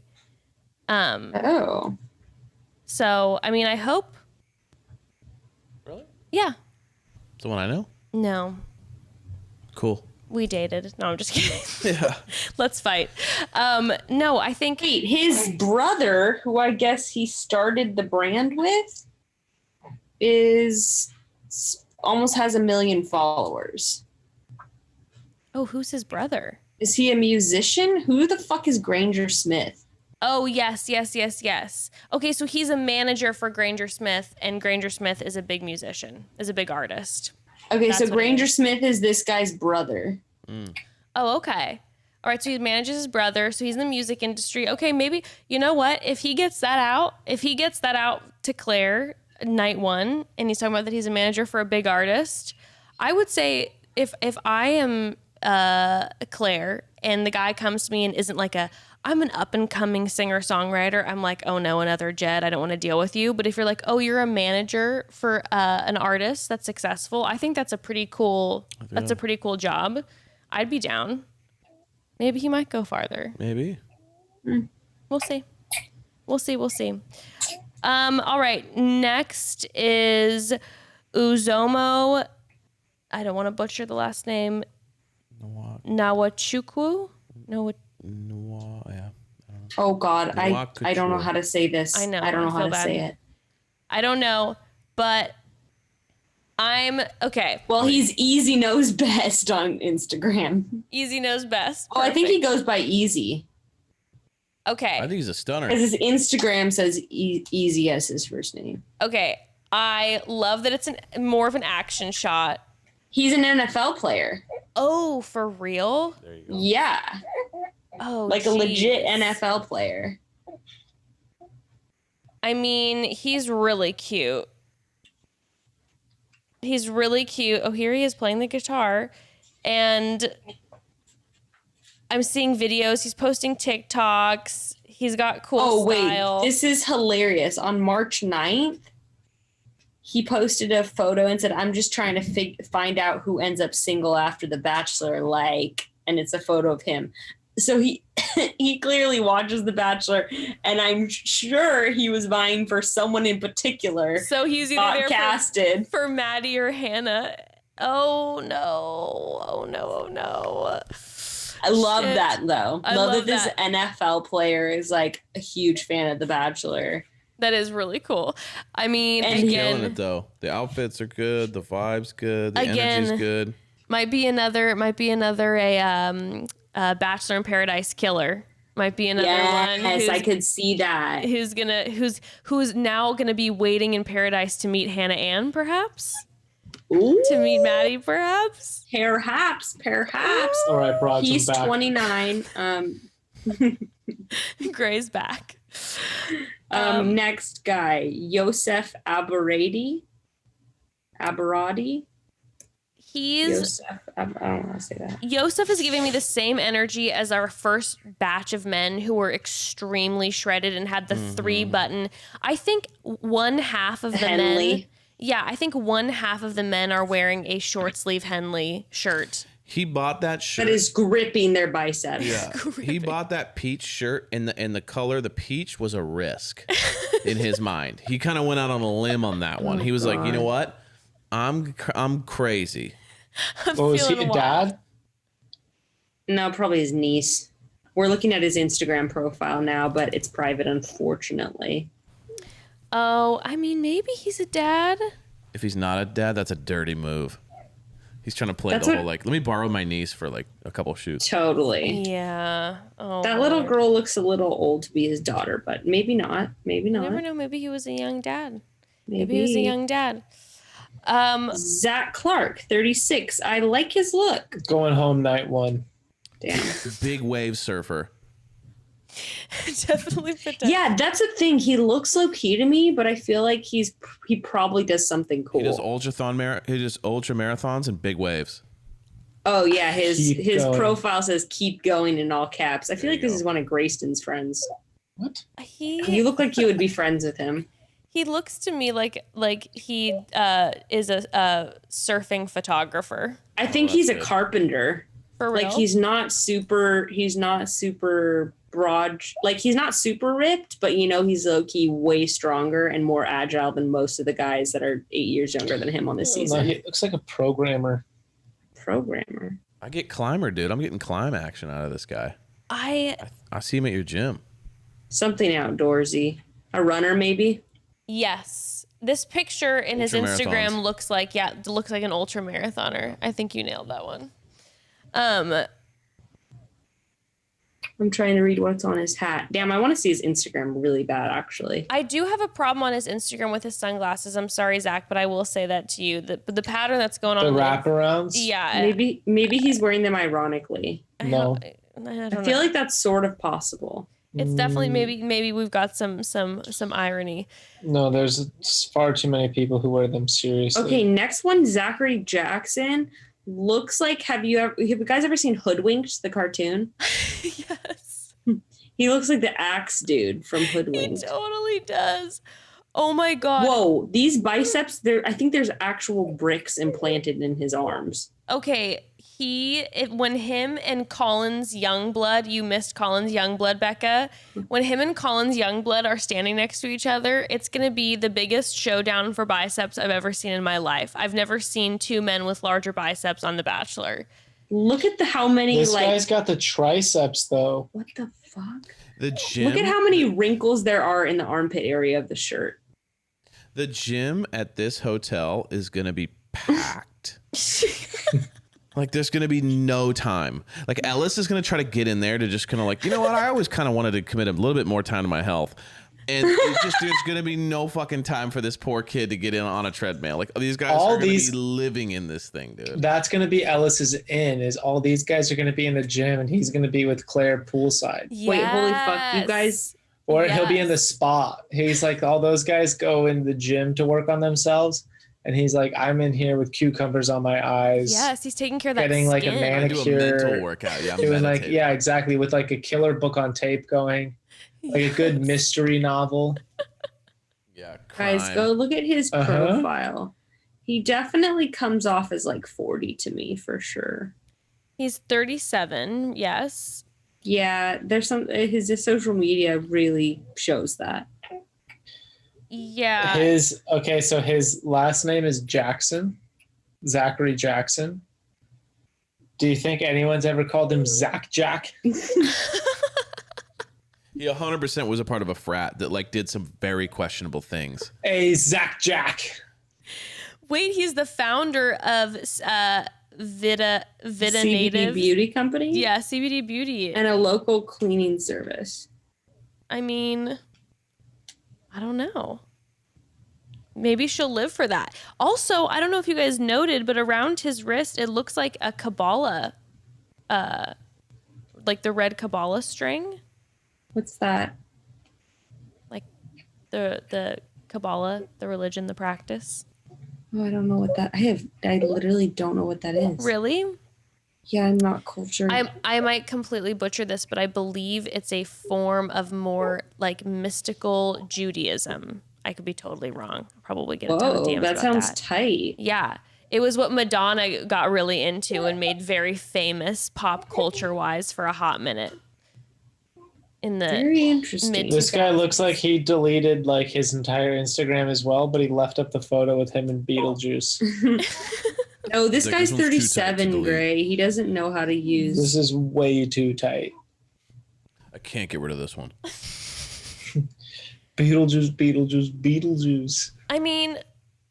Oh. So, I mean, I hope. Really? Yeah. Someone I know? No. Cool. We dated. No, I'm just kidding. Yeah. Let's fight. No, I think. Wait, his brother, who I guess he started the brand with, almost has 1 million followers. Oh, who's his brother? Is he a musician? Who the fuck is Granger Smith? Oh, yes. Okay, so he's a manager for Granger Smith, and Granger Smith is a big musician, is a big artist. Okay, That's so what Granger Smith is this guy's brother. Oh, okay. All right, so he manages his brother, so he's in the music industry. Okay, maybe, you know what? If he gets that out to Claire night one, and he's talking about that he's a manager for a big artist, I would say if I am Claire and the guy comes to me and isn't like I'm an up-and-coming singer-songwriter, I'm like, oh no, another Jed, I don't want to deal with you. But if you're like, oh, you're a manager for an artist that's successful, I think that's a pretty cool job. I'd be down. Maybe he might go farther. Maybe. We'll see. All right, next is Uzomo. I don't want to butcher the last name. Nawachukwu? Yeah. Oh God, I don't know how to say this. I know. I don't know how to bad. say it. I don't know, but I'm okay. Well, he's Easy Knows Best on Instagram. Easy Knows Best. Oh, I think he goes by Easy. Okay. I think he's a stunner. Because his Instagram says Easy as his first name. Okay. I love that it's more of an action shot. He's an NFL player. Oh, for real? There you go. Yeah. Oh, like geez. a legit NFL player. I mean, he's really cute. Oh, here he is playing the guitar. And I'm seeing videos. He's posting TikToks. He's got cool style. Wait. This is hilarious. On March 9th, he posted a photo and said, I'm just trying to find out who ends up single after The Bachelor, and it's a photo of him. So he clearly watches The Bachelor, and I'm sure he was vying for someone in particular. So he's either there casted for Maddie or Hannah. Oh no. I love that, though. I love love that this that. NFL player is like a huge fan of The Bachelor. That is really cool. I mean, And He's again, killing it though. The outfits are good. The vibe's good. The Again, energy's good. might be another Bachelor in Paradise killer. Might be another one. Yes, I could see that. Who's now gonna be waiting in paradise to meet Hannah Ann, perhaps? Ooh, To meet Maddie, perhaps? perhaps. All right, brought He's him back. 29. Gray's back. Next guy, Yosef Aberradi. I don't want to say that. Yosef is giving me the same energy as our first batch of men who were extremely shredded and had the 3-button. I think one half of the Henley. men. Yeah, I think one half of the men are wearing a short sleeve Henley shirt. He bought that shirt. That is gripping their biceps. Yeah. He bought that peach shirt, and the color, the peach, was a risk in his mind. He kind of went out on a limb on that one. He was like, you know what? I'm crazy. Oh, is he feeling a wild. dad? No, probably his niece. We're looking at his Instagram profile now, but it's private, unfortunately. Oh, I mean, maybe he's a dad. If he's not a dad, that's a dirty move. He's trying to play That's the what- whole let me borrow my niece for like a couple shoots. Totally. Yeah. Oh, That little Lord. girl looks a little old to be his daughter, but maybe not. Maybe You not. never know. Maybe he was a young dad. Maybe he was a young dad. Zach Clark, 36. I like his look. Going home night one. Damn. Big wave surfer. Definitely fit that. Yeah, that's the thing. He looks low key to me, but I feel like he probably does something cool. He does ultra marathons and big waves. Oh yeah, his Going. profile says "keep going" in all caps. I feel like you this go. is one of Grayston's friends. What? You look like you would be friends with him. He looks to me like he is a surfing photographer. I think that's he's a good. carpenter. For real. Like he's not super broad. Like he's not super ripped, but he's low key way stronger and more agile than most of the guys that are 8 years younger than him on this No, season. he looks like a programmer. Programmer. I get climber, dude. I'm getting climb action out of this guy. I see him at your gym. Something outdoorsy. A runner, maybe. yes. This picture in his Ultramarathons. Instagram looks like an ultra marathoner. I think you nailed that one. I'm trying to read what's on his hat. Damn, I want to see his Instagram really bad, actually. I do have a problem on his Instagram with his sunglasses. I'm sorry, Zach, but I will say that to you. The pattern that's going on. The in wraparounds? Yeah. Maybe he's wearing them ironically. No. I don't I know. feel like that's sort of possible. It's definitely maybe we've got some irony. No, there's far too many people who wear them seriously. Okay, next one, Zachary Jackson. Looks like have you guys ever seen Hoodwinked, the cartoon? Yes. He looks like the axe dude from He Hoodwinked. totally does. Oh my god. Whoa, these biceps, I think there's actual bricks implanted in his arms. Okay, when him and Collins Youngblood, you missed Collins Youngblood, Becca. When him and Collins Youngblood are standing next to each other, it's gonna be the biggest showdown for biceps I've ever seen in my life. I've never seen two men with larger biceps on The Bachelor. Look at how many This guy's got the triceps, though. what the fuck? The gym. Look at how many wrinkles there are in the armpit area of the shirt. The gym at this hotel is gonna be packed. Like there's gonna be no time. Like Ellis is gonna try to get in there to just kind of like, you know what? I always kind of wanted to commit a little bit more time to my health, and there's gonna be no fucking time for this poor kid to get in on a treadmill. Like these guys are gonna be living in this thing, dude. That's going to be Ellis's in, is all these guys are going to be in the gym and he's going to be with Claire poolside. Wait, holy fuck, you guys. Or he'll be in the Yes. spa. He's like, all those guys go in the gym to work on themselves. And he's like, I'm in here with cucumbers on my eyes. Yes, he's taking care of that Getting like a skin. I do a manicure. mental workout. Yeah, I'm Doing like, meditating. yeah, exactly. With like a killer book on tape going, like a good mystery novel. Yeah, Guys, crime. go look at his Uh-huh. profile. He definitely comes off as like 40 to me for sure. He's 37, yes. Yeah, there's his social media really shows that. Yeah. So his last name is Jackson, Zachary Jackson. Do you think anyone's ever called him Zach Jack? He 100% was a part of a frat that like did some very questionable things. Hey, Zach Jack. Wait, he's the founder of Vita CBD Native Beauty Company? Yeah, CBD Beauty. And a local cleaning service. I mean, I don't know. Maybe she'll live for that. Also, I don't know if you guys noted, but around his wrist, it looks like a Kabbalah, like the red Kabbalah string, What's that? like the Kabbalah, the religion, the practice. Oh, I don't know what that. I literally don't know what that is. Really? Yeah, I'm not cultured. I might completely butcher this, but I believe it's a form of more like mystical Judaism. I could be totally wrong. I'll probably get a ton of Whoa, DMs that about sounds that. tight. Yeah. It was what Madonna got really into and made very famous pop culture wise for a hot minute. In the Very interesting. mid- This guy looks like he deleted like his entire Instagram as well, but he left up the photo with him and Beetlejuice. No, this Like, guy's this one's too tight to 37, delete. Gray. He doesn't know how to use. This is way too tight. I can't get rid of this one. Beetlejuice, Beetlejuice, Beetlejuice. I mean,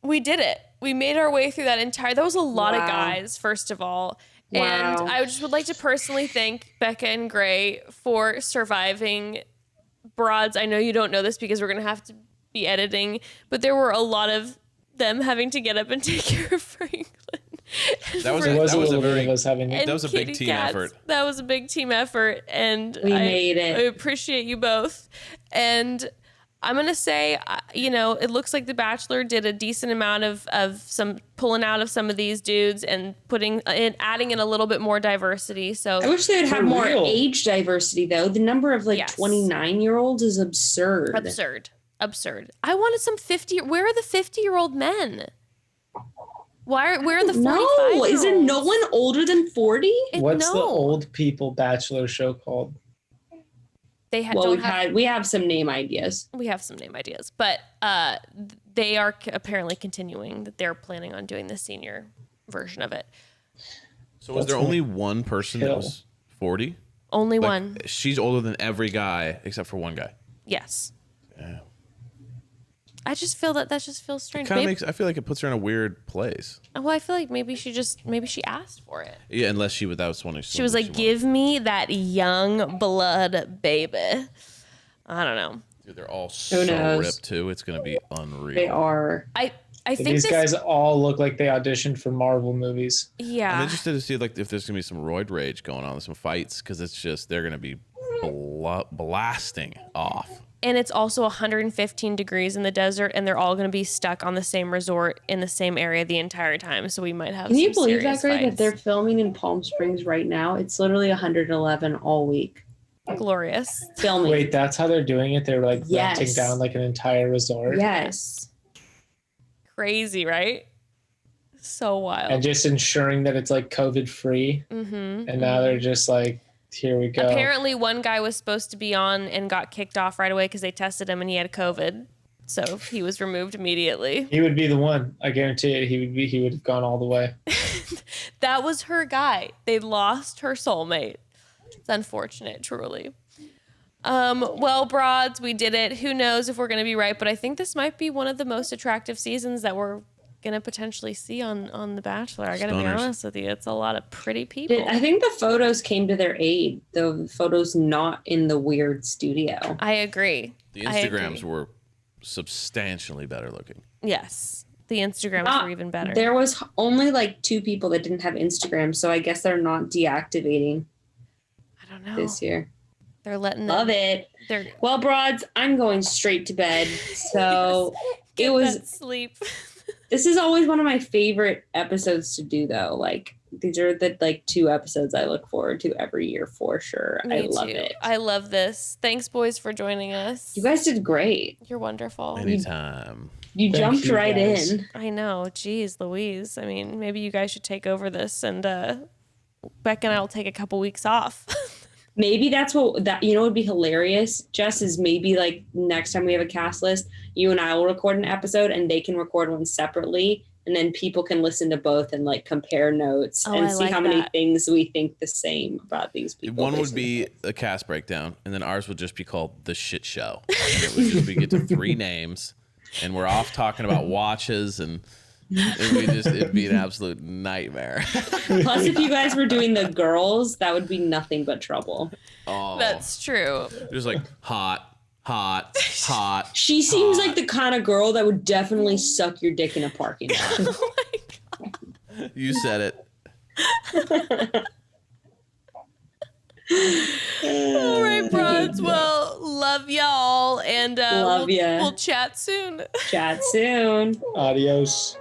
we did it. We made our way through that was a lot of Wow. guys, first of all. Wow. And I just would like to personally thank Becca and Gray for surviving. Broads, I know you don't know this because we're going to have to be editing, but there were a lot of them having to get up and take care of Franklin. That was There was that a was a little bit very of us having. And that was a big kitty team cats. effort. That was a big team effort, and We made it. I appreciate you both. And I'm going to say, it looks like The Bachelor did a decent amount of some pulling out of some of these dudes and adding in a little bit more diversity. So I wish they would have For more real. age diversity, though. The number of Yes. 29-year-olds is absurd. Absurd. I wanted some 50. Where are the 50-year-old men? Where are the 45? No, isn't no one older than 40? What's the old people Bachelor show called? We have some name ideas. We have some name ideas, but they are apparently continuing that they're planning on doing the senior version of it. So was there only one person that was 40? Only Like, one. She's older than every guy except for one guy. Yes. Yeah. I just feel that just feels strange. Kind of makes. I feel like it puts her in a weird place. Well, I feel like maybe she asked for it. Yeah, unless she without wanting. She was like, "Give me that young blood, baby." I don't know. Dude, they're all so knows? ripped too. It's gonna be unreal. They are. I think These guys all look like they auditioned for Marvel movies. Yeah. I'm interested to see like if there's gonna be some roid rage going on, some fights, because it's just they're gonna be blasting off. And it's also 115 degrees in the desert, and they're all going to be stuck on the same resort in the same area the entire time. So we might have. Can you some believe serious that, Gray, that fights. they're filming in Palm Springs right now? It's literally 111 all week. Glorious? Filming. Wait, that's how they're doing it? They're like Yes. renting down like an entire resort Yes. Crazy, right? So wild. and just ensuring that it's like COVID free. Mm-hmm. And now they're just like, here we go. Apparently, one guy was supposed to be on and got kicked off right away because they tested him and he had COVID. So he was removed immediately. He would be the one. I guarantee it. He would have gone all the way. That was her guy. They lost her soulmate. It's unfortunate, truly. Well, broads, we did it. Who knows if we're going to be right, but I think this might be one of the most attractive seasons that we're going to potentially see on The Bachelor. I got to be Stoners. honest with you. It's a lot of pretty people. I think the photos came to their aid. The photos not in the weird studio. I agree. The I agree. Instagrams were substantially better looking. Yes. The Instagrams were even better. There was only like 2 people that didn't have Instagram, so I guess they're not deactivating I don't know. this year. They're letting Love them, it. They're Well, broads, I'm going straight to bed. So get it was. that sleep. This is always one of my favorite episodes to do, though. Like these are the 2 episodes I look forward to every year for sure. I Me love too. it. I love this. Thanks, boys, for joining us. You guys did great. You're wonderful. Anytime. You Thank jumped you, right guys. in. I know. Jeez, Louise. I mean, maybe you guys should take over this, and Beck and I will take a couple weeks off. Maybe that's what would be hilarious. Jess, is maybe like next time we have a cast list, you and I will record an episode and they can record one separately. And then people can listen to both and like compare notes and I see like how many that. things we think the same about these people. One would be a cast breakdown, and then ours would just be called The Shit Show. And it would just be get to 3 names, and we're off talking about watches, and it'd be an absolute nightmare. Plus, if you guys were doing the girls, that would be nothing but trouble. Oh, That's true. just like hot. She seems like the kind of girl that would definitely suck your dick in a parking lot. You said it. All right, broads. Well, love y'all, and Love ya. we'll chat soon. Chat soon. Adios.